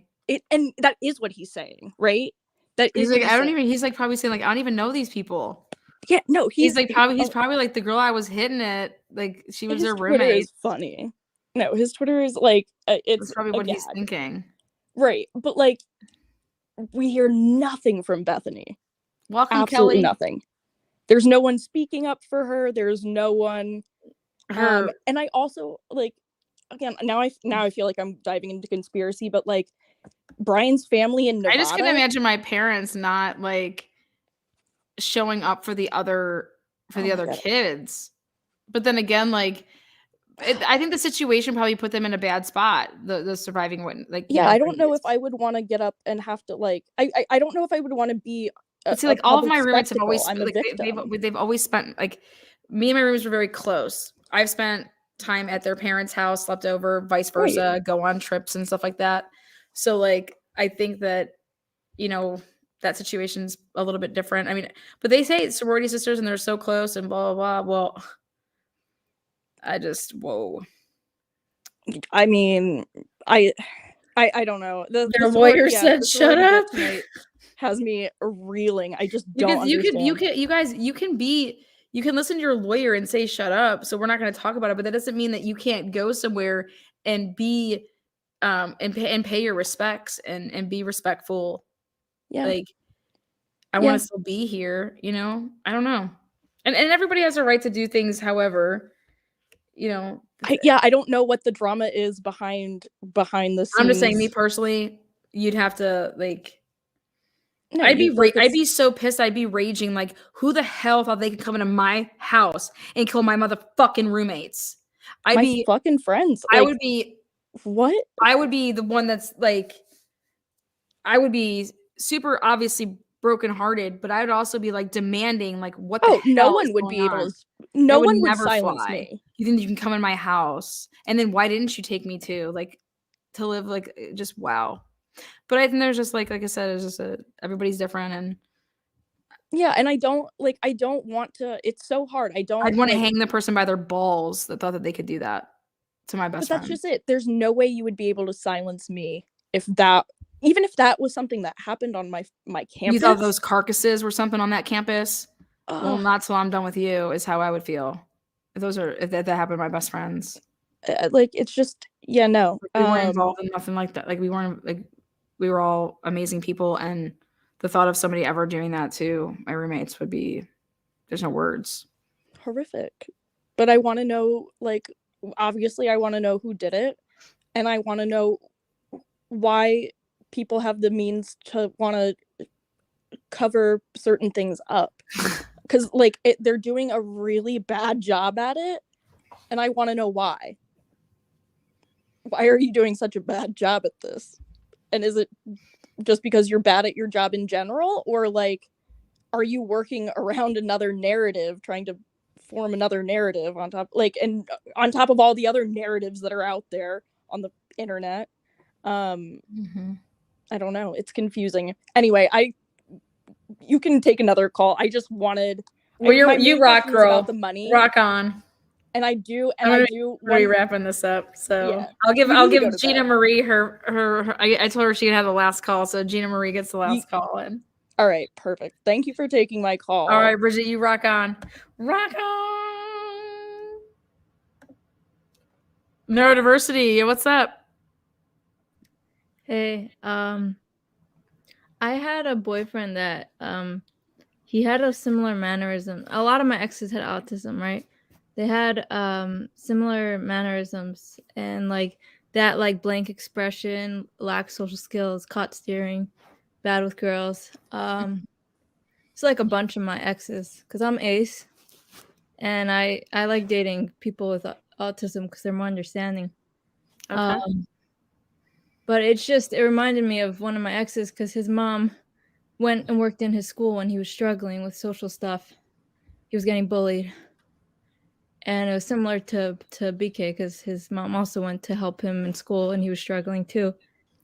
And that is what he's saying, right? That he's is like, he's like probably saying like, I don't even know these people. Yeah, no, he's probably like the girl I was hitting it, like she was their roommate. Twitter is funny. No, his Twitter is like, it's probably what he's thinking. Right. But like, we hear nothing from Bethany. Welcome, absolutely Kelly. Nothing. There's no one speaking up for her. There's no one. And I also like, again, now I feel like I'm diving into conspiracy, but like Brian's family in Nevada. I just couldn't imagine my parents not like showing up for the other kids. But then again, like I think the situation probably put them in a bad spot. The surviving one, like I don't know if I would want to get up and have to like I don't know if I would want to be. See, like all of my roommates have always like they've always spent, like, me and my roommates were very close. I've spent time at their parents' house, slept over, vice versa, go on trips and stuff like that. So like I think that, you know, that situation's a little bit different. I mean, but they say sorority sisters and they're so close and blah blah blah. Well, whoa. I mean, I don't know. Their lawyer said shut up. Has me reeling. I just don't understand. You can listen to your lawyer and say shut up, so we're not going to talk about it, but that doesn't mean that you can't go somewhere and be and pay your respects and be respectful. Yeah. Like I want to still be here, you know? I don't know. And everybody has a right to do things however, you know. I don't know what the drama is behind the scenes. I'm just saying, me personally, you'd have to like no, I'd be so pissed. I'd be raging. Like, who the hell thought they could come into my house and kill my motherfucking roommates? my fucking friends. I Like, would be what? I would be the one that's like, I would be super obviously brokenhearted, but I would also be like demanding, like, what the Oh, no hell one is would going be able on? to. No That would one would never silence fly. me. You think you can come in my house, and then why didn't you take me to like to live like just wow? But I think there's just like I said, it's just everybody's different, and Yeah, and I don't want to. It's so hard. I don't I'd want to like. hang the person by their balls that thought that they could do that to my But best that's friend. just it. There's no way you would be able to silence me if that, even if that was something that happened on my campus. You thought those carcasses were something on that campus? Well, Ugh. not till I'm done with you is how I would feel. If that happened to my best friends. Like, it's just, yeah, no. We weren't involved in nothing like that. Like we weren't like we were all amazing people, and the thought of somebody ever doing that to my roommates would be there's no words. Horrific. But I want to know, like, obviously I want to know who did it, and I want to know why people have the means to want to cover certain things up. Because like they're doing a really bad job at it, and I want to know why. Why are you doing such a bad job at this? And is it just because you're bad at your job in general, or like, are you working around another narrative, trying to form another narrative on top, like, and on top of all the other narratives that are out there on the internet? I don't know. It's confusing. Anyway, you can take another call. I just wanted. Well, my you main rock, question was girl. about the money. Rock on. And I do. We're wrapping this up, so Yeah. I'll give You need to go to Gina bed. Marie her. I told her she could have the last call, so Gina Marie gets the last call in. All right, perfect. Thank you for taking my call. All right, Bridget, you rock on. Rock on. Neurodiversity, what's up? Hey, I had a boyfriend that he had a similar mannerism. A lot of my exes had autism, right? They had similar mannerisms, and like that, like blank expression, lack social skills, caught steering, bad with girls. It's like a bunch of my exes, because I'm ace, and I like dating people with autism because they're more understanding. Okay. But it reminded me of one of my exes, because his mom went and worked in his school when he was struggling with social stuff. He was getting bullied. And it was similar to BK, because his mom also went to help him in school and he was struggling too.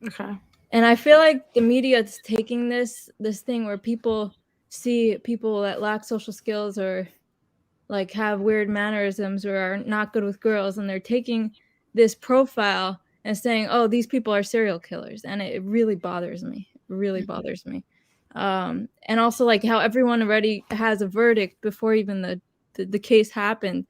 Okay. And I feel like the media is taking this thing where people see people that lack social skills or like have weird mannerisms or are not good with girls, and they're taking this profile and saying, oh, these people are serial killers. And it really bothers me. It really bothers me. And also like how everyone already has a verdict before even the case happened.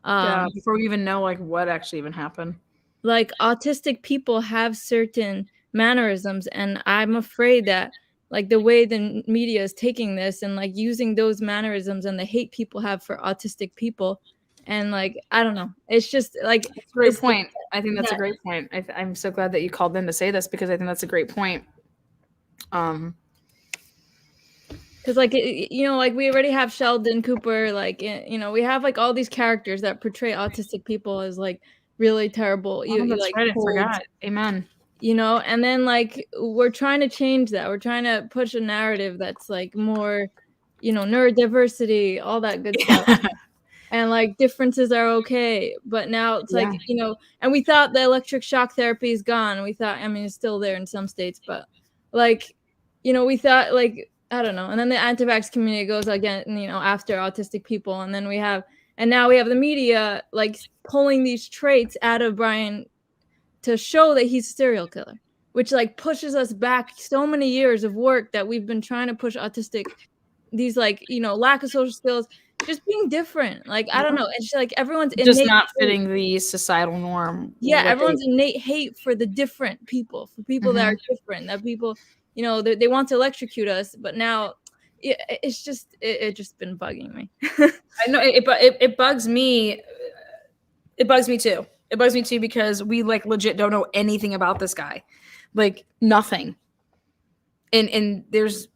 Yeah, before we even know like what actually even happened. Like autistic people have certain mannerisms, and I'm afraid that like the way the media is taking this and like using those mannerisms and the hate people have for autistic people, and like I don't know, it's just like it's a great point. I think that's a great point. I'm so glad that you called in to say this, because I think that's a great point. Because like like we already have Sheldon Cooper, like we have like all these characters that portray autistic people as like really terrible. That's like right, I forgot. Amen. And then like we're trying to change that. We're trying to push a narrative that's like more, neurodiversity, all that good stuff. And like differences are okay, but now it's like and we thought the electric shock therapy is gone, and we thought, I mean, it's still there in some states, but like we thought like I don't know. And then the anti-vax community goes again, after autistic people. And then now we have the media like pulling these traits out of Brian to show that he's a serial killer, which like pushes us back so many years of work that we've been trying to push autistic, these like, lack of social skills, just being different. Like, I don't know. It's just like everyone's just not fitting the societal norm. Yeah, everyone's innate hate for the different people, for people that are different, that people, they want to electrocute us, but now it's just been bugging me. I know it bugs me. It bugs me too. It bugs me too, because we like legit don't know anything about this guy, like nothing. And there's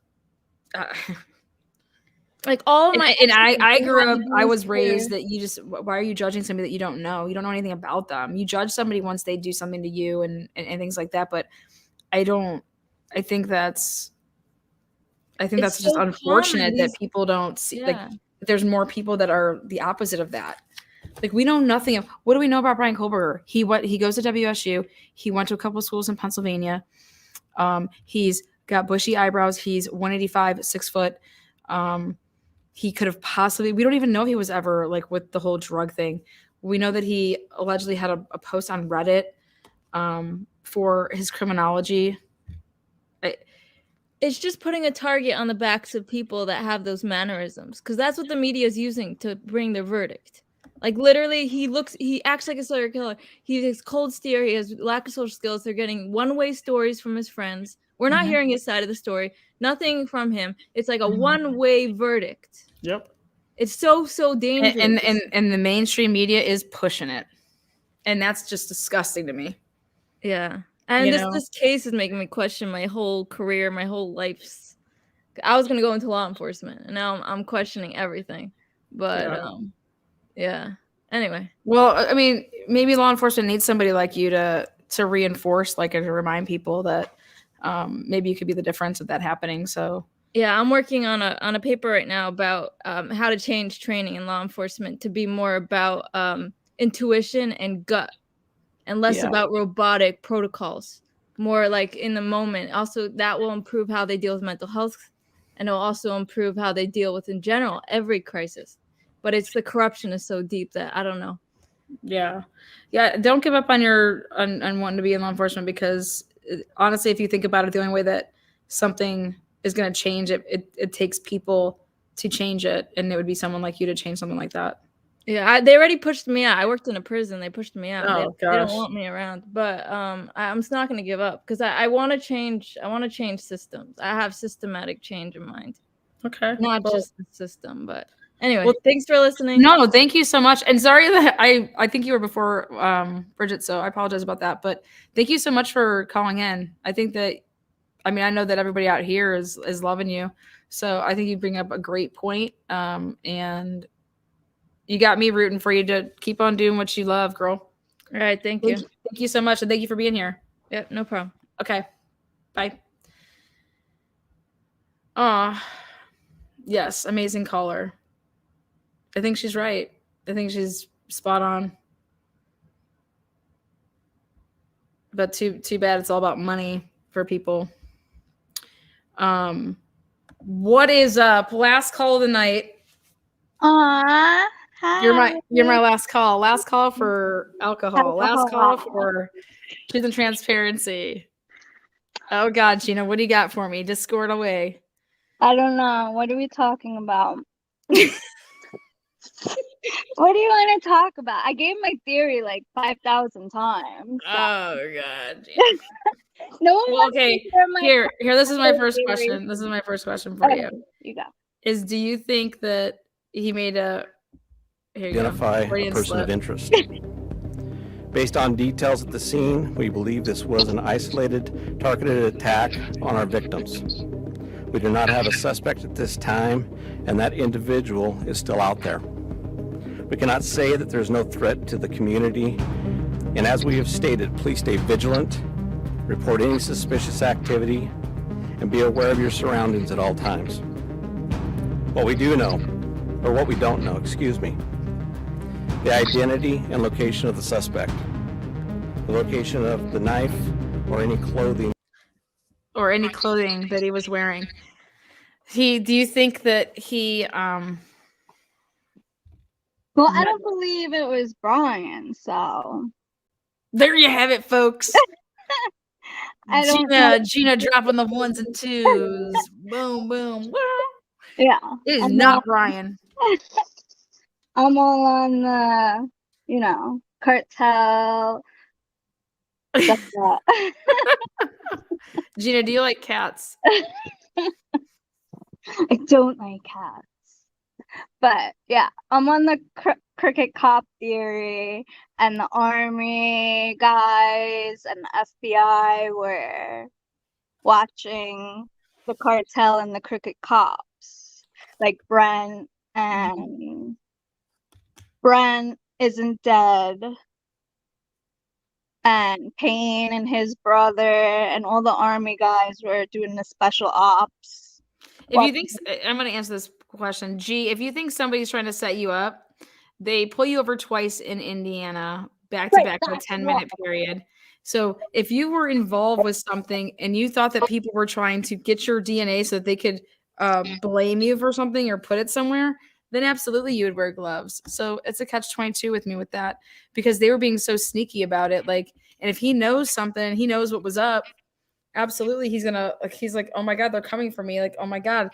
Like all of my and I grew up, I was clear. raised that you just, why are you judging somebody that you don't know? You don't know anything about them. You judge somebody once they do something to you and things like that. But I think that's just so unfortunate common. that people don't see, like, Yeah. there's more people that are the opposite of that. Like, we know nothing of, what do we know about Brian Kohlberger? He goes to WSU. He went to a couple of schools in Pennsylvania. He's got bushy eyebrows. He's 185, 6 foot. He could have possibly, we don't even know if he was ever like with the whole drug thing. We know that he allegedly had a post on Reddit for his criminology. It's just putting a target on the backs of people that have those mannerisms, because that's what the media is using to bring their verdict. Like, literally, he acts like a serial killer. He has cold stare. He has lack of social skills. They're getting one-way stories from his friends. We're not hearing his side of the story. Nothing from him. It's like a one-way verdict. Yep. It's so dangerous. And the mainstream media is pushing it. And that's just disgusting to me. Yeah. And this case is making me question my whole career, my whole life's. I was going to go into law enforcement, and now I'm questioning everything. But yeah. Anyway. Well, I mean, maybe law enforcement needs somebody like you to reinforce, like, and to remind people that maybe you could be the difference of that happening. So yeah, I'm working on a paper right now about how to change training in law enforcement to be more about intuition and gut, and less about robotic protocols, more like in the moment. Also, that will improve how they deal with mental health, and it'll also improve how they deal with, in general, every crisis. But it's the corruption is so deep that I don't know. Yeah. Don't give up on on wanting to be in law enforcement, because honestly, if you think about it, the only way that something is going to change it takes people to change it, and it would be someone like you to change something like that. Yeah, they already pushed me out. I worked in a prison. They pushed me out. Oh, they don't want me around. But I'm not going to give up, because I want to change. I want to change systems. I have systematic change in mind. Okay. Not just the system, but anyway. Thanks for listening. No, thank you so much. And sorry that I think you were before Bridget, so I apologize about that. But thank you so much for calling in. I think that, I mean, I know that everybody out here is loving you. So I think you bring up a great point. And you got me rooting for you to keep on doing what you love, girl. All right. Thank you. Thank you so much. And thank you for being here. Yep. No problem. Okay. Bye. Yes. Amazing caller. I think she's right. I think she's spot on. But too bad it's all about money for people. What is up? Last call of the night. Hi. You're my last call. Last call for alcohol. Last call for truth and transparency. Oh God, Gina, what do you got for me? Just score it away. I don't know. What are we talking about? What do you want to talk about? I gave my theory like 5,000 times. So. Oh God. No one wants okay. to hear my Here. This is my first theory. question. This is my first question for you. You go. Do you think that he made a identify a person of interest? Based on details at the scene, we believe this was an isolated, targeted attack on our victims. We do not have a suspect at this time, and that individual is still out there. We cannot say that there's no threat to the community, and as we have stated, please stay vigilant, report any suspicious activity, and be aware of your surroundings at all times. What we don't know, the identity and location of the suspect, the location of the knife, or any clothing that he was wearing. Do you think that he Well, I don't believe it was Brian, so there you have it, folks. Gina dropping the ones and twos. Boom, boom. Yeah. It is not Brian. I'm all on the, cartel. Stuff like that. Gina, do you like cats? I don't like cats. But yeah, I'm on the crooked cop theory, and the army guys and the FBI were watching the cartel and the crooked cops. like Brent and Brent isn't dead, and Payne and his brother and all the army guys were doing the special ops. If you think, I'm going to answer this question. G, if you think somebody's trying to set you up, they pull you over twice in Indiana, back to back for a 10-minute period. So if you were involved with something and you thought that people were trying to get your DNA so that they could blame you for something or put it somewhere, then absolutely you would wear gloves. So it's a catch-22 with me with that, because they were being so sneaky about it. Like, and if he knows something, he knows what was up, absolutely he's gonna, like, he's like, oh my God, they're coming for me. Like, oh my God,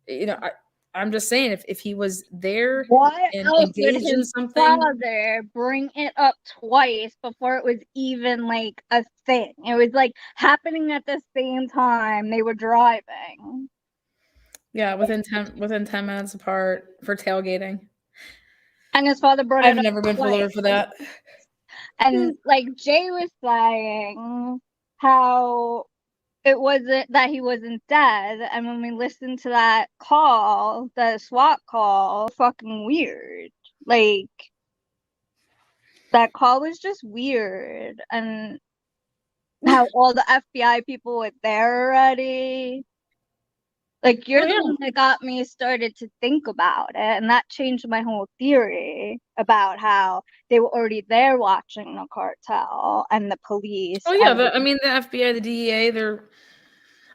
you know, I'm just saying, if he was there Why and else would engaged in his something, father bring it up twice before it was even like a thing? It was like happening at the same time they were driving. yeah, within 10 minutes apart for tailgating. And his father brought it I've up never been pulled over twice. for that. And like Jay was saying how it wasn't that he wasn't dead, and when we listened to that call, the SWAT call, fucking weird. Like, that call was just weird, and how all the FBI people were there already. Like, you're the one that got me started to think about it, and that changed my whole theory about how they were already there watching the cartel and the police. Oh yeah, I mean the FBI, the DEA,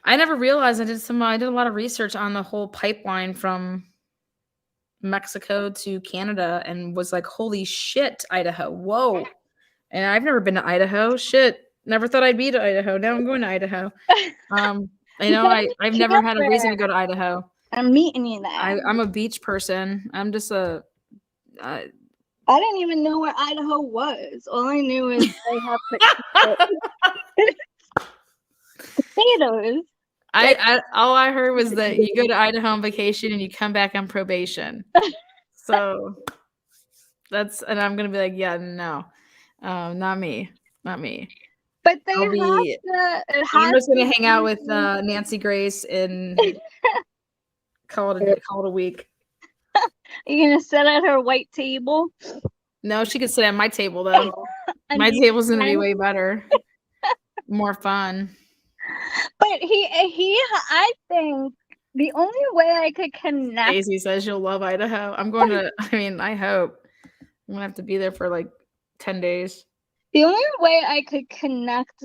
I never realized I did a lot of research on the whole pipeline from Mexico to Canada and was like, holy shit, Idaho, whoa. And I've never been to Idaho. Shit, never thought I'd be to Idaho. Now I'm going to Idaho. I've never had a reason to go to Idaho. I'm meeting you there. I'm a beach person. I'm just a. I didn't even know where Idaho was. All I knew is they have potatoes. All I heard was that you go to Idaho on vacation and you come back on probation. So and I'm gonna be like, yeah, no, not me. But they I'm just gonna hang out with Nancy Grace and call it a week. You gonna sit at her white table? No, she could sit at my table though. My table's gonna be way better, more fun. But I think the only way I could connect. Daisy says you'll love Idaho. I'm going to. I mean, I hope. I'm gonna have to be there for like 10 days. The only way I could connect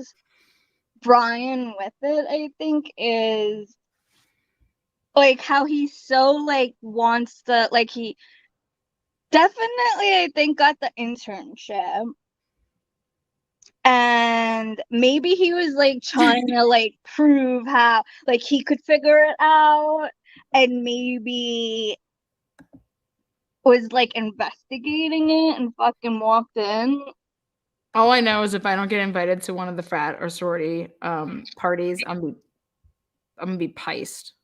Brian with it, I think, is like how he so like wants to, like, he definitely, I think, got the internship, and maybe he was like trying to like prove how like he could figure it out, and maybe was like investigating it and fucking walked in. All I know is if I don't get invited to one of the frat or sorority parties, I'm gonna be piced.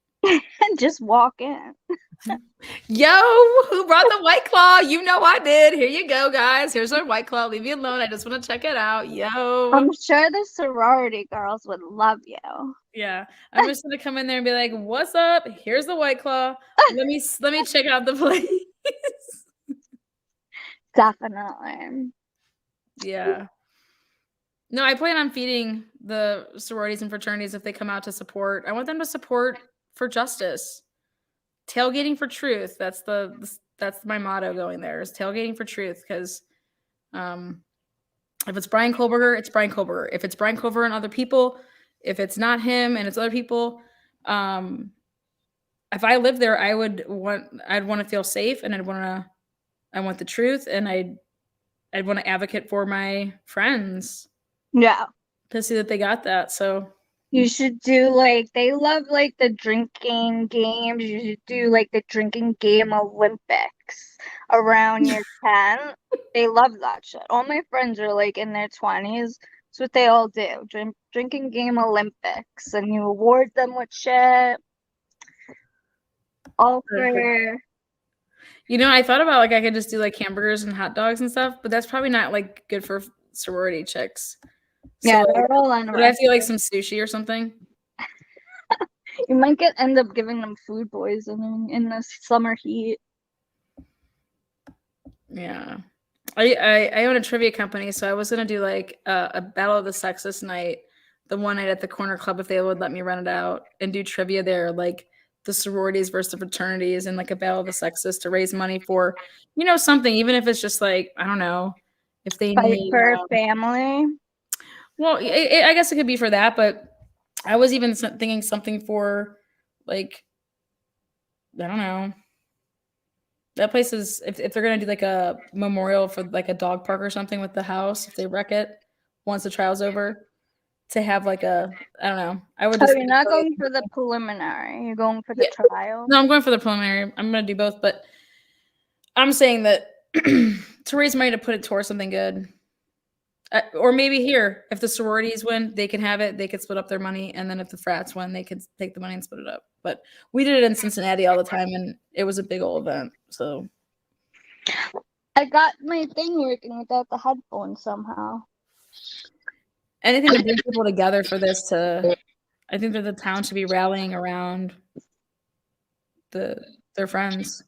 Just walk in. Yo, who brought the White Claw? You know I did. Here you go, guys. Here's our White Claw. Leave me alone. I just want to check it out. Yo. I'm sure the sorority girls would love you. Yeah. I'm just gonna come in there and be like, what's up? Here's the White Claw. Let me check out the place. Definitely. Yeah. No, I plan on feeding the sororities and fraternities if they come out to support. I want them to support for justice. Tailgating for truth. That's my motto going there, is tailgating for truth, because if it's Brian Kohlberger, it's Brian Kohlberger. If it's Brian Kohlberger and other people, if it's not him and it's other people, if I lived there, I'd want to feel safe, and I want the truth, and I'd want to advocate for my friends. Yeah. To see that they got that. So you should do, like, they love like the drinking games. You should do like the drinking game Olympics around your tent. They love that shit. All my friends are like in their 20s. That's what they all do. Drinking game Olympics, and you award them with shit. All for. You know, I thought about like I could just do like hamburgers and hot dogs and stuff, but that's probably not like good for sorority chicks. So, yeah, they're all on. Would I have to get like some sushi or something? You might end up giving them food poisoning in the summer heat. Yeah. I own a trivia company, so I was gonna do like a Battle of the Sexes night, the one night at the Corner Club if they would let me rent it out and do trivia there, like the sororities versus the fraternities and like a Battle of the Sexes to raise money for, something, even if it's just like, I don't know, if they Fight need. for a family. Well, I guess it could be for that, but I was even thinking something for, like, I don't know. That place is, if they're gonna do like a memorial for like a dog park or something with the house, if they wreck it once the trial's over, to have like a, I don't know. I would Oh, just. you're not going for the preliminary. You're going for the trial. No, I'm going for the preliminary. I'm gonna do both, but I'm saying that to raise money to put it towards something good. Or maybe here, if the sororities win, they can have it. They could split up their money, and then if the frats win, they could take the money and split it up. But we did it in Cincinnati all the time, and it was a big old event. So I got my thing working without the headphones somehow. anything to bring people together for this, I think that the town should be rallying around their friends.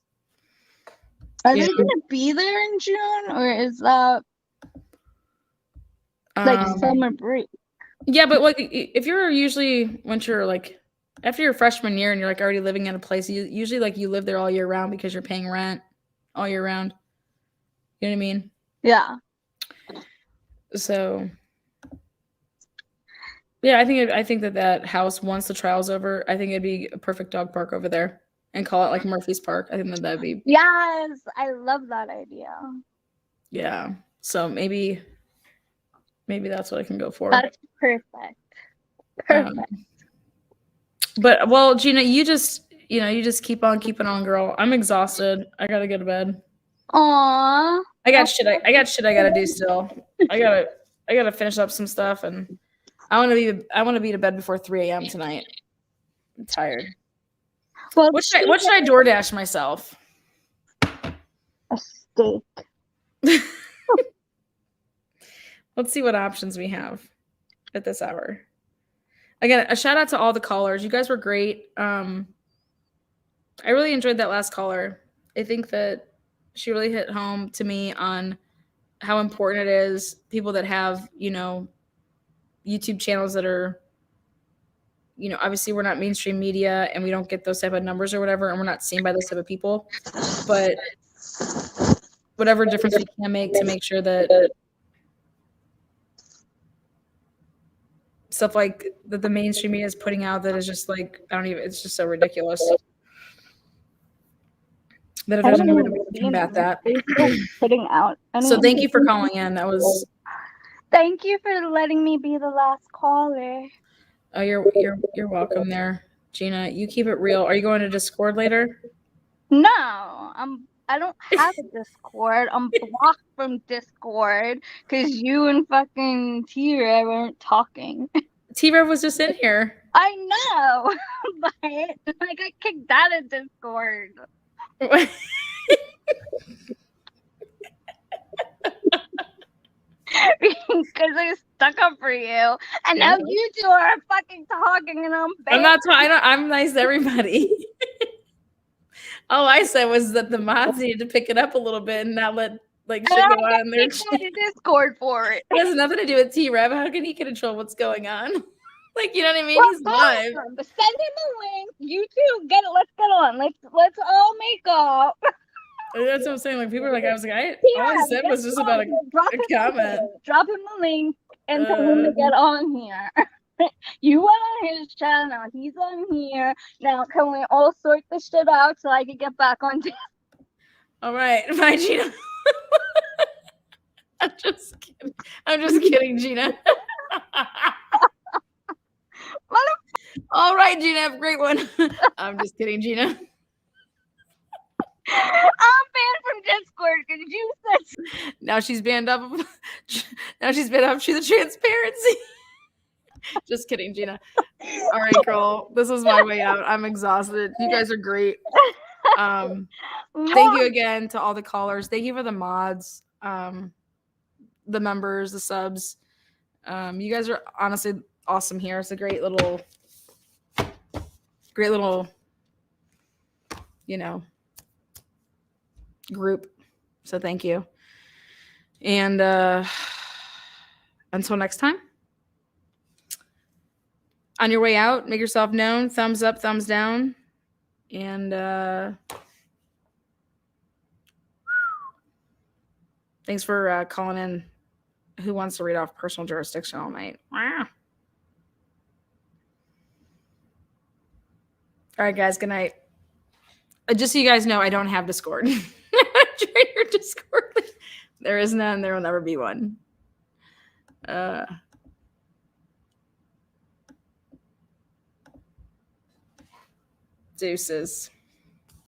Are they gonna be there in June, or is that like summer break? Yeah, but like if you're usually once you're like after your freshman year and you're like already living in a place, you usually like you live there all year round because you're paying rent all year round. You know what I mean? Yeah. So yeah, I think that house, once the trial's over, I think it'd be a perfect dog park over there and call it like Murphy's Park. I think that'd be. Yes, I love that idea. Yeah. So maybe that's what I can go for. That's perfect. Perfect. But well, Gina, you just keep on keeping on, girl. I'm exhausted. I gotta go to bed. Aww. I got shit I gotta do still. I gotta finish up some stuff, and I want to be to bed before 3 a.m. tonight. I'm tired. Well, what should I DoorDash myself? A steak. Let's see what options we have at this hour. Again, a shout out to all the callers. You guys were great. I really enjoyed that last caller. I think that she really hit home to me on how important it is, people that have, YouTube channels that are, obviously we're not mainstream media and we don't get those type of numbers or whatever, and we're not seen by those type of people. But whatever difference we can make to make sure that stuff like that the mainstream media is putting out that is just like, it's just so ridiculous. That if there's any way to combat that. Putting out. So thank you for calling in. That was. Thank you for letting me be the last caller. Oh, you're welcome there, Gina. You keep it real. Are you going to Discord later? No, I don't have a Discord. I'm blocked from Discord because you and fucking T-Rev weren't talking. T-Rev was just in here. I know, but I got kicked out of Discord. Because I stuck up for you, and now you two are fucking talking, and I'm bad. I'm not talking. I'm nice to everybody. All I said was that the mods needed to pick it up a little bit and not let shit go on in their Discord for it. It has nothing to do with T-Rev. How can he control what's going on? You know what I mean? He's live. Send him a link. You two let's get on. Let's all make up. That's what I'm saying. People are like, all I said was just about a comment. Drop him a link and tell him to get on here. You went on his channel. He's on here. Now, can we all sort this shit out so I can get back on Discord? All right. Bye, Gina. I'm just kidding, Gina. All right, Gina. Have a great one. I'm just kidding, Gina. I'm banned from Discord because you said. Now she's banned up. Now she's banned up to the transparency. Just kidding, Gina. All right, girl. This is my way out. I'm exhausted. You guys are great. Thank you again to all the callers. Thank you for the mods, the members, the subs. You guys are honestly awesome here. It's a great little great little, group. So thank you. And until next time, on your way out, make yourself known. Thumbs up, thumbs down. And thanks for calling in. Who wants to read off personal jurisdiction all night? Wow. All right, guys. Good night. Just so you guys know, I don't have Discord. Join your Discord. There is none. There will never be one. Deuces.